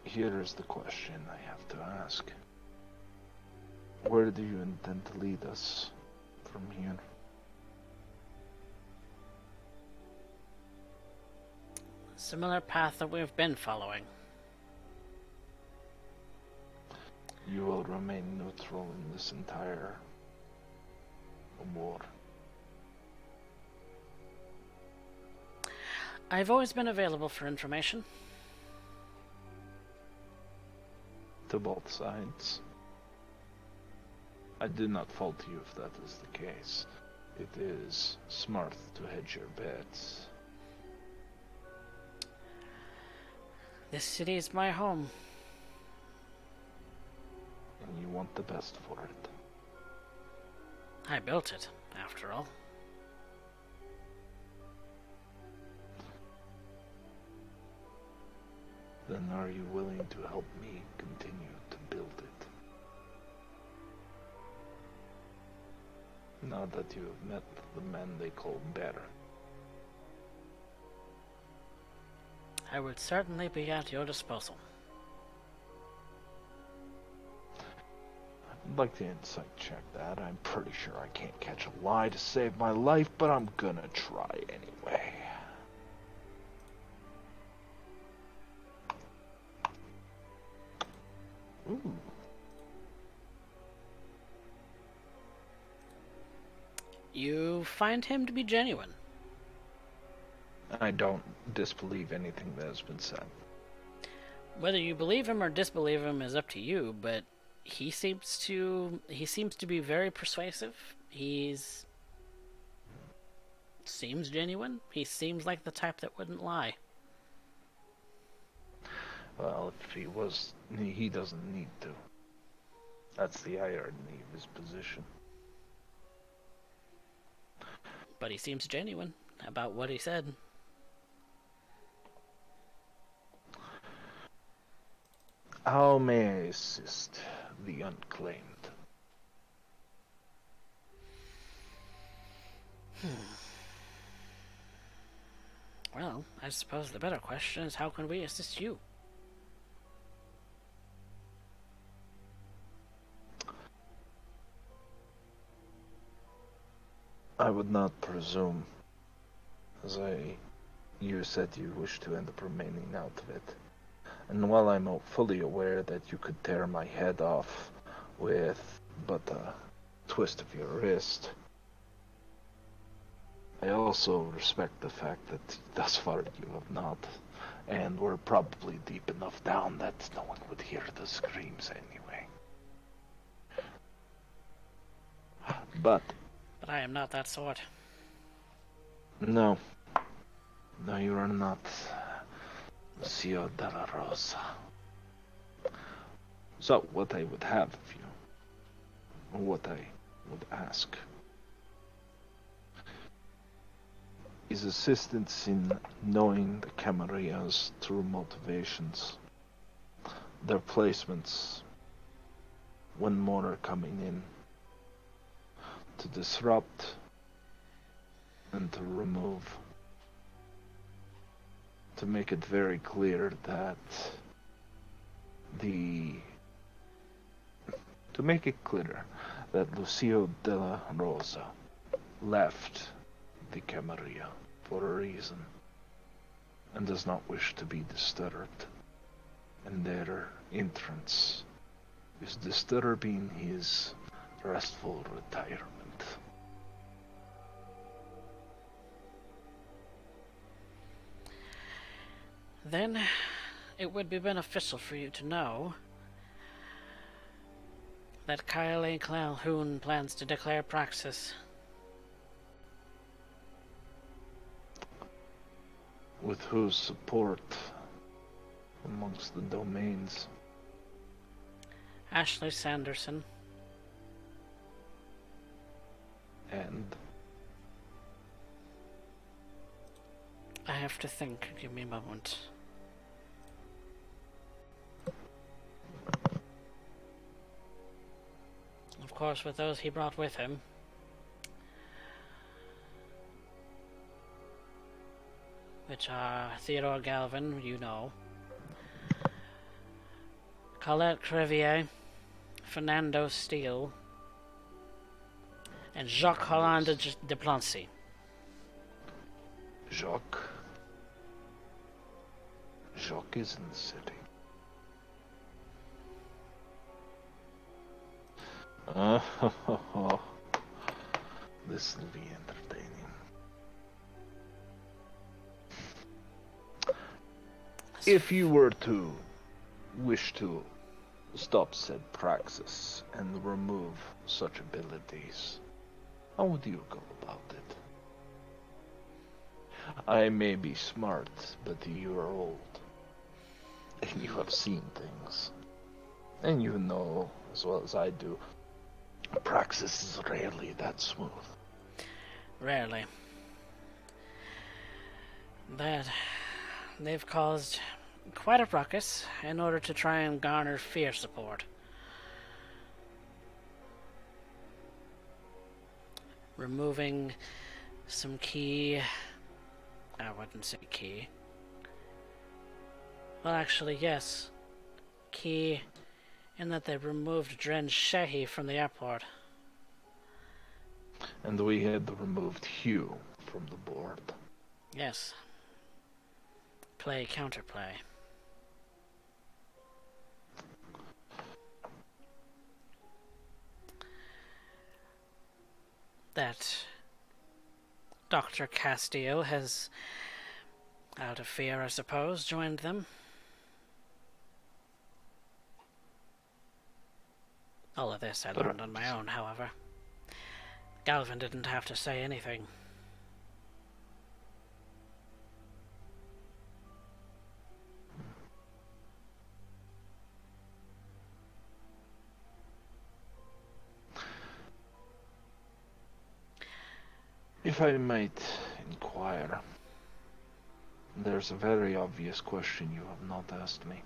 here is the question I have to ask. Where do you intend to lead us from here? Similar path that we've been following. You will remain neutral in this entire war. I've always been available for information. To both sides. I do not fault you if that is the case. It is smart to hedge your bets. This city is my home. And you want the best for it. I built it, after all. Then are you willing to help me continue to build it? Now that you have met the men they call better. I would certainly be at your disposal. I'd like to insight check that. I'm pretty sure I can't catch a lie to save my life, but I'm gonna try anyway. Ooh. You find him to be genuine. I don't disbelieve anything that has been said. Whether you believe him or disbelieve him is up to you, but he seems to be very persuasive. Seems genuine. He seems like the type that wouldn't lie. Well, if he was, he doesn't need to. That's the irony of his position. But he seems genuine about what he said. How may I assist the unclaimed? Well, I suppose the better question is how can we assist you? I would not presume, you said you wish to end up remaining out of it. And while I'm fully aware that you could tear my head off with but a twist of your wrist, I also respect the fact that thus far you have not, and we're probably deep enough down that no one would hear the screams anyway. But I am not that sort. no, you are not Lucio de la Rosa. So, what I would have of you, or what I would ask, is assistance in knowing the Camaria's true motivations, their placements, when more are coming in, to disrupt and to remove. To make it very clear that Lucio de la Rosa left the Camarilla for a reason and does not wish to be disturbed, and their entrance is disturbing his restful retirement. Then it would be beneficial for you to know that Kyle Calhoun plans to declare praxis. With whose support amongst the domains? Ashley Sanderson. And I have to think. Give me a moment. Of course, with those he brought with him. Which are Theodore Galvin, you know. Colette Crevier, Fernando Steele, and Jacques Hollande de Plancy. Jacques is in the city. This will be entertaining. If you were to wish to stop said praxis and remove such abilities, how would you go about it? I may be smart, but you are old. And you have seen things. And you know, as well as I do, praxis is rarely that smooth. Rarely. That they've caused quite a ruckus in order to try and garner fear support. Removing some key... I wouldn't say key. Well, actually, yes. Key in that they removed Dren Shehi from the airport. And we had removed Hugh from the board. Yes. Play counterplay. That Dr. Castillo has, out of fear, I suppose, joined them. All of this I learned on my own, however. Galvin didn't have to say anything. If I might inquire, there's a very obvious question you have not asked me.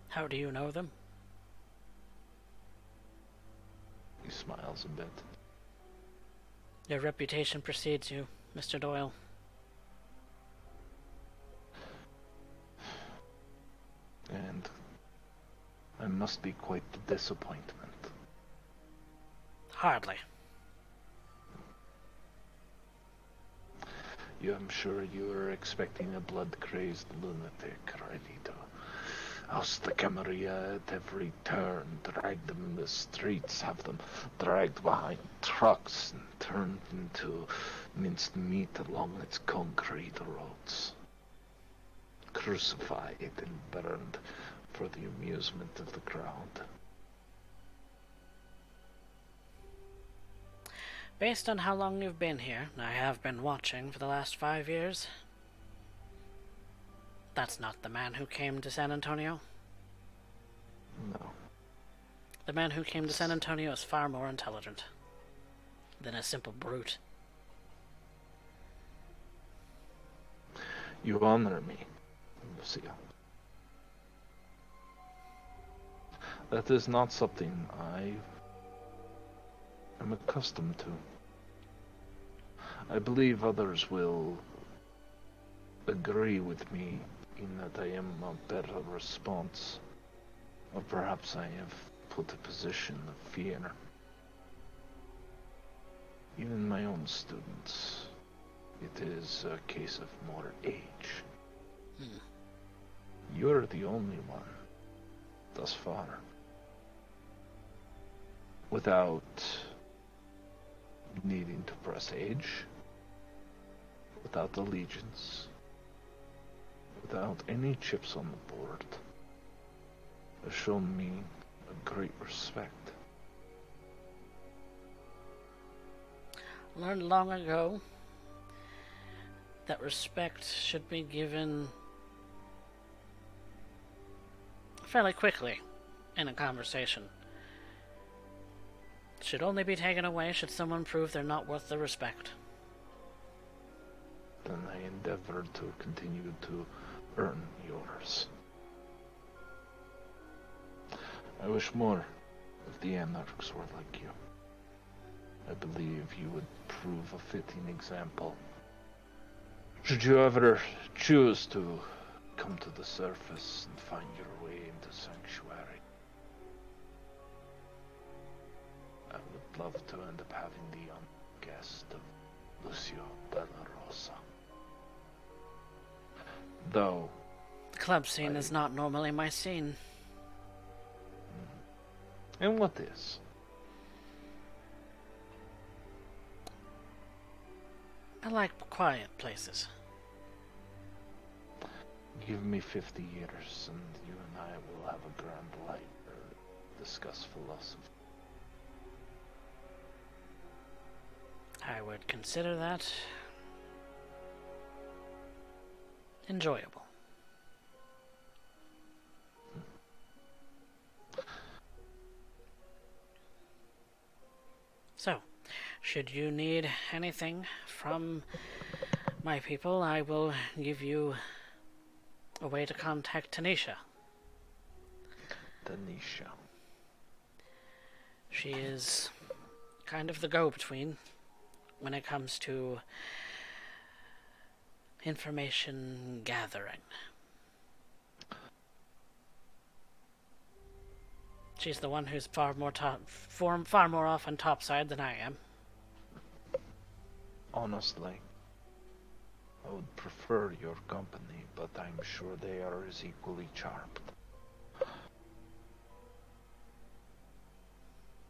How do you know them? He smiles a bit. Your reputation precedes you, Mr. Doyle. And I must be quite the disappointment. Hardly. I'm sure you were expecting a blood-crazed lunatic ready to oust the Camarilla at every turn, drag them in the streets, have them dragged behind trucks and turned into minced meat along its concrete roads, crucified and burned for the amusement of the crowd. Based on how long you've been here, I have been watching for the last 5 years. That's not the man who came to San Antonio. No. The man who came to San Antonio is far more intelligent than a simple brute. You honor me, Lucio. That is not something I am accustomed to. I believe others will agree with me in that I am a better response, or perhaps I have put a position of fear. Even my own students, it is a case of more age. You're the only one, thus far, without needing to press age, without allegiance, without any chips on the board, has shown me a great respect. Learned long ago that respect should be given fairly quickly in a conversation. Should only be taken away should someone prove they're not worth the respect. Then I endeavor to continue to earn yours. I wish more of the anarchs were like you. I believe you would prove a fitting example. Should you ever choose to come to the surface and find your way into sanctuary, I would love to end up having the honored guest of Lucio de la Rosa. Though The club scene is not normally my scene. And what is? I like quiet places. Give me 50 years and you and I will have a grand light or discuss philosophy. I would consider that enjoyable. So, should you need anything from my people, I will give you a way to contact Tanisha. Tanisha. She is kind of the go-between when it comes to information gathering. She's the one who's far more often topside than I am. Honestly, I would prefer your company, but I'm sure they are as equally charmed.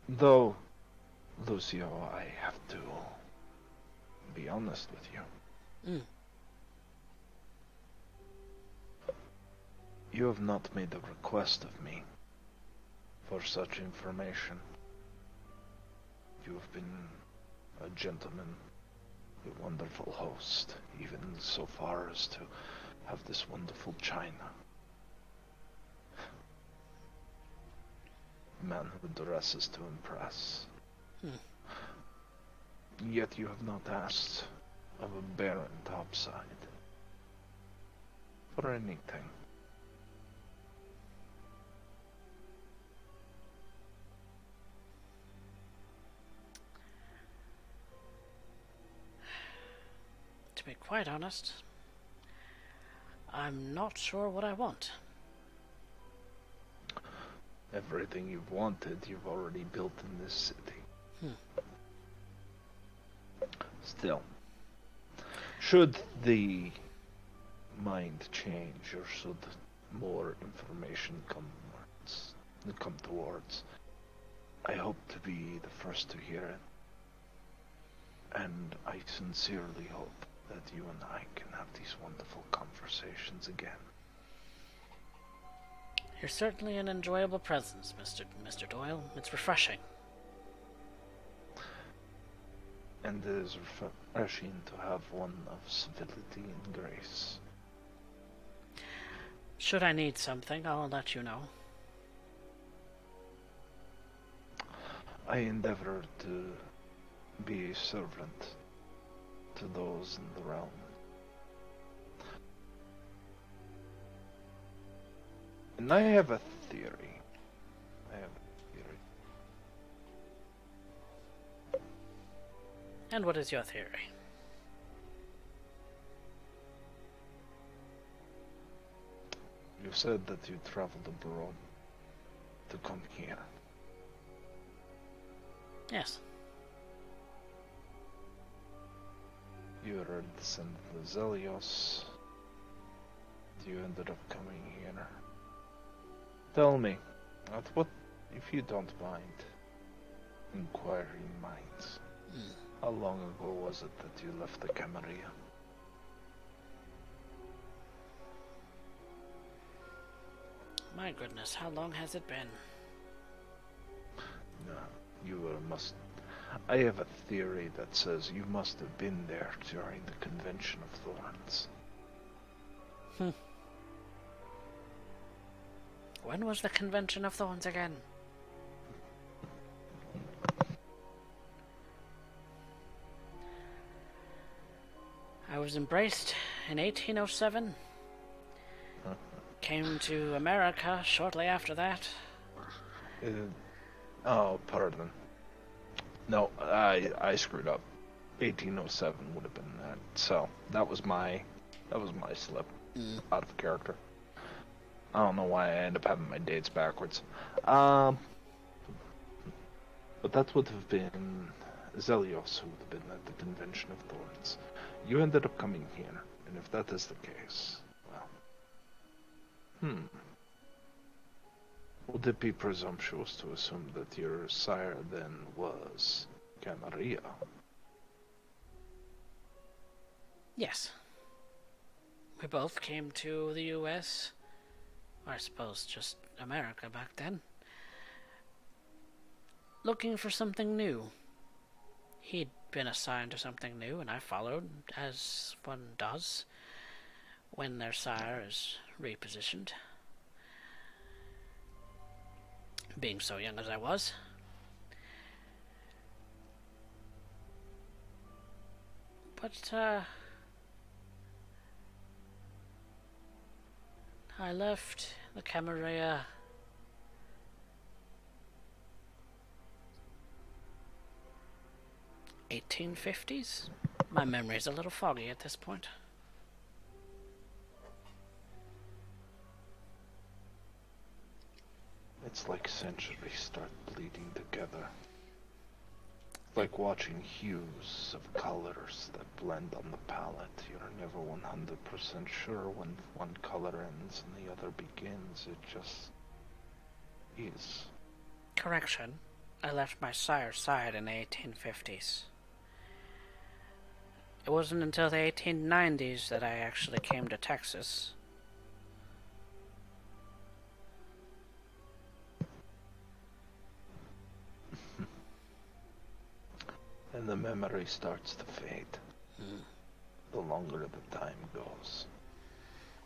Though, Lucio, I have to be honest with you. You have not made a request of me for such information. You have been a gentleman, a wonderful host, even so far as to have this wonderful china. Man who dresses to impress. Yet you have not asked of a barren topside for anything. To be quite honest, I'm not sure what I want. Everything you've wanted, you've already built in this city. Still, should the mind change, or should more information come towards, I hope to be the first to hear it. And I sincerely hope that you and I can have these wonderful conversations again. You're certainly an enjoyable presence, Mr. Doyle. It's refreshing. And it is refreshing to have one of civility and grace. Should I need something, I'll let you know. I endeavor to be a servant to those in the realm. And I have a theory. And what is your theory? You said that you traveled abroad to come here. Yes. You are a descendant of Zelios. You ended up coming here. Tell me, if you don't mind, inquiring minds, how long ago was it that you left the Camarilla? My goodness, how long has it been? No, I have a theory that says you must have been there during the Convention of Thorns. When was the Convention of Thorns again? I was embraced in 1807. Came to America shortly after that. Oh, pardon. No, I screwed up. 1807 would have been that. So that was my slip. Out of character. I don't know why I end up having my dates backwards. But that would have been Zelios who would have been at the Convention of Thorns. You ended up coming here, and if that is the case, well, would it be presumptuous to assume that your sire then was Camarilla? Yes. We both came to the U.S., or I suppose just America back then, looking for something new. He'd been assigned to something new, and I followed, as one does when their sire is repositioned. Being so young as I was. But, I left the Camarilla (1850s). My memory's a little foggy at this point. It's like centuries start bleeding together. Like watching hues of colors that blend on the palette. You're never 100% sure when one color ends and the other begins. It just is. Correction. I left my sire's side in the 1850s. It wasn't until the 1890s that I actually came to Texas. And the memory starts to fade. The longer the time goes.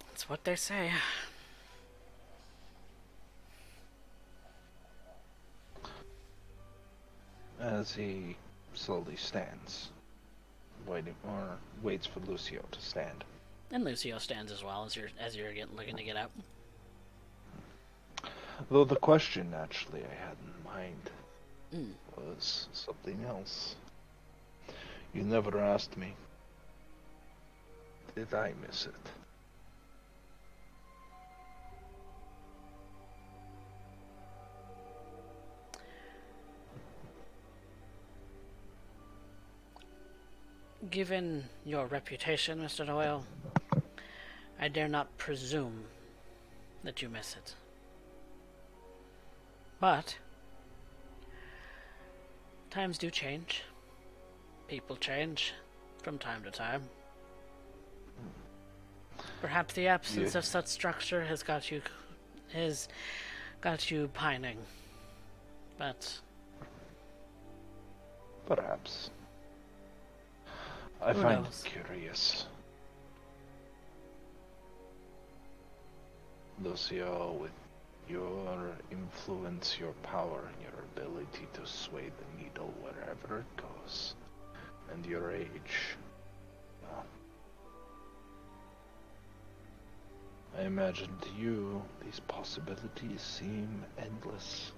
That's what they say. As he slowly stands, waits for Lucio to stand. And Lucio stands as well as you're looking to get out. Though the question actually I had in mind was something else. You never asked me, did I miss it? Given your reputation, Mr. Doyle, I dare not presume that you miss it. But times do change. People change from time to time. Perhaps the absence of such structure has got you pining. But perhaps. I who find knows? it curious. Lucio, with your influence, your power, and your ability to sway the needle wherever it goes, and your age, well, I imagine to you these possibilities seem endless.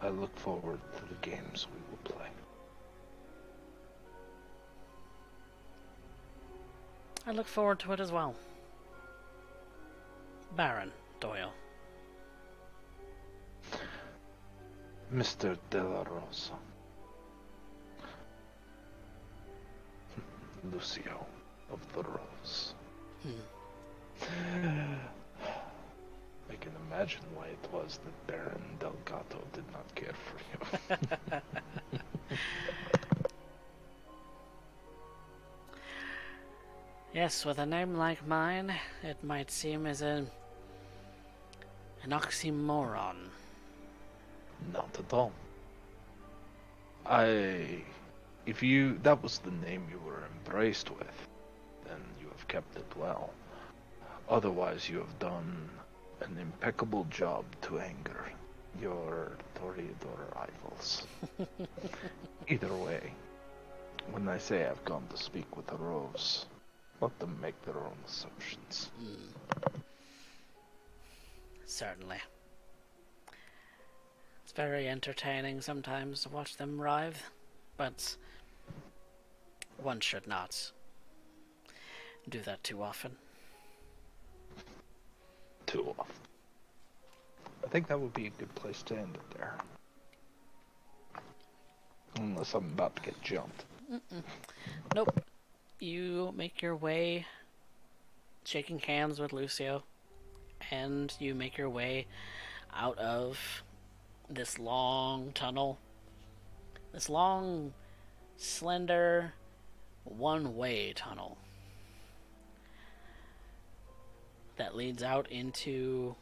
I look forward to the games we will play. I look forward to it as well. Baron Doyle. Mr. De La Rosa. Lucio of the Rose. I can imagine why it was that Baron Delgato did not care for you. Yes, with a name like mine, it might seem as an oxymoron. Not at all. If that was the name you were embraced with, then you have kept it well. Otherwise, you have done an impeccable job to anger your Toreador rivals. Either way, when I say I've gone to speak with the Rose, let them make their own assumptions. Certainly. It's very entertaining sometimes to watch them writhe, but one should not do that too often. Too often. I think that would be a good place to end it there. Unless I'm about to get jumped. Nope. You make your way, shaking hands with Lucio, and you make your way out of this long tunnel. This long, slender, one-way tunnel that leads out into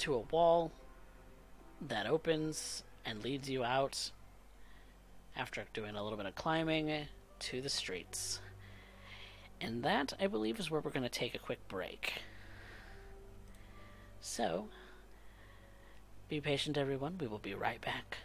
a wall that opens and leads you out, after doing a little bit of climbing, to the streets. And that, I believe, is where we're going to take a quick break. So, be patient, everyone. We will be right back.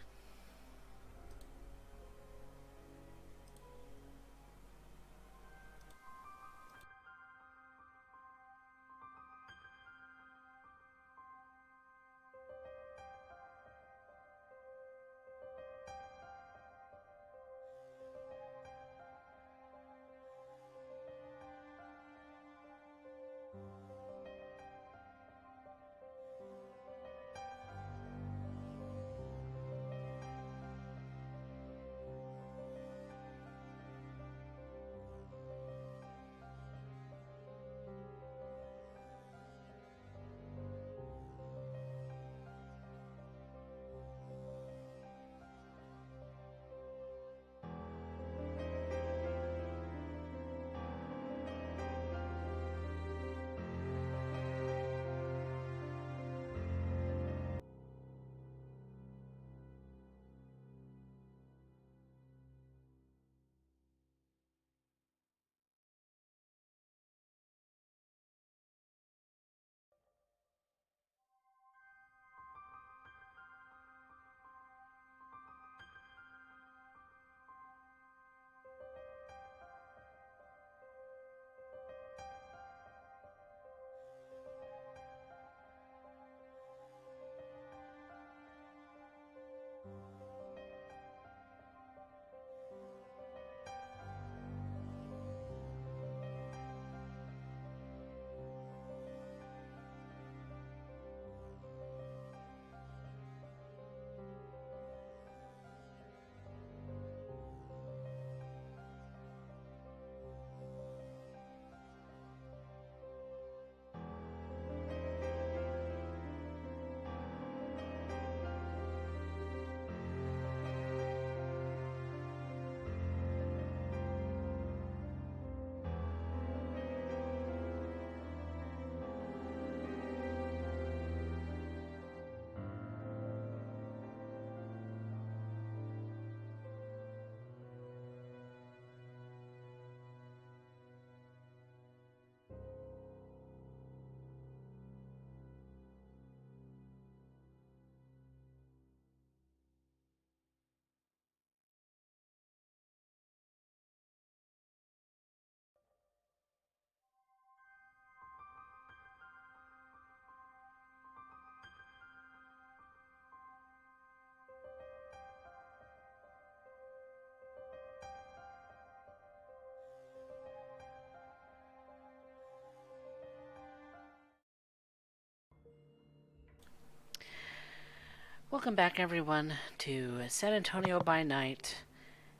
Welcome back, everyone, to San Antonio by Night,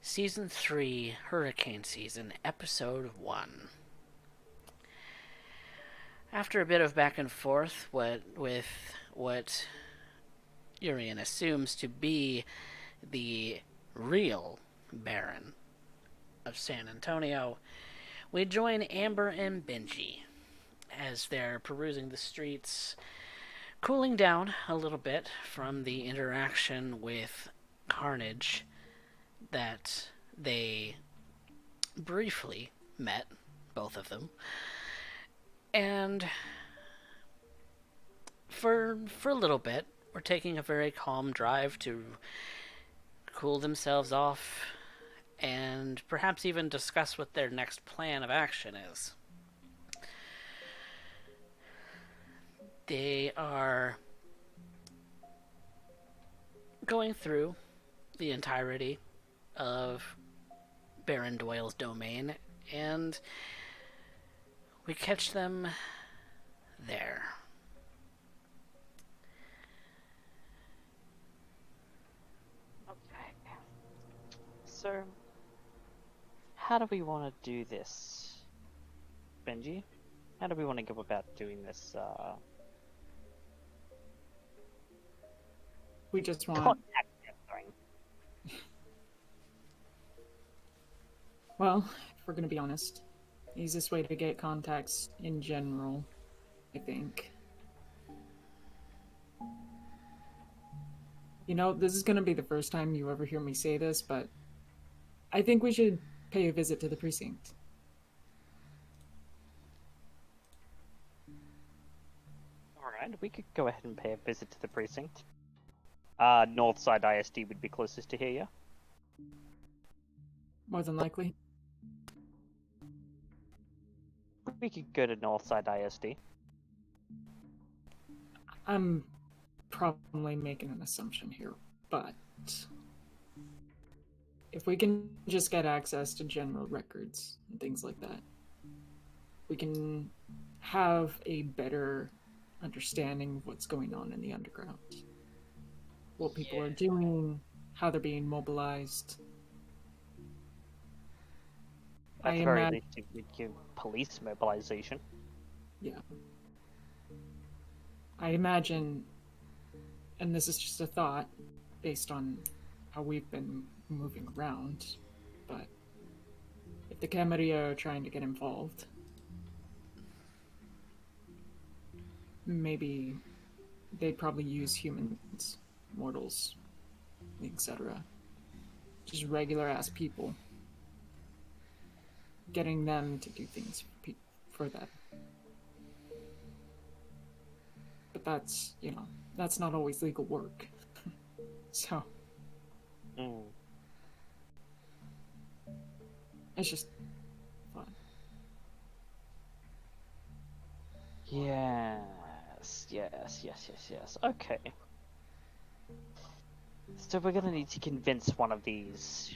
Season 3, Hurricane Season, Episode 1. After a bit of back and forth with what Urien assumes to be the real Baron of San Antonio, we join Amber and Benji as they're perusing the streets, cooling down a little bit from the interaction with Carnage that they briefly met, both of them. And for a little bit, we're taking a very calm drive to cool themselves off and perhaps even discuss what their next plan of action is. They are going through the entirety of Baron Doyle's domain, and we catch them there. Okay. So, how do we want to do this, Benji? How do we want to go about doing this, We just want... contact gathering? Well, if we're gonna be honest, easiest way to get contacts in general, I think. You know, this is gonna be the first time you ever hear me say this, but I think we should pay a visit to the precinct. Alright, we could go ahead and pay a visit to the precinct. Northside ISD would be closest to here, yeah? More than likely. We could go to Northside ISD. I'm probably making an assumption here, but if we can just get access to general records and things like that, we can have a better understanding of what's going on in the underground. What people are doing, how they're being mobilized. At the very least, it would give police mobilization. Yeah. I imagine, and this is just a thought based on how we've been moving around, but if the Camarilla are trying to get involved, maybe they'd probably use humans, mortals, etc. Just regular ass people. Getting them to do things for them. But that's, you know, that's not always legal work. So. It's just fun. Yes. Okay. So we're gonna need to convince one of these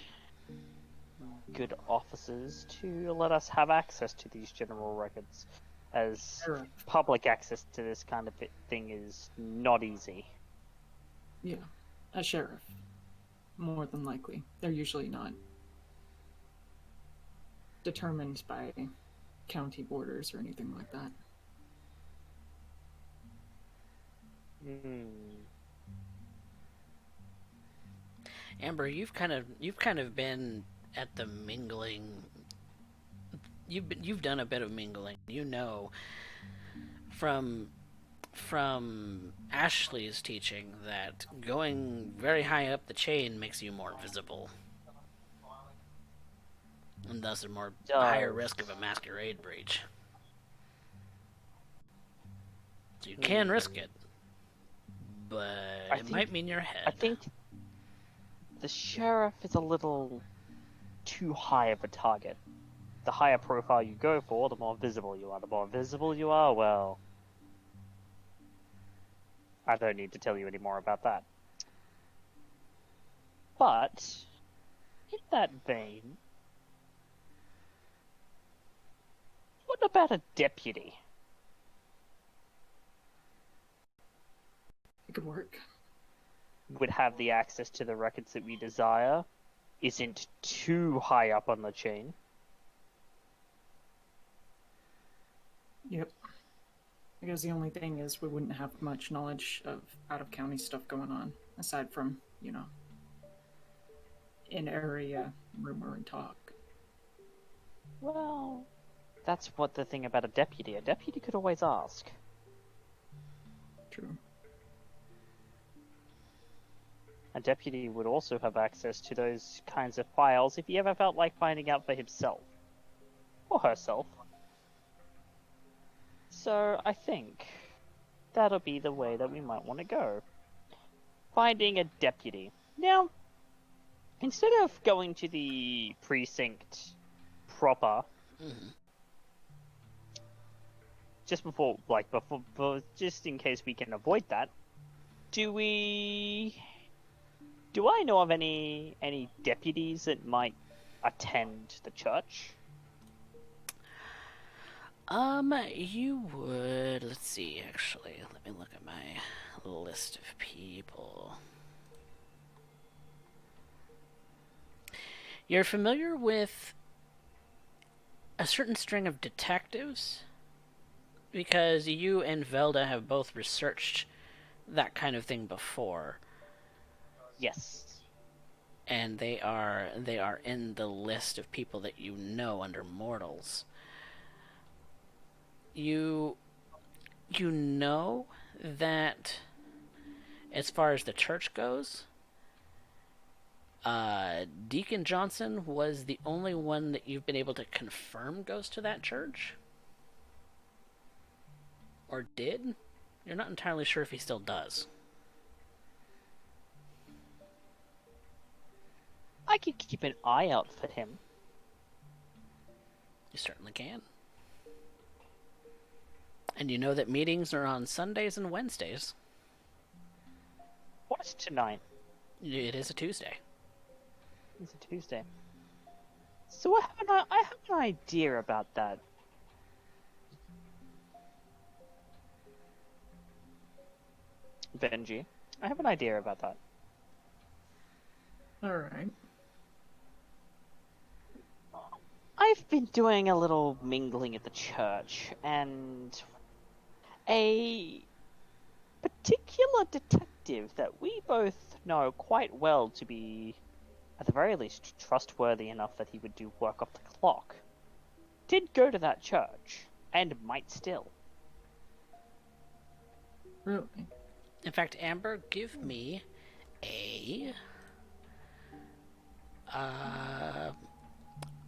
good officers to let us have access to these general records, as public access to this kind of thing is not easy. Yeah, a sheriff. More than likely. They're usually not determined by county borders or anything like that. Amber, you've kind of been at the mingling. You've done a bit of mingling. You know from Ashley's teaching that going very high up the chain makes you more visible, and thus a higher risk of a masquerade breach. So you can risk it, but it might mean your head. I think the sheriff is a little too high of a target. The higher profile you go for, the more visible you are. The more visible you are, well, I don't need to tell you any more about that. But, in that vein, what about a deputy? It could work. would have the access to the records that we desire isn't too high up on the chain. Yep. I guess the only thing is we wouldn't have much knowledge of out-of-county stuff going on, aside from, in-area rumor and talk. Well, that's what the thing about a deputy. A deputy could always ask. True. A deputy would also have access to those kinds of files if he ever felt like finding out for himself. Or herself. So I think that'll be the way that we might want to go. Finding a deputy. Now, instead of going to the precinct proper, just just in case we can avoid that, do I know of any deputies that might attend the church? You would... Let's see, actually. Let me look at my list of people. You're familiar with a certain string of detectives? Because you and Velda have both researched that kind of thing before. Yes. And they are in the list of people that you know under mortals. You know that as far as the church goes, Deacon Johnson was the only one that you've been able to confirm goes to that church? Or did? You're not entirely sure if he still does. I could keep an eye out for him. You certainly can. And you know that meetings are on Sundays and Wednesdays. What's tonight? It is a Tuesday. It's a Tuesday. So I have an idea about that. Benji, I have an idea about that. Alright. I've been doing a little mingling at the church, and a particular detective that we both know quite well to be, at the very least, trustworthy enough that he would do work off the clock, did go to that church, and might still. Really? In fact, Amber, give me a...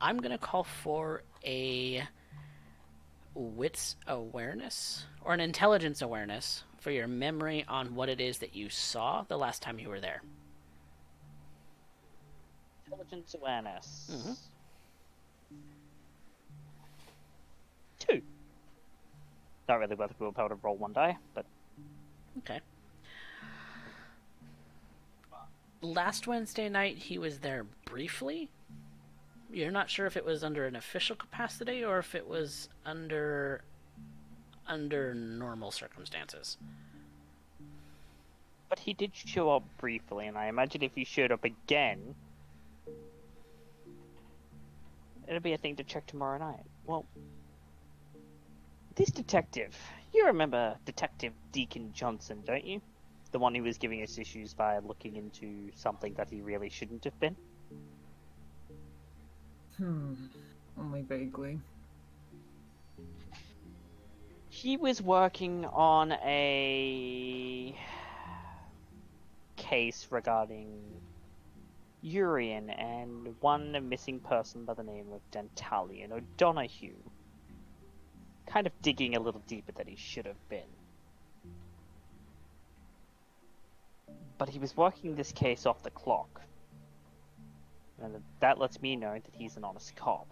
I'm gonna call for a wits awareness, or an intelligence awareness, for your memory on what it is that you saw the last time you were there. Intelligence awareness. Mm-hmm. 2. Not really worth the willpower to roll one die, but... Okay. Last Wednesday night, he was there briefly. You're not sure if it was under an official capacity or if it was under normal circumstances. But he did show up briefly, and I imagine if he showed up again, it'll be a thing to check tomorrow night. Well, this detective, you remember Detective Deacon Johnson, don't you? The one who was giving us issues by looking into something that he really shouldn't have been? Only vaguely. He was working on a case regarding Urien and one missing person by the name of Dentalian O'Donoghue. Kind of digging a little deeper than he should have been. But he was working this case off the clock. And that lets me know that he's an honest cop.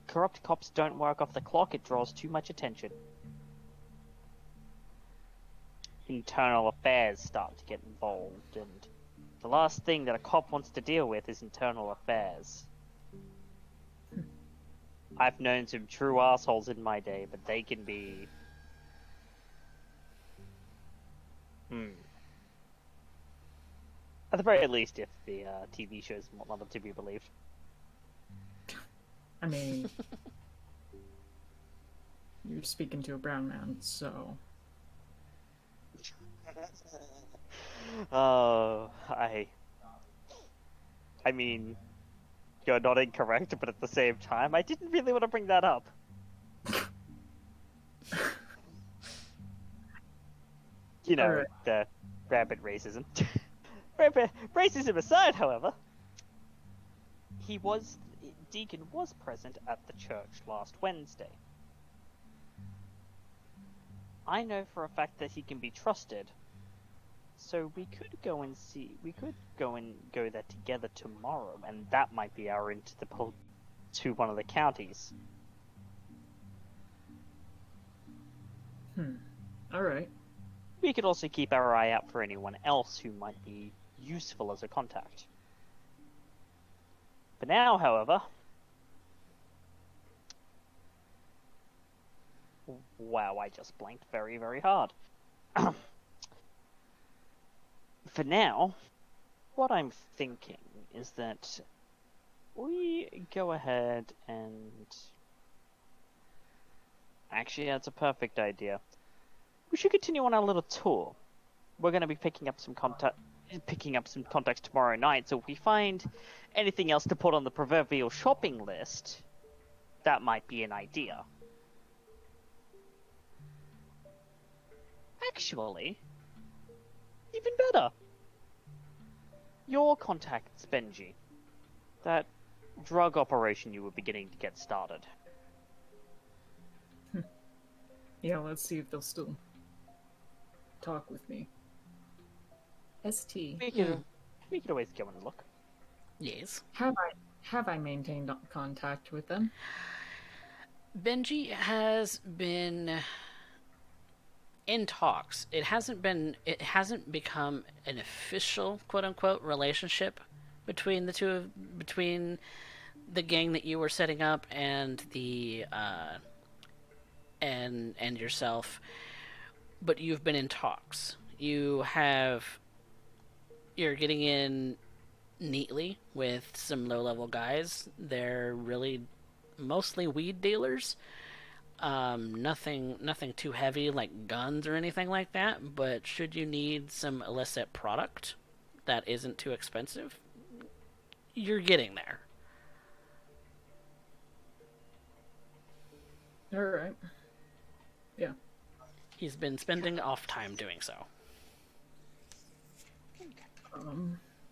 Corrupt cops don't work off the clock, it draws too much attention. Internal affairs start to get involved, and the last thing that a cop wants to deal with is internal affairs. I've known some true assholes in my day, but they can be... At the very least, if the TV shows want them to be believed. I mean, you're speaking to a brown man, so... Oh, I mean, you're not incorrect, but at the same time, I didn't really want to bring that up. You know, Alright. the rampant racism. Rampant racism aside, however, Deacon was present at the church last Wednesday. I know for a fact that he can be trusted, so we could go there together tomorrow, and that might be our to one of the counties. Alright. We could also keep our eye out for anyone else who might be useful as a contact. For now, however... Wow, I just blanked very, very hard. For now, what I'm thinking is that we go ahead and... Actually, that's a perfect idea. We should continue on our little tour. We're going to be picking up some contacts tomorrow night, so if we find anything else to put on the proverbial shopping list, that might be an idea. Actually, even better. Your contacts, Benji. That drug operation you were beginning to get started. Yeah, let's see if they'll still talk with me. ST. We could always go and look. Yes. Have I maintained contact with them? Benji has been in talks. It hasn't become an official quote unquote relationship between between the gang that you were setting up and the and yourself, but you've been in talks. You're getting in neatly with some low-level guys. They're really mostly weed dealers. Nothing too heavy like guns or anything like that, but should you need some illicit product that isn't too expensive, you're getting there. Alright. Yeah. He's been spending off time doing so.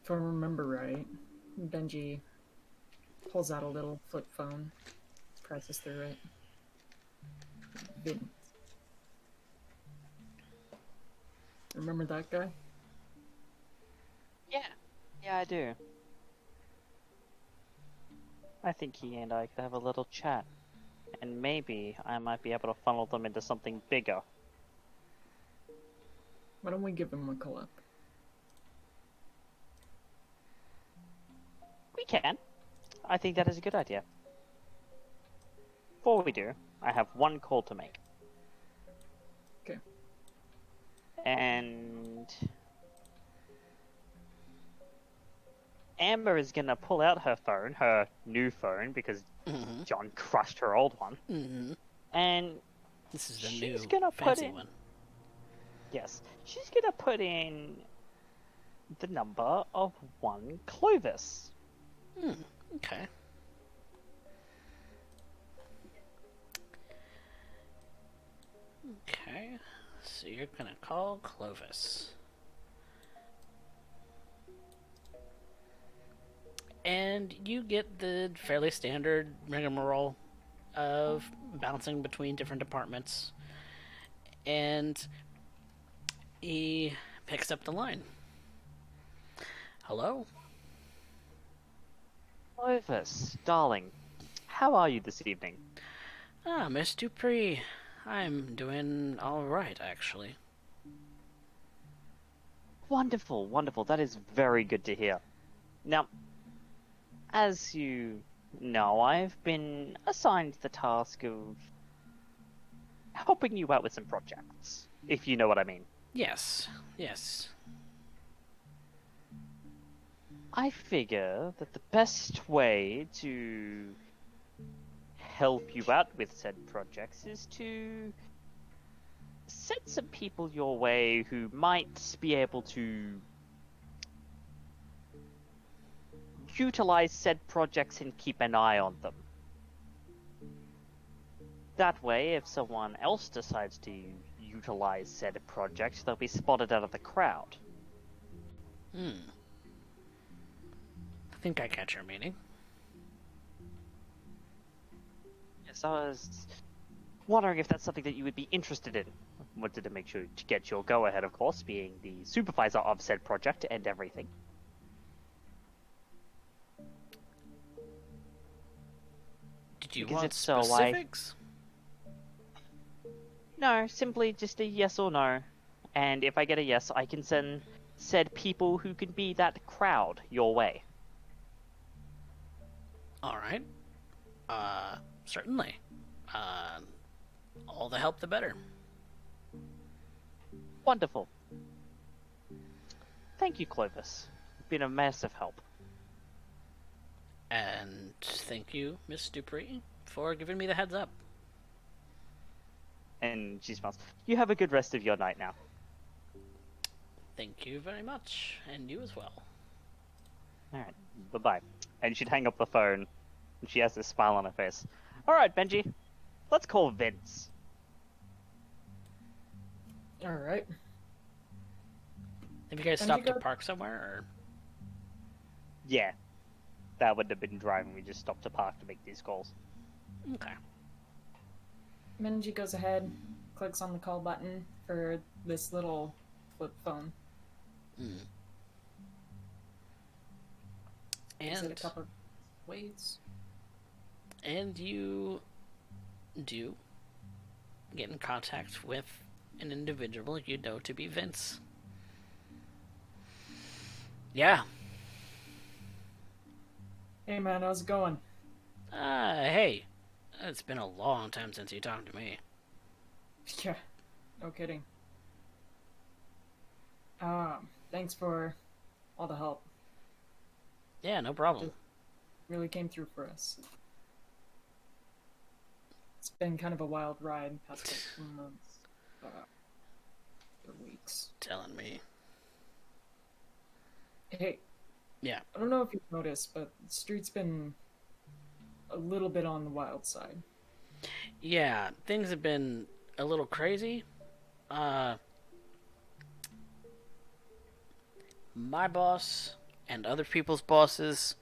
If I remember right, Benji pulls out a little flip phone, presses through it. Vince. Remember that guy? Yeah, I do. I think he and I could have a little chat. And maybe I might be able to funnel them into something bigger. Why don't we give him a call up? We can. I think that is a good idea. Before we do, I have one call to make. Okay. And... Amber is gonna pull out her phone, her new phone, because John crushed her old one. And This is the she's new gonna fancy put in, one. Yes, she's gonna put in the number of one Clovis. Okay. Okay. So you're gonna call Clovis. And you get the fairly standard rigmarole of bouncing between different departments. And he picks up the line. Hello? Clovis, darling, how are you this evening? Ah, Miss Dupree. I'm doing alright, actually. Wonderful, wonderful. That is very good to hear. Now, as you know, I've been assigned the task of helping you out with some projects, if you know what I mean. Yes, yes. I figure that the best way to help you out with said projects is to send some people your way who might be able to utilize said projects and keep an eye on them. That way, if someone else decides to utilize said project, they'll be spotted out of the crowd. I think I catch your meaning. Yes, I was wondering if that's something that you would be interested in. Wanted to make sure to get your go-ahead, of course, being the supervisor of said project and everything. Did you Because want if so, specifics? No, simply just a yes or no. And if I get a yes, I can send said people who can be that crowd your way. Alright. Certainly. All the help the better. Wonderful. Thank you, Clovis. You've been a massive help. And thank you, Miss Dupree, for giving me the heads up. And she smiles. You have a good rest of your night now. Thank you very much, and you as well. Alright, bye-bye. And she'd hang up the phone, and she has this smile on her face. Alright, Benji, let's call Vince. Alright. Have you guys stopped to park somewhere, or? Yeah. That wouldn't have been driving, we just stopped to park to make these calls. Okay. Benji goes ahead, clicks on the call button for this little flip phone. Gives it a couple of waits. And you do get in contact with an individual you know to be Vince. Yeah. Hey man, how's it going? Hey. It's been a long time since you talked to me. Yeah, no kidding. Thanks for all the help. Yeah, no problem. It really came through for us. It's been kind of a wild ride past like 2 months. Or weeks. Telling me. Hey. Yeah. I don't know if you've noticed, but the street's been a little bit on the wild side. Yeah, things have been a little crazy. My boss and other people's bosses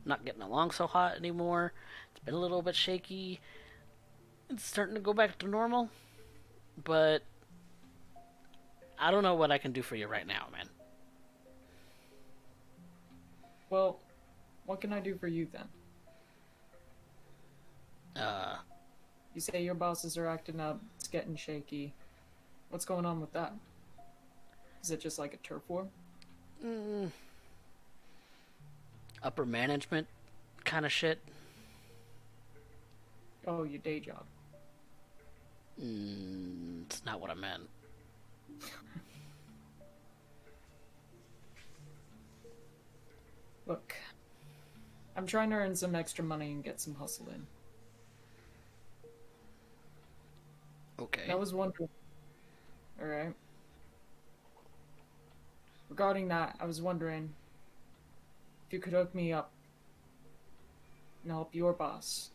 not getting along so hot anymore. It's been a little bit shaky. It's starting to go back to normal, but I don't know what I can do for you right now, man. Well, what can I do for you then? You say your bosses are acting up, it's getting shaky. What's going on with that? Is it just like a turf war? Upper management kind of shit. Oh, your day job. It's not what I meant. Look, I'm trying to earn some extra money and get some hustle in. Okay. I was wondering... Alright. Regarding that, I was wondering if you could hook me up and help your boss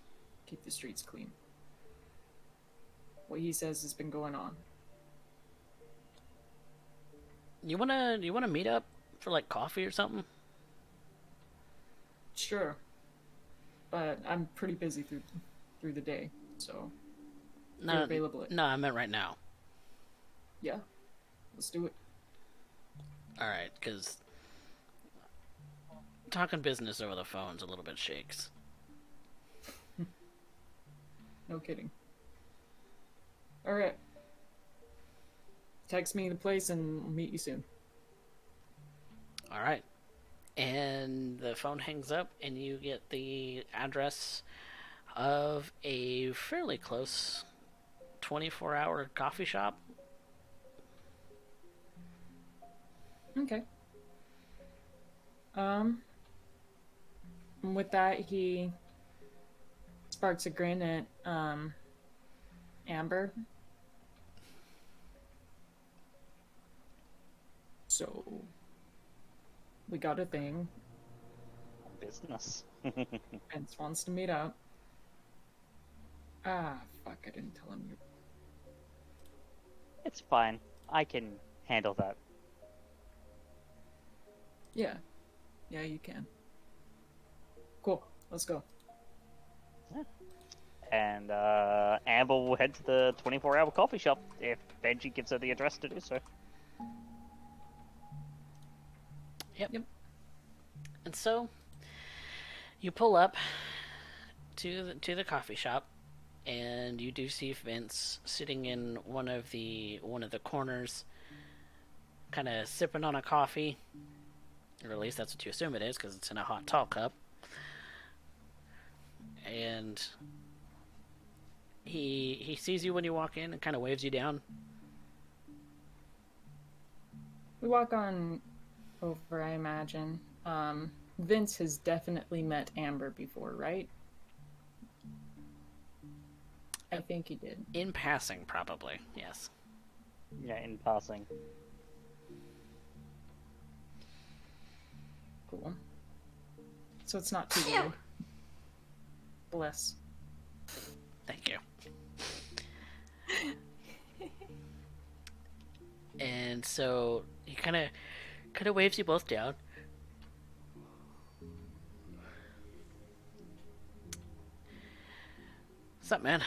keep the streets clean. What he says has been going on. You wanna meet up for like coffee or something? Sure. But I'm pretty busy through the day, so if you're available. No, I meant right now. Yeah. Let's do it. Alright, because talking business over the phone's a little bit shakes. No kidding. Alright. Text me the place and I'll meet you soon. Alright. And the phone hangs up and you get the address of a fairly close 24-hour coffee shop. Okay. And with that, he sparks a grin at Amber. So, we got a thing. Business. Vince wants to meet up. Ah, fuck, I didn't tell him you. It's fine. I can handle that. Yeah. Yeah, you can. Cool, let's go. And Amber will head to the 24-hour coffee shop if Benji gives her the address to do so. Yep. And so you pull up to the coffee shop, and you do see Vince sitting in one of the corners, kind of sipping on a coffee, or at least that's what you assume it is, because it's in a hot tall cup. And he sees you when you walk in and kind of waves you down. We walk on over, I imagine. Vince has definitely met Amber before, right? I think he did. In passing, probably, yes. Yeah, in passing. Cool. So it's not too weird. Bless. Thank you. And so he kind of waves you both down. What's up, man?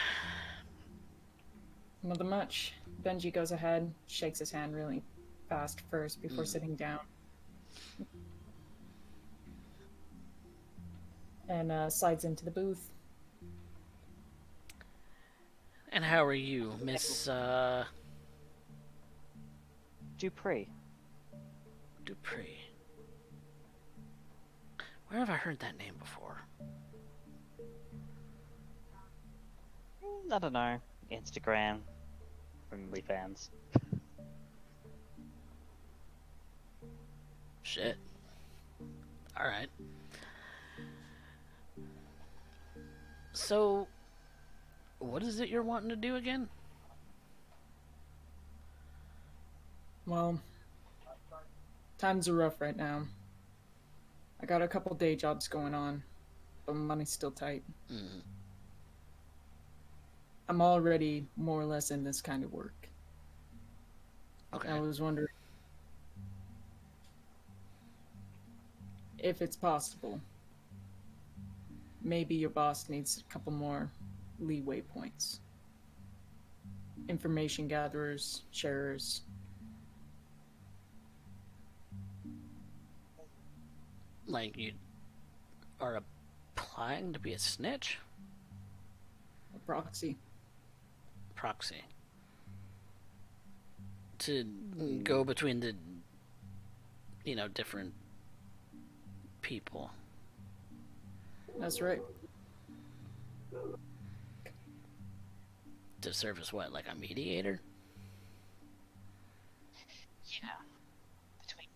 Nothing much. Benji goes ahead, shakes his hand really fast first before sitting down. And slides into the booth. And how are you, Miss Dupree. Dupree? Where have I heard that name before? I don't know. Instagram. OnlyFans. Shit. Alright. So, what is it you're wanting to do again? Well, times are rough right now. I got a couple day jobs going on, but money's still tight. Mm. I'm already more or less in this kind of work. Okay. I was wondering if it's possible. Maybe your boss needs a couple more leeway points. Information gatherers, sharers. Like you are applying to be a snitch? A proxy. Proxy. To go between the, different people. That's right. To serve as what, like a mediator? Yeah. Between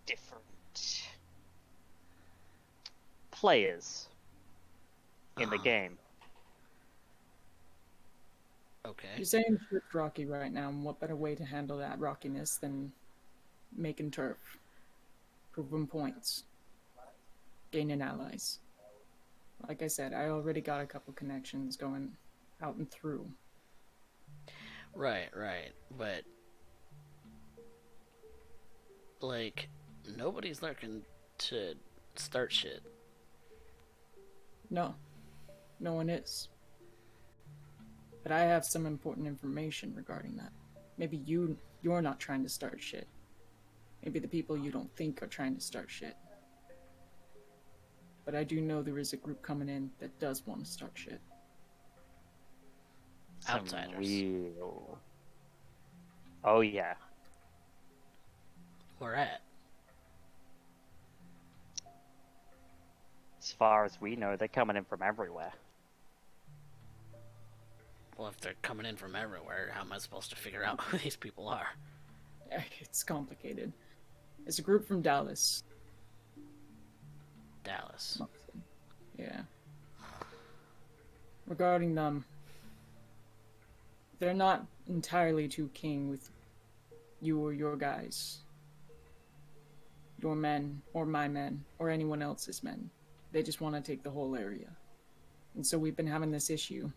different players in the game. Okay. You're saying shit's rocky right now, and what better way to handle that rockiness than making turf? Proving points. Gaining allies. Like I said, I already got a couple connections going out and through. Right. But, like, nobody's looking to start shit. No. No one is. But I have some important information regarding that. Maybe you're not trying to start shit. Maybe the people you don't think are trying to start shit. But I do know there is a group coming in that does want to start shit. Outsiders. Real... Oh yeah. Where at? As far as we know, they're coming in from everywhere. Well, if they're coming in from everywhere, how am I supposed to figure out who these people are? It's complicated. It's a group from Dallas. Dallas. Yeah. Regarding them, they're not entirely too keen with you or your guys. Your men, or my men, or anyone else's men. They just want to take the whole area. And so we've been having this issue.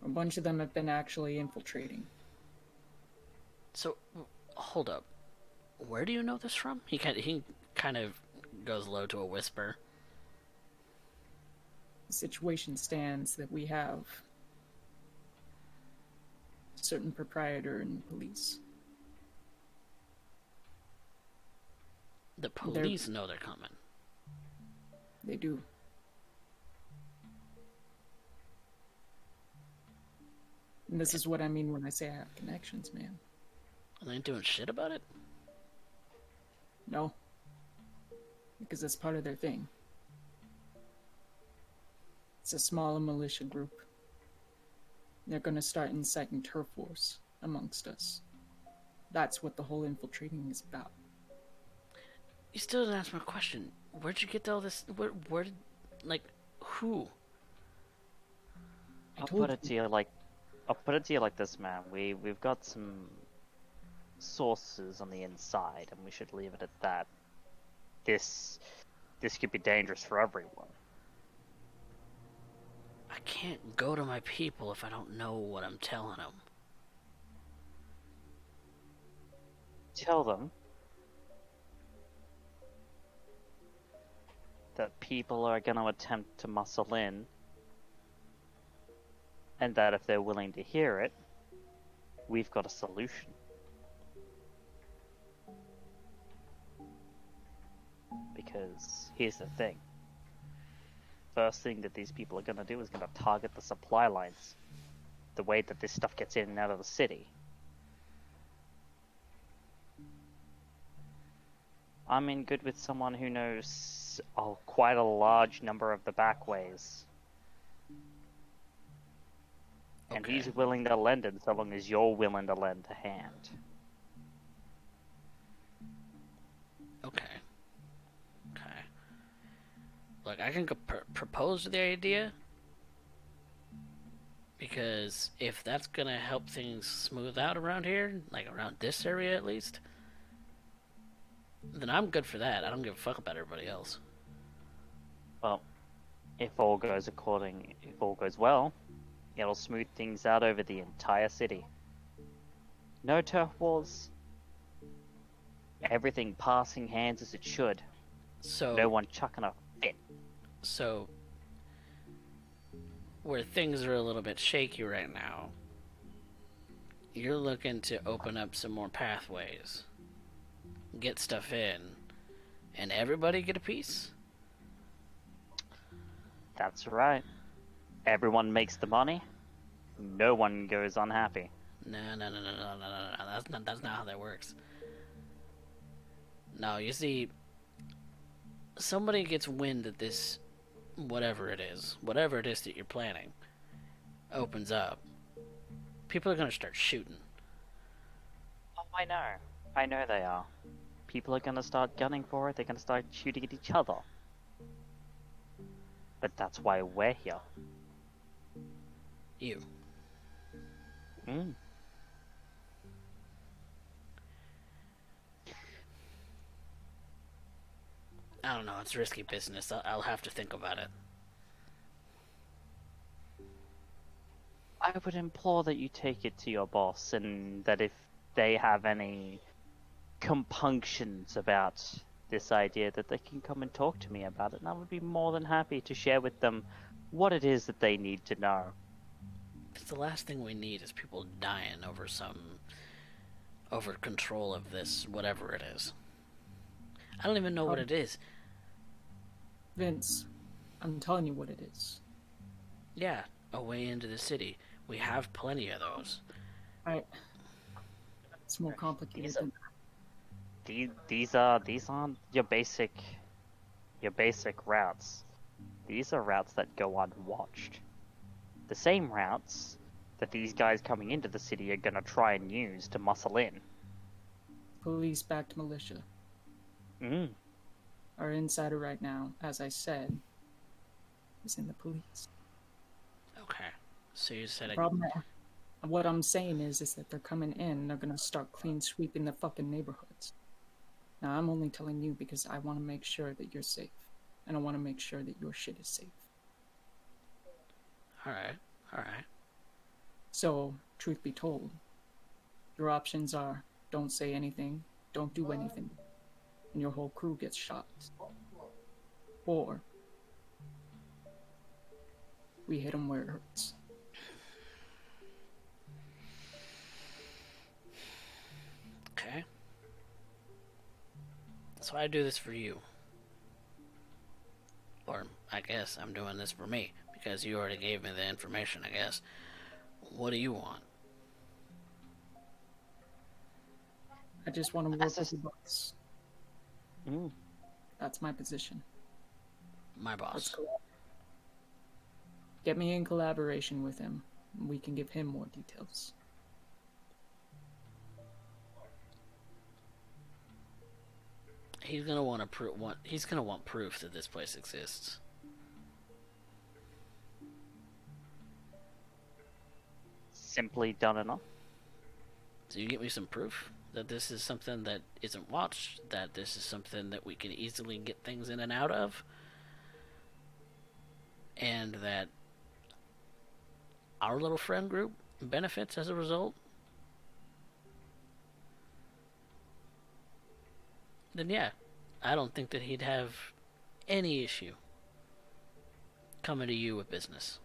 A bunch of them have been actually infiltrating. So, hold up. Where do you know this from? He kind of goes low to a whisper. The situation stands that we have a certain proprietor in police. The police know they're coming. They do. And this is what I mean when I say I have connections, man. And they ain't doing shit about it? No. Because that's part of their thing. It's a smaller militia group. They're gonna start inciting turf wars amongst us. That's what the whole infiltrating is about. You still didn't answer my question. Where'd you get all this? Where did, like, who? I'll put it to you like this, man. We've got some sources on the inside, and we should leave it at that. This could be dangerous for everyone. I can't go to my people if I don't know what I'm telling them. Tell them that people are going to attempt to muscle in, and that if they're willing to hear it, we've got a solution. Because here's the thing. First thing that these people are going to do is going to target the supply lines. The way that this stuff gets in and out of the city. I'm in good with someone who knows quite a large number of the back ways. And Okay. he's willing to lend it so long as you're willing to lend a hand. Okay. Look, I can propose the idea, because if that's gonna help things smooth out around here, like around this area at least, then I'm good for that. I don't give a fuck about everybody else. Well, if all goes well, it'll smooth things out over the entire city. No turf wars. Everything passing hands as it should. So No one chucking a fit. So, where things are a little bit shaky right now, you're looking to open up some more pathways, get stuff in, and everybody get a piece? That's right. Everyone makes the money. No one goes unhappy. No. That's not how that works. No, you see, somebody gets wind that this, whatever it is that you're planning, opens up. People are gonna start shooting. Oh, I know they are. People are gonna start gunning for it. They're gonna start shooting at each other. But that's why we're here. You. I don't know, it's risky business. I'll have to think about it. I would implore that you take it to your boss, and that if they have any compunctions about this idea, that they can come and talk to me about it, and I would be more than happy to share with them what it is that they need to know. Because the last thing we need is people dying over control of this, whatever it is. I don't even know what it is. Vince, I'm telling you what it is. Yeah, a way into the city. We have plenty of those. Alright. It's more complicated than These aren't your basic routes. These are routes that go unwatched. The same routes that these guys coming into the city are gonna try and use to muscle in. police-backed militia. Our insider right now, as I said, is in the police. Okay. So you said What I'm saying is that they're coming in and they're gonna start clean sweeping the fucking neighborhoods. Now, I'm only telling you because I want to make sure that you're safe. And I want to make sure that your shit is safe. Alright. Alright. So, truth be told, your options are don't say anything, don't do anything, and your whole crew gets shot. Or we hit them where it hurts. Okay. So I do this for you. Or I guess I'm doing this for me, because you already gave me the information, I guess. What do you want? I just want to work with the boss. That's my position. My boss. Get me in collaboration with him. We can give him more details. He's gonna want to he's gonna want proof that this place exists. Simply done enough. So you get me some proof that this is something that isn't watched, that this is something that we can easily get things in and out of, and that our little friend group benefits as a result. Then yeah, I don't think that he'd have any issue coming to you with business.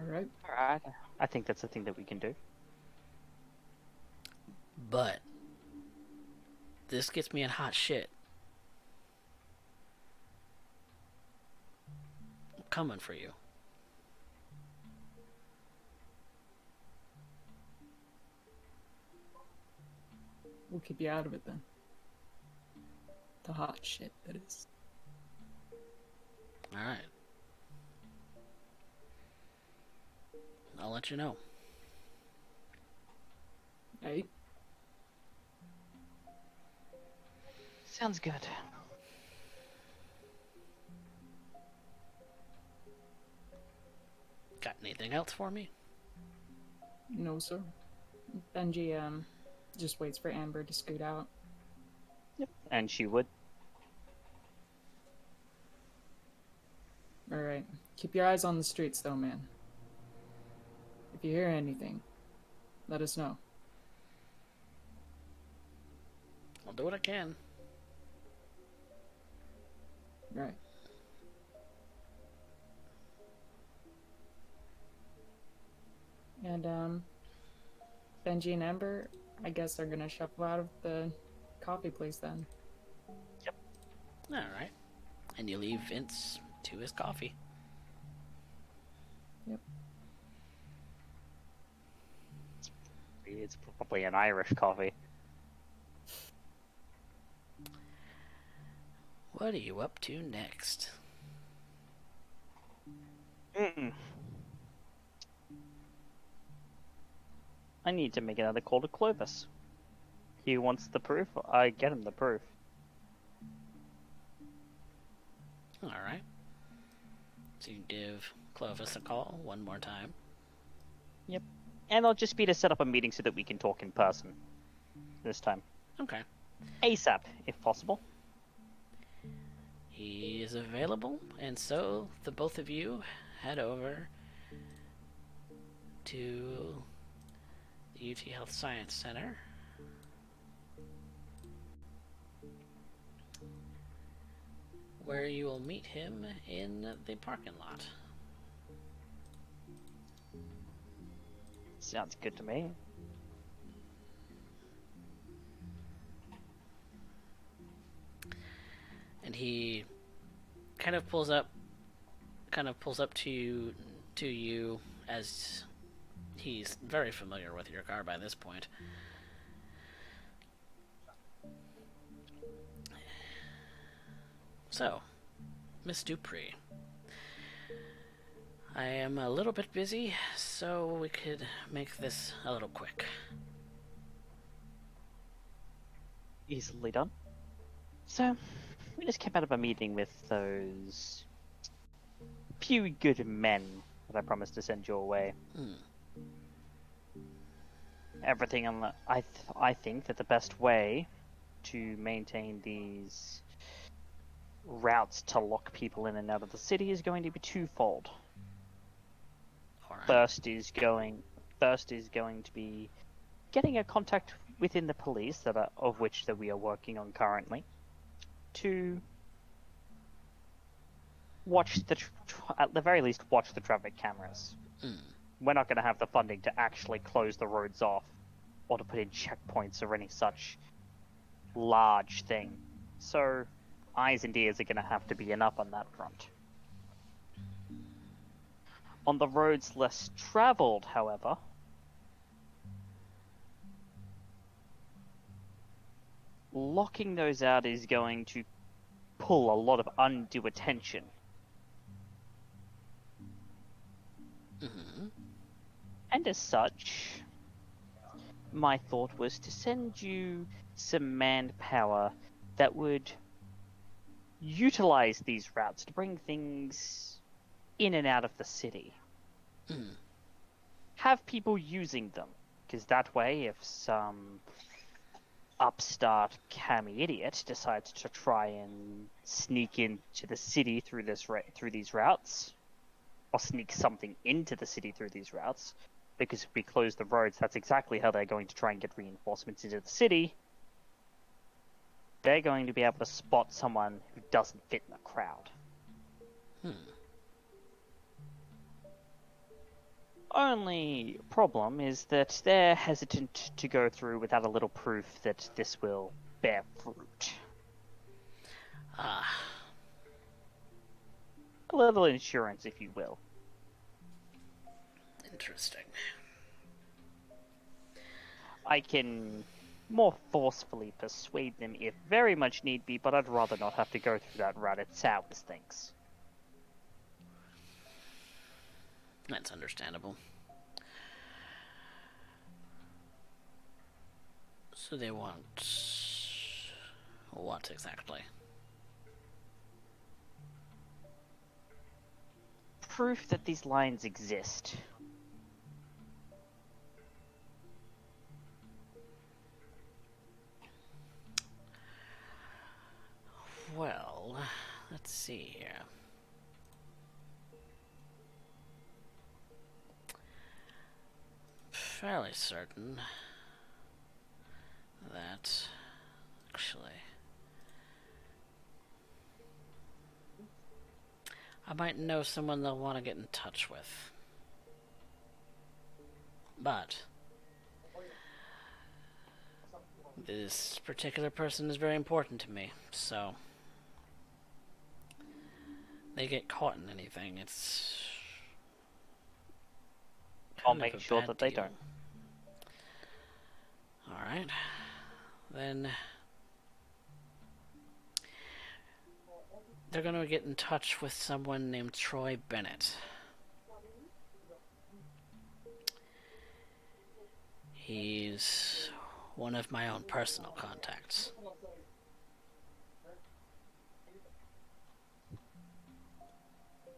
Alright. Alright. I think that's the thing that we can do. But this gets me in hot shit. I'm coming for you. We'll keep you out of it then. The hot shit, that is. Alright. I'll let you know. Hey? Sounds good. Got anything else for me? No, sir. Benji, just waits for Amber to scoot out. Yep. And she would. Alright. Keep your eyes on the streets, though, man. If you hear anything, let us know. I'll do what I can. Right. And, Benji and Amber, I guess they're gonna shuffle out of the coffee place then. Yep. Alright. And you leave Vince to his coffee. Yep. It's probably an Irish coffee. What are you up to next? I need to make another call to Clovis. He wants the proof, I get him the proof. Alright. So you give Clovis a call one more time. Yep. And I'll just be to set up a meeting so that we can talk in person. This time. Okay. ASAP, if possible. He is available, and so the both of you head over to the UT Health Science Center. Where you will meet him in the parking lot. Sounds good to me. And he kind of pulls up to you as he's very familiar with your car by this point. So, Miss Dupree, I am a little bit busy, so we could make this a little quick. easily done. So, we just came out of a meeting with those few good men that I promised to send your way. Everything on the... I think that the best way to maintain these routes to lock people in and out of the city is going to be twofold. Alright. First is going to be getting a contact within the police of which we are working on currently, to watch at the very least watch the traffic cameras. We're not going to have the funding to actually close the roads off or to put in checkpoints or any such large thing. So eyes and ears are going to have to be enough on that front. On the roads less traveled, however, locking those out is going to pull a lot of undue attention. And as such, my thought was to send you some manpower that would utilize these routes to bring things in and out of the city. Have people using them, because that way, if some upstart cammy idiot decides to try and sneak into the city through these routes, or sneak something into the city through these routes, because if we close the roads, that's exactly how they're going to try and get reinforcements into the city. They're going to be able to spot someone who doesn't fit in the crowd. Only problem is that they're hesitant to go through without a little proof that this will bear fruit. A little insurance, if you will. Interesting. I can more forcefully persuade them if very much need be, but I'd rather not have to go through that route. It sours things. That's understandable. So they want... what exactly? Proof that these lines exist. Well, let's see here. Fairly certain that actually I might know someone they'll want to get in touch with. But this particular person is very important to me, so they get caught in anything, it's I'll make sure that they don't. Alright. Then they're gonna get in touch with someone named Troy Bennett. He's one of my own personal contacts.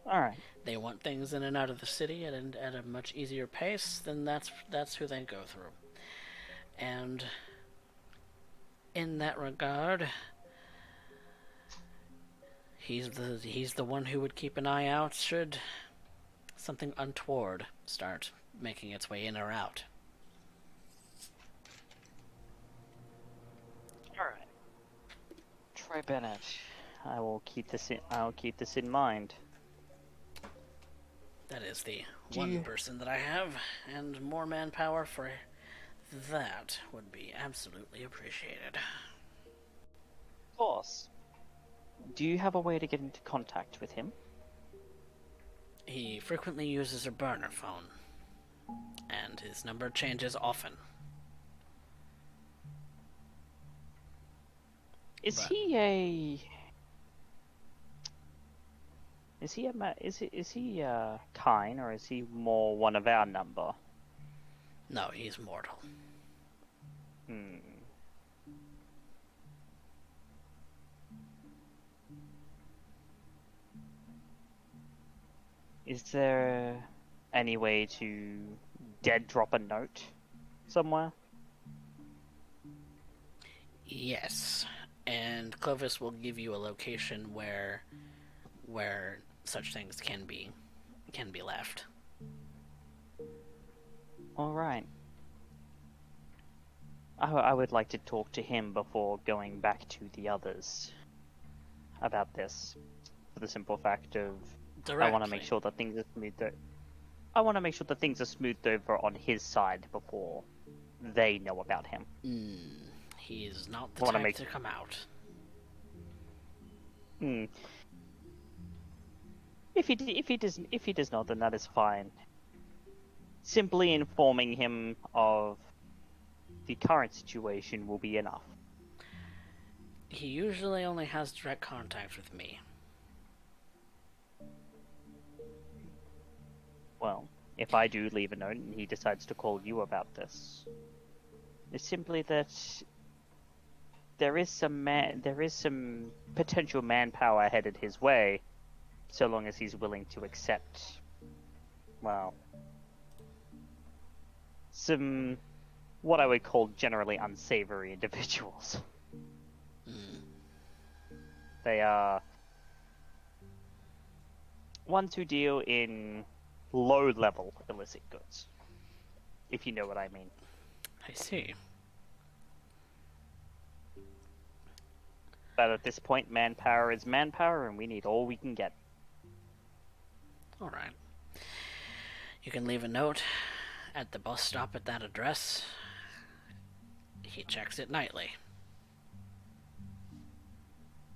Alright. They want things in and out of the city at a much easier pace, then that's who they go through. And in that regard, he's the one who would keep an eye out should something untoward start making its way in or out. Alright. Troy Bennett. I'll keep this in mind. That is the one person that I have, and more manpower for that would be absolutely appreciated. Of course. Do you have a way to get into contact with him? He frequently uses a burner phone, and his number changes often. Is he Kine, or is he more one of our number? No, he's mortal. Is there any way to dead drop a note somewhere? Yes, and Clovis will give you a location where such things can be left. All right. I would like to talk to him before going back to the others about this, for the simple fact of I want to make sure that things are smoothed. I want to make sure that things are smoothed over on his side before they know about him. He's not the type to come out. If he does not, then that is fine. Simply informing him of the current situation will be enough. He usually only has direct contact with me. Well, if I do leave a note and he decides to call you about this, it's simply that there is some potential manpower headed his way, so long as he's willing to accept, well, some what I would call generally unsavory individuals. They are ones who deal in low-level illicit goods, if you know what I mean. I see. But at this point, manpower is manpower, and we need all we can get. Alright. You can leave a note at the bus stop at that address. He checks it nightly.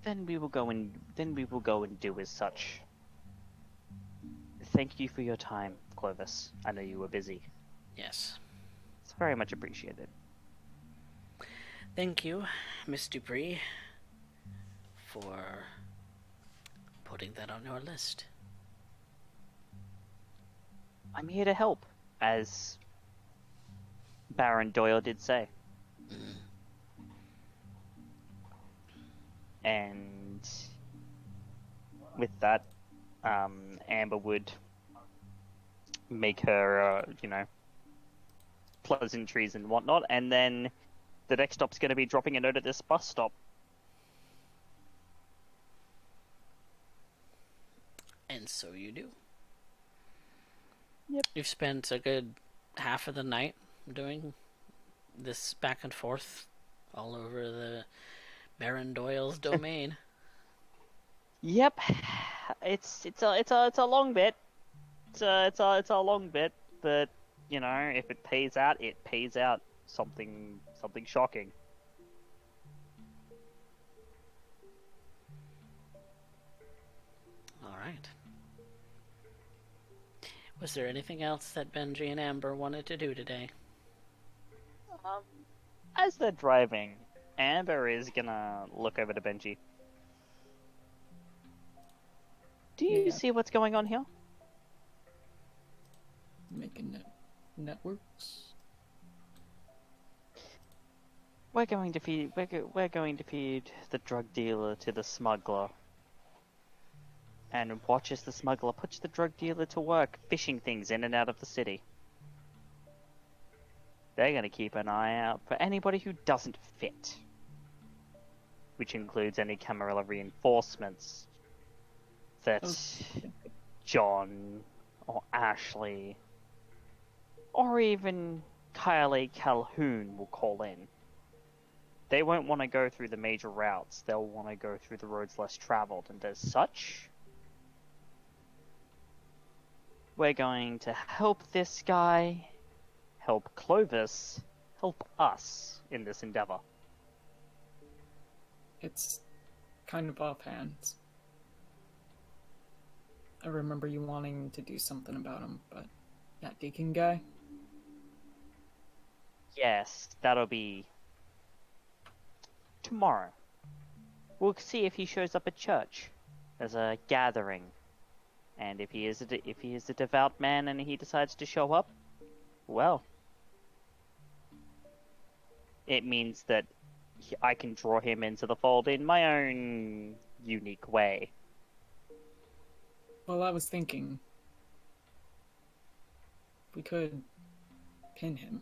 Then we will go and do as such. Thank you for your time, Clovis. I know you were busy. Yes. It's very much appreciated. Thank you, Miss Dupree, for putting that on your list. I'm here to help, as Baron Doyle did say. And with that, Amber would make her, pleasantries and whatnot, and then the next stop's going to be dropping a note at this bus stop. And so you do. Yep. You've spent a good half of the night doing this back and forth all over the Baron Doyle's domain. Yep, it's a long bit. It's a long bit, but if it pays out, it pays out. Something shocking. All right. Was there anything else that Benji and Amber wanted to do today? As they're driving, Amber is gonna look over to Benji. Do you see what's going on here? Making networks. We're going to feed the drug dealer to the smuggler. And watch as the smuggler puts the drug dealer to work fishing things in and out of the city. They're going to keep an eye out for anybody who doesn't fit. Which includes any Camarilla reinforcements that John or Ashley or even Kylie Calhoun will call in. They won't want to go through the major routes. They'll want to go through the roads less traveled, and as such, we're going to help this guy, help Clovis, help us in this endeavor. It's kind of offhand. I remember you wanting to do something about him, but that deacon guy? Yes, that'll be tomorrow. We'll see if he shows up at church. There's a gathering. And if he is a devout man and he decides to show up, well, it means that I can draw him into the fold in my own unique way. Well, I was thinking, we could pin him.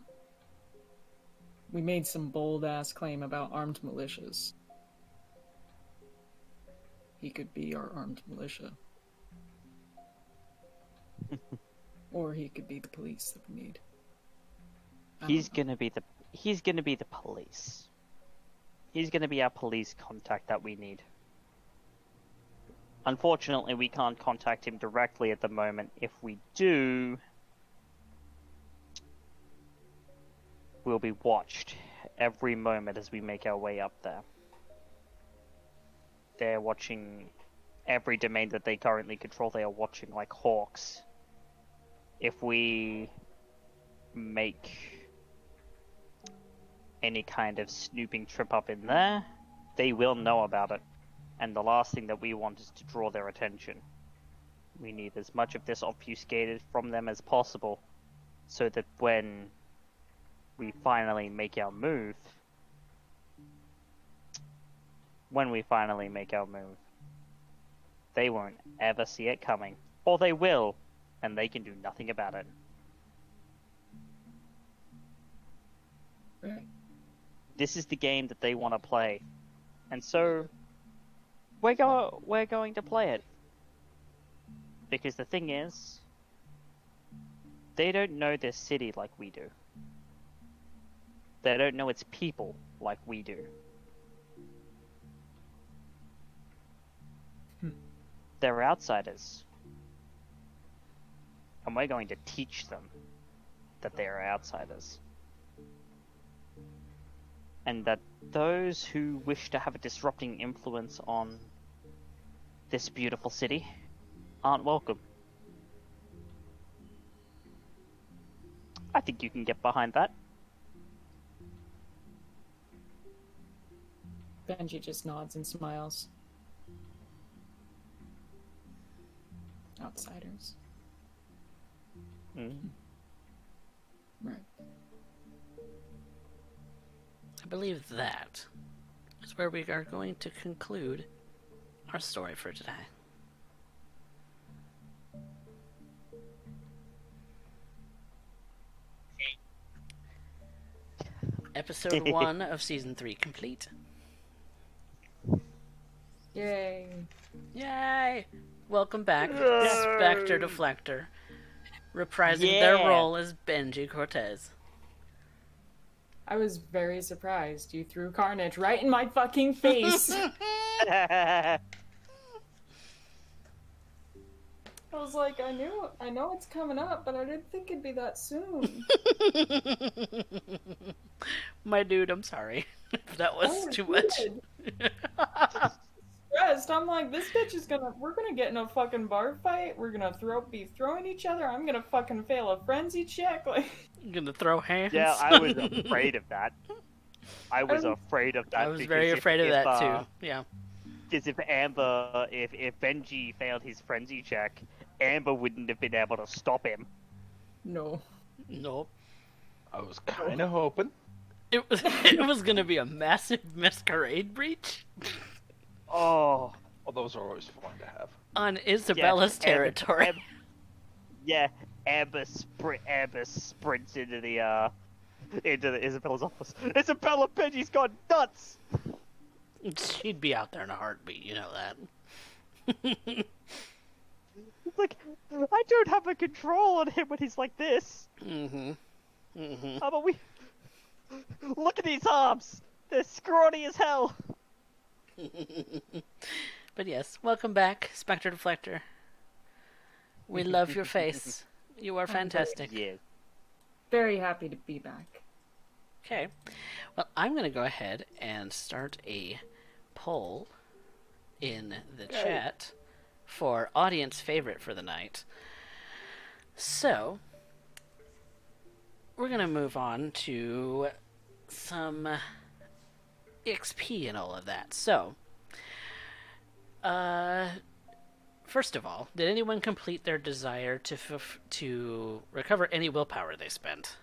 We made some bold-ass claim about armed militias. He could be our armed militia. Or he could be the police that we need. He's gonna be the police. He's gonna be our police contact that we need. Unfortunately, we can't contact him directly at the moment. If we do, we'll be watched every moment as we make our way up there. They're watching every domain that they currently control. They are watching like hawks. If we make any kind of snooping trip up in there, they will know about it. And the last thing that we want is to draw their attention. We need as much of this obfuscated from them as possible, so that when we finally make our move, they won't ever see it coming. Or they will, and they can do nothing about it. Right. This is the game that they want to play. And so, we're going to play it. Because the thing is, they don't know this city like we do. They don't know its people like we do. They're outsiders. And we're going to teach them that they are outsiders. And that those who wish to have a disrupting influence on this beautiful city aren't welcome. I think you can get behind that. Benji just nods and smiles. Outsiders. Mm. Right. I believe that is where we are going to conclude our story for today. Episode 1 of Season 3 complete. Yay. Yay! Welcome back, Spectre Deflector, reprising their role as Benji Cortez. I was very surprised. You threw carnage right in my fucking face. I was like, I know it's coming up, but I didn't think it'd be that soon. My dude, I'm sorry. That was too much. Stressed. I'm like, this bitch is we're gonna get in a fucking bar fight. We're gonna be throwing each other. I'm gonna fucking fail a frenzy check. Like, I'm gonna throw hands. Yeah, I was afraid of that. I was afraid of that. I was very afraid of that too. Yeah. Because if Benji failed his frenzy check, Amber wouldn't have been able to stop him. no. Nope. I was kind of hoping. It was gonna be a massive masquerade breach. Oh. Well, those are always fun to have. On Isabella's territory. Amber sprints into the Isabella's office. Isabella, Benji's gone nuts! She'd be out there in a heartbeat, you know that. It's like, I don't have a control on him when he's like this. Mm-hmm. Mm-hmm. How about we... Look at these arms! They're scrawny as hell! But yes, welcome back, Spectre Deflector. We love your face. You are fantastic. Yeah. Very happy to be back. Okay. Well, I'm going to go ahead and start a poll in the chat for audience favorite for the night. So, we're going to move on to some XP and all of that. So, first of all, did anyone complete their desire to recover any willpower they spent?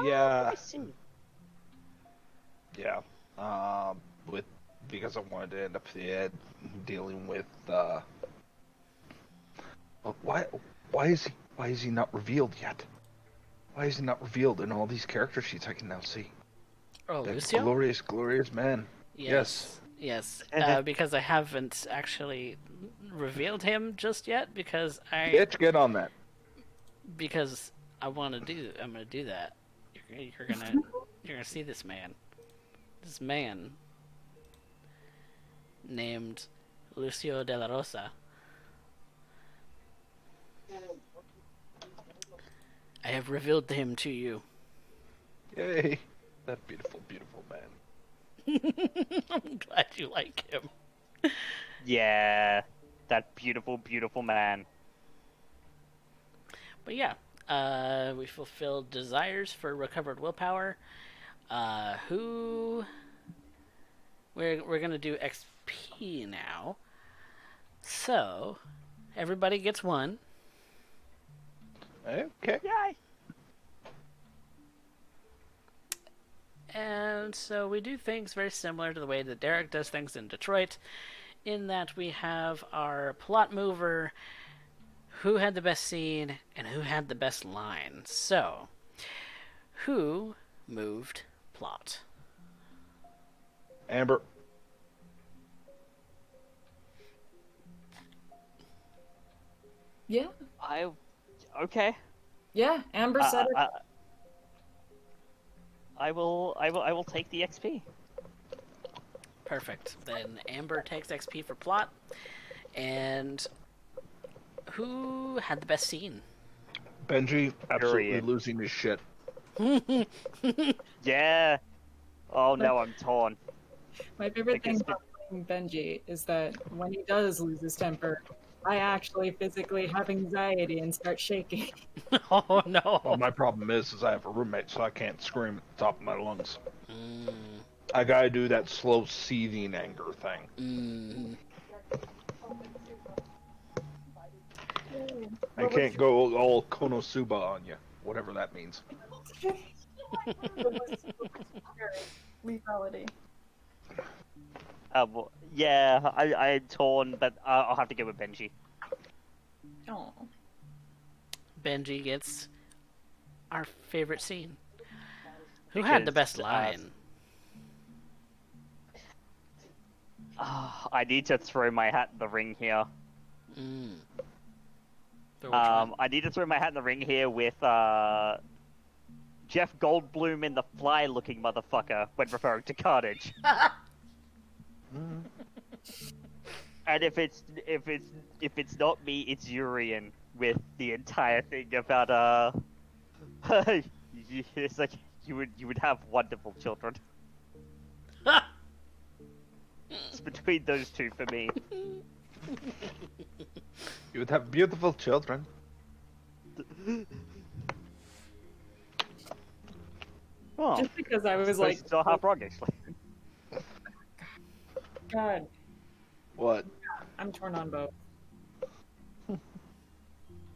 Yeah. Yeah. Because I wanted to end up dealing with why is he Why is he not revealed yet? Why is he not revealed in all these character sheets I can now see? Oh, That Lucio? glorious, glorious man. Yes. Yes. Because I haven't actually revealed him just yet because Bitch, get on that. because I'm gonna do that. You're gonna see this man. This man named Lucio de la Rosa. I have revealed him to you. Yay. That beautiful, beautiful man. I'm glad you like him. Yeah, that beautiful, beautiful man. But yeah, we fulfilled desires for recovered willpower. Who? We're gonna do XP now. So, everybody gets one. Okay. Yay! And so we do things very similar to the way that Derek does things in Detroit, in that we have our plot mover, who had the best scene, and who had the best line. So, who moved plot? Amber. Yeah. Okay. Yeah, Amber said it. I will take the XP. Perfect. Then Amber takes XP for plot. And who had the best scene? Benji, absolutely Urien. losing his shit. Yeah. Oh no, I'm torn. My favorite thing Because about playing Benji is that when he does lose his temper, I actually physically have anxiety and start shaking. Oh no. Well, my problem is I have a roommate, so I can't scream at the top of my lungs. Mm, I gotta do that slow seething anger thing. mm. I can't go all Konosuba on you, whatever that means. Lethality. Well, yeah, I'm torn, but I'll have to go with Benji. Oh. Benji gets our favorite scene. Who had the best Because, line? I need to throw my hat in the ring here. Mm. For which one? I need to throw my hat in the ring here with Jeff Goldblum in the fly-looking motherfucker when referring to Carnage. And if it's not me, it's Urien with the entire thing about it's like you would have wonderful children. It's between those two for me. You would have beautiful children. Oh, Just because I was like, still half wrong actually. God, What? I'm torn on both.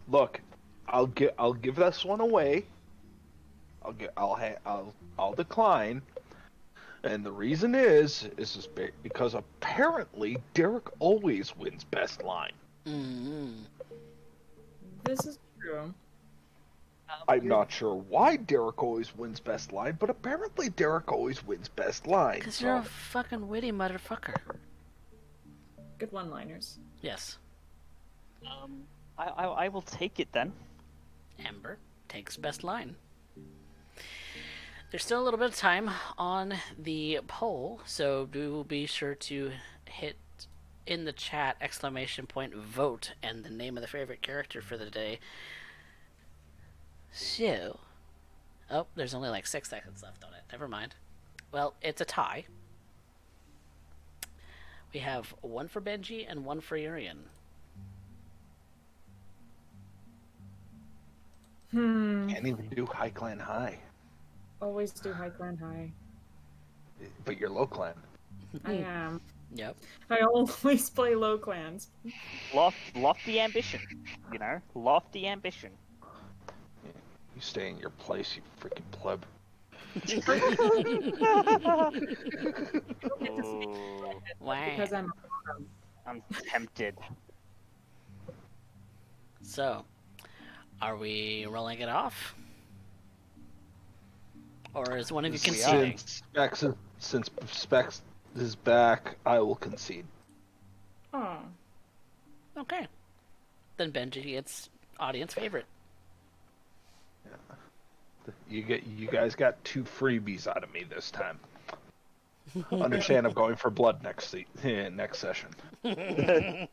Look, I'll give this one away. I'll decline. And the reason is because apparently Derek always wins best line. Mm-hmm. This is true. I'm not sure why Derek always wins best line, but apparently Derek always wins best line. Because you're a fucking witty motherfucker. Good one-liners. Yes. I will take it then. Amber takes best line. There's still a little bit of time on the poll, so do be sure to hit in the chat !vote and the name of the favorite character for the day. So, oh, there's only like 6 seconds left on it. Never mind. Well, it's a tie. We have 1 for Benji and 1 for Urien. Can't even do high clan high, Always do high clan high. but you're low clan. I am. Yep. I always play low clans. Lofty ambition, you know, lofty ambition. You stay in your place, you freaking pleb. Ooh, Wow. Because I'm tempted. So, Are we rolling it off? Or is one of you We are. conceding? Since Specs is back, I will concede. Oh. Okay. Then Benji gets audience favorite. You guys got 2 freebies out of me this time. Understand I'm going for blood next session. Okay.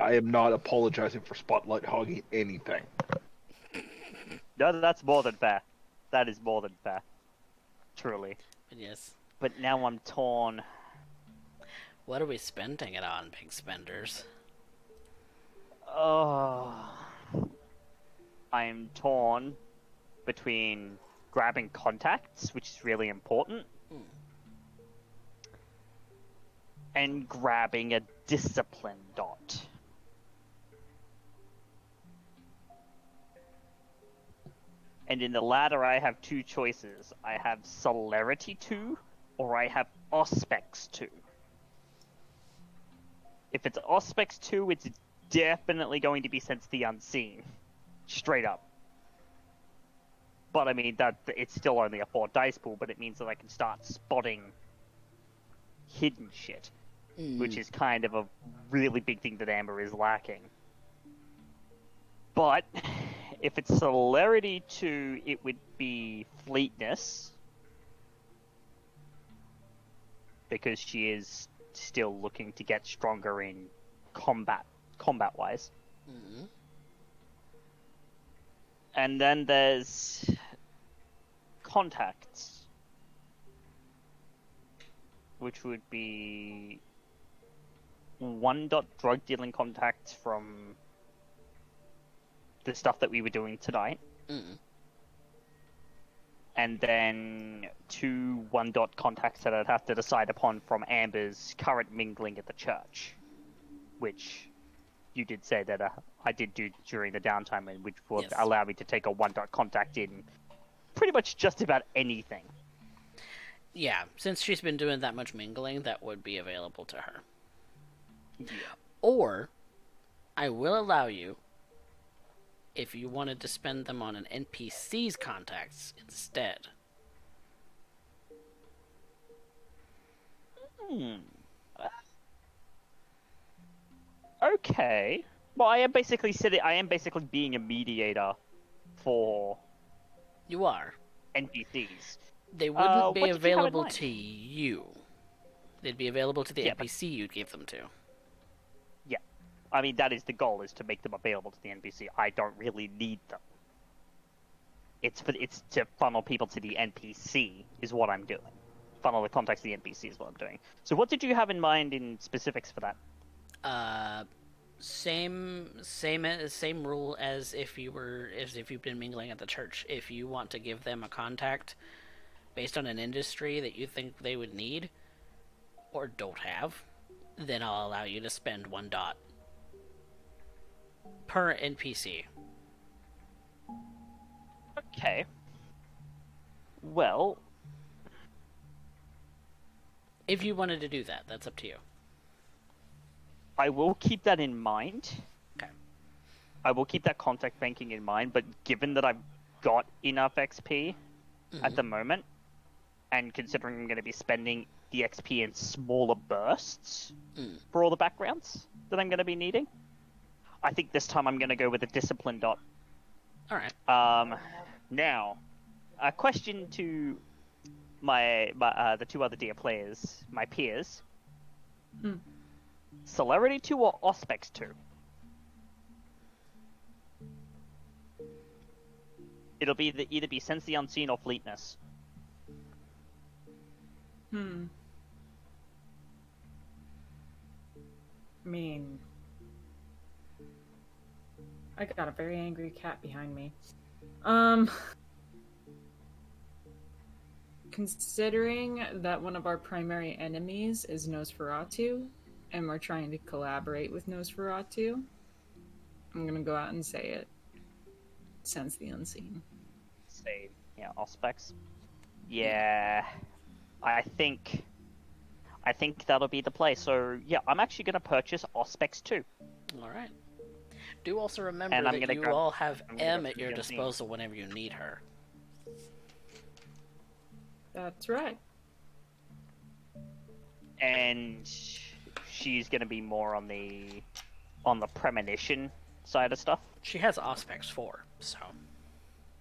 I am not apologizing for spotlight hogging anything. No, that's more than fair. That is more than fair. Truly. But yes. But now I'm torn. What are we spending it on, big spenders? Oh. I'm torn between grabbing contacts, which is really important, and grabbing a discipline dot. And in the latter, I have 2 choices. I have Celerity 2, or I have Auspex 2. If it's Auspex 2, it's definitely going to be Sense the Unseen. Straight up. But I mean, that it's still only a 4 dice pool, but it means that I can start spotting hidden shit. Which is kind of a really big thing that Amber is lacking. But if it's Celerity 2, it would be Fleetness. Because she is still looking to get stronger in combat-wise. Mm-hmm. And then there's Contacts. Which would be 1 drug dealing contacts from the stuff that we were doing tonight. And then 2 1 contacts that I'd have to decide upon from Amber's current mingling at the church. Which you did say that I did do during the downtime, and which would allow me to take a 1 contact in pretty much just about anything. Yeah, since she's been doing that much mingling, that would be available to her. Yeah. Or, I will allow you, if you wanted to spend them on an NPC's contacts instead. Okay. Well, I am basically being a mediator for... You are. NPCs. They wouldn't be available to you. They'd be available to the NPC you'd give them to. Yeah. I mean, that is the goal, is to make them available to the NPC. I don't really need them. It's to funnel people to the NPC is what I'm doing. Funnel the contacts to the NPC is what I'm doing. So what did you have in mind in specifics for that? Same rule as if you've been mingling at the church. If you want to give them a contact based on an industry that you think they would need or don't have, then I'll allow you to spend 1 per NPC. Okay. Well, if you wanted to do that, that's up to you. I will keep that in mind. Okay. I will keep that contact banking in mind, but given that I've got enough XP at the moment, and considering I'm going to be spending the XP in smaller bursts for all the backgrounds that I'm going to be needing, I think this time I'm going to go with a discipline dot. All right. Now, a question to the 2 other dear players, my peers. Celerity 2 or Auspex 2? It'll be either be Sense the Unseen or Fleetness. I mean, I got a very angry cat behind me. Considering that one of our primary enemies is Nosferatu, and we're trying to collaborate with Nosferatu, I'm gonna go out and say it. Sense the Unseen. Say, yeah, Auspex. Yeah, I think that'll be the play. So yeah, I'm actually gonna purchase Auspex 2. All right. Do also remember And I'm that gonna you grab- all have I'm gonna M grab at your the disposal whenever you need her. That's right. And she's gonna be more on the premonition side of stuff. She has Auspex 4, so...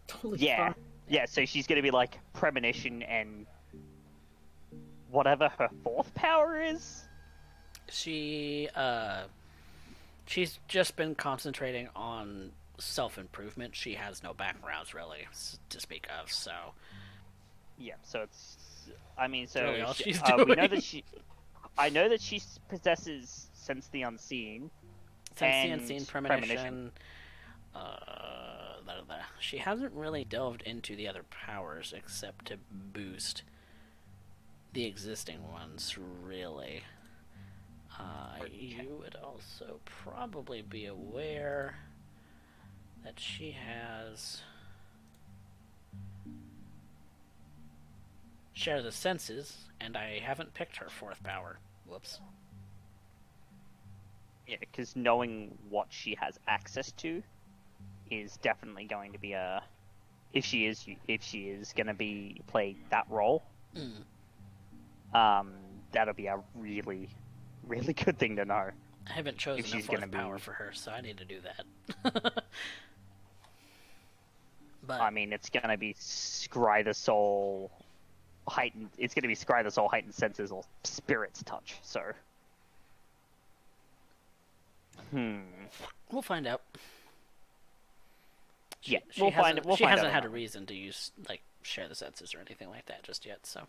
Totally Yeah. fine. Yeah, so she's gonna be like premonition and whatever her fourth power is. She's just been concentrating on self-improvement. She has no backgrounds, really, to speak of, so... Yeah, so it's... I mean, so... Really all she's we know doing. that she... I know that she possesses Sense the Unseen. Sense the and Unseen, Premonition. She hasn't really delved into the other powers except to boost the existing ones, really. You would also probably be aware that she has Share the Senses, and I haven't picked her fourth power. Whoops. Yeah, because knowing what she has access to is definitely going to be a... If she is going to be play that role, that'll be a really, really good thing to know. I haven't chosen a she's fourth gonna power be- for her, so I need to do that. But I mean, it's going to be Scry the Soul heightened... It's going to be Scry the Soul heightened senses or Spirit's Touch, so... we'll find out. Yeah, She we'll find hasn't out had a on that. reason to use Share the Senses or anything like that just yet. So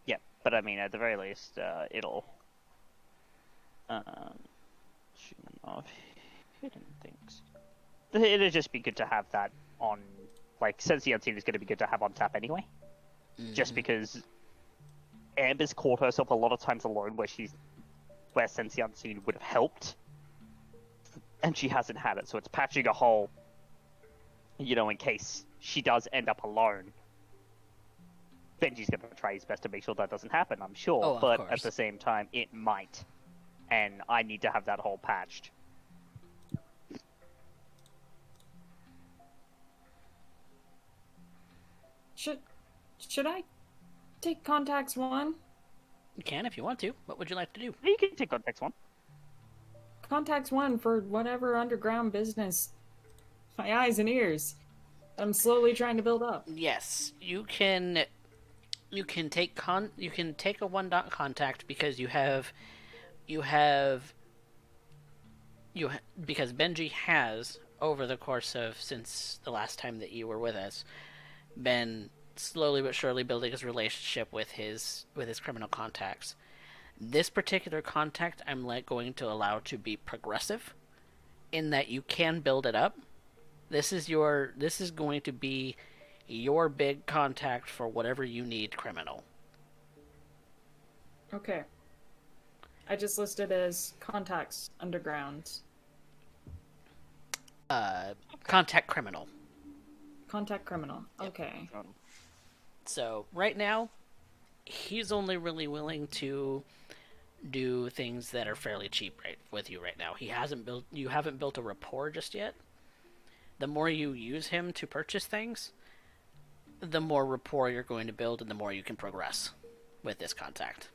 Yeah, but I mean, at the very least, it'll... Human of hidden things. It'll just be good to have that on... Like, Sense the Unseen is going to be good to have on tap anyway. Just because Amber's caught herself a lot of times alone where Sense the Unseen would have helped. And she hasn't had it, so it's patching a hole, in case she does end up alone. Benji's going to try his best to make sure that doesn't happen, I'm sure. Oh, of but course. at the same time, it might. And I need to have that hole patched. Should I take contacts 1? you can if you want to. What would you like to do? You can take context 1. Contacts 1 for whatever underground business. My eyes and ears. I'm slowly trying to build up. Yes, you can. You can take a 1 dot contact because because Benji has, over the course of since the last time that you were with us, been slowly but surely building his relationship with his criminal contacts. This particular contact I'm going to allow to be progressive, in that you can build it up. This is going to be your big contact for whatever you need criminal. Okay. I just listed as contacts underground. Contact criminal. Contact criminal. Okay. So right now, he's only really willing to do things that are fairly cheap with you right now. You haven't built a rapport just yet. The more you use him to purchase things, the more rapport you're going to build and the more you can progress with this contact.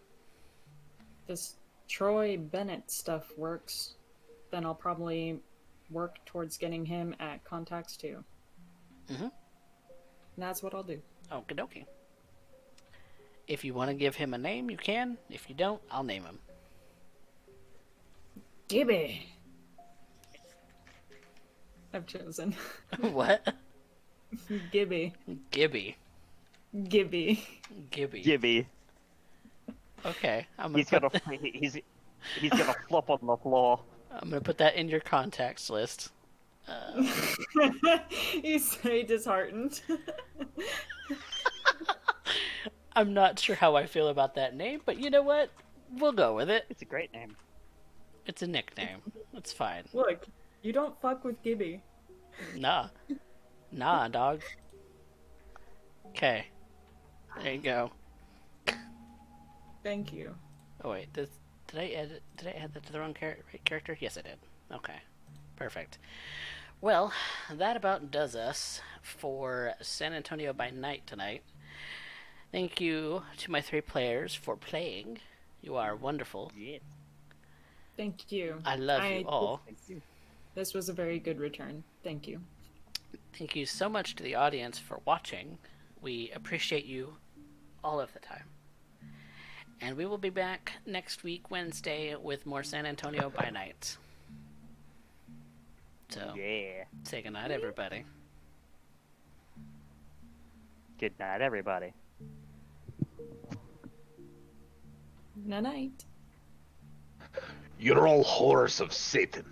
This Troy Bennett stuff works, then I'll probably work towards getting him at contacts 2. Mm-hmm. And that's what I'll do. Okie dokie. If you want to give him a name, you can. If you don't, I'll name him. Gibby. I've chosen. What? Gibby. Gibby. Gibby. Gibby. Gibby. Okay, He's gonna flop on the floor. I'm gonna put that in your contacts list. He's very disheartened. I'm not sure how I feel about that name, but you know what? We'll go with it. It's a great name. It's a nickname. It's fine. Look, you don't fuck with Gibby. Nah. Nah, dog. Okay. There you go. Thank you. Oh wait, did I add that to the wrong character? Yes, I did. Okay. Perfect. Well, that about does us for San Antonio by Night tonight. Thank you to my 3 players for playing. You are wonderful. Yeah. Thank you. I love you all. Thank you. This was a very good return. Thank you. Thank you so much to the audience for watching. We appreciate you all of the time. And we will be back next week, Wednesday, with more San Antonio by Night. So, Yeah. say goodnight, everybody. Good night, everybody. Night. You're all whores of Satan.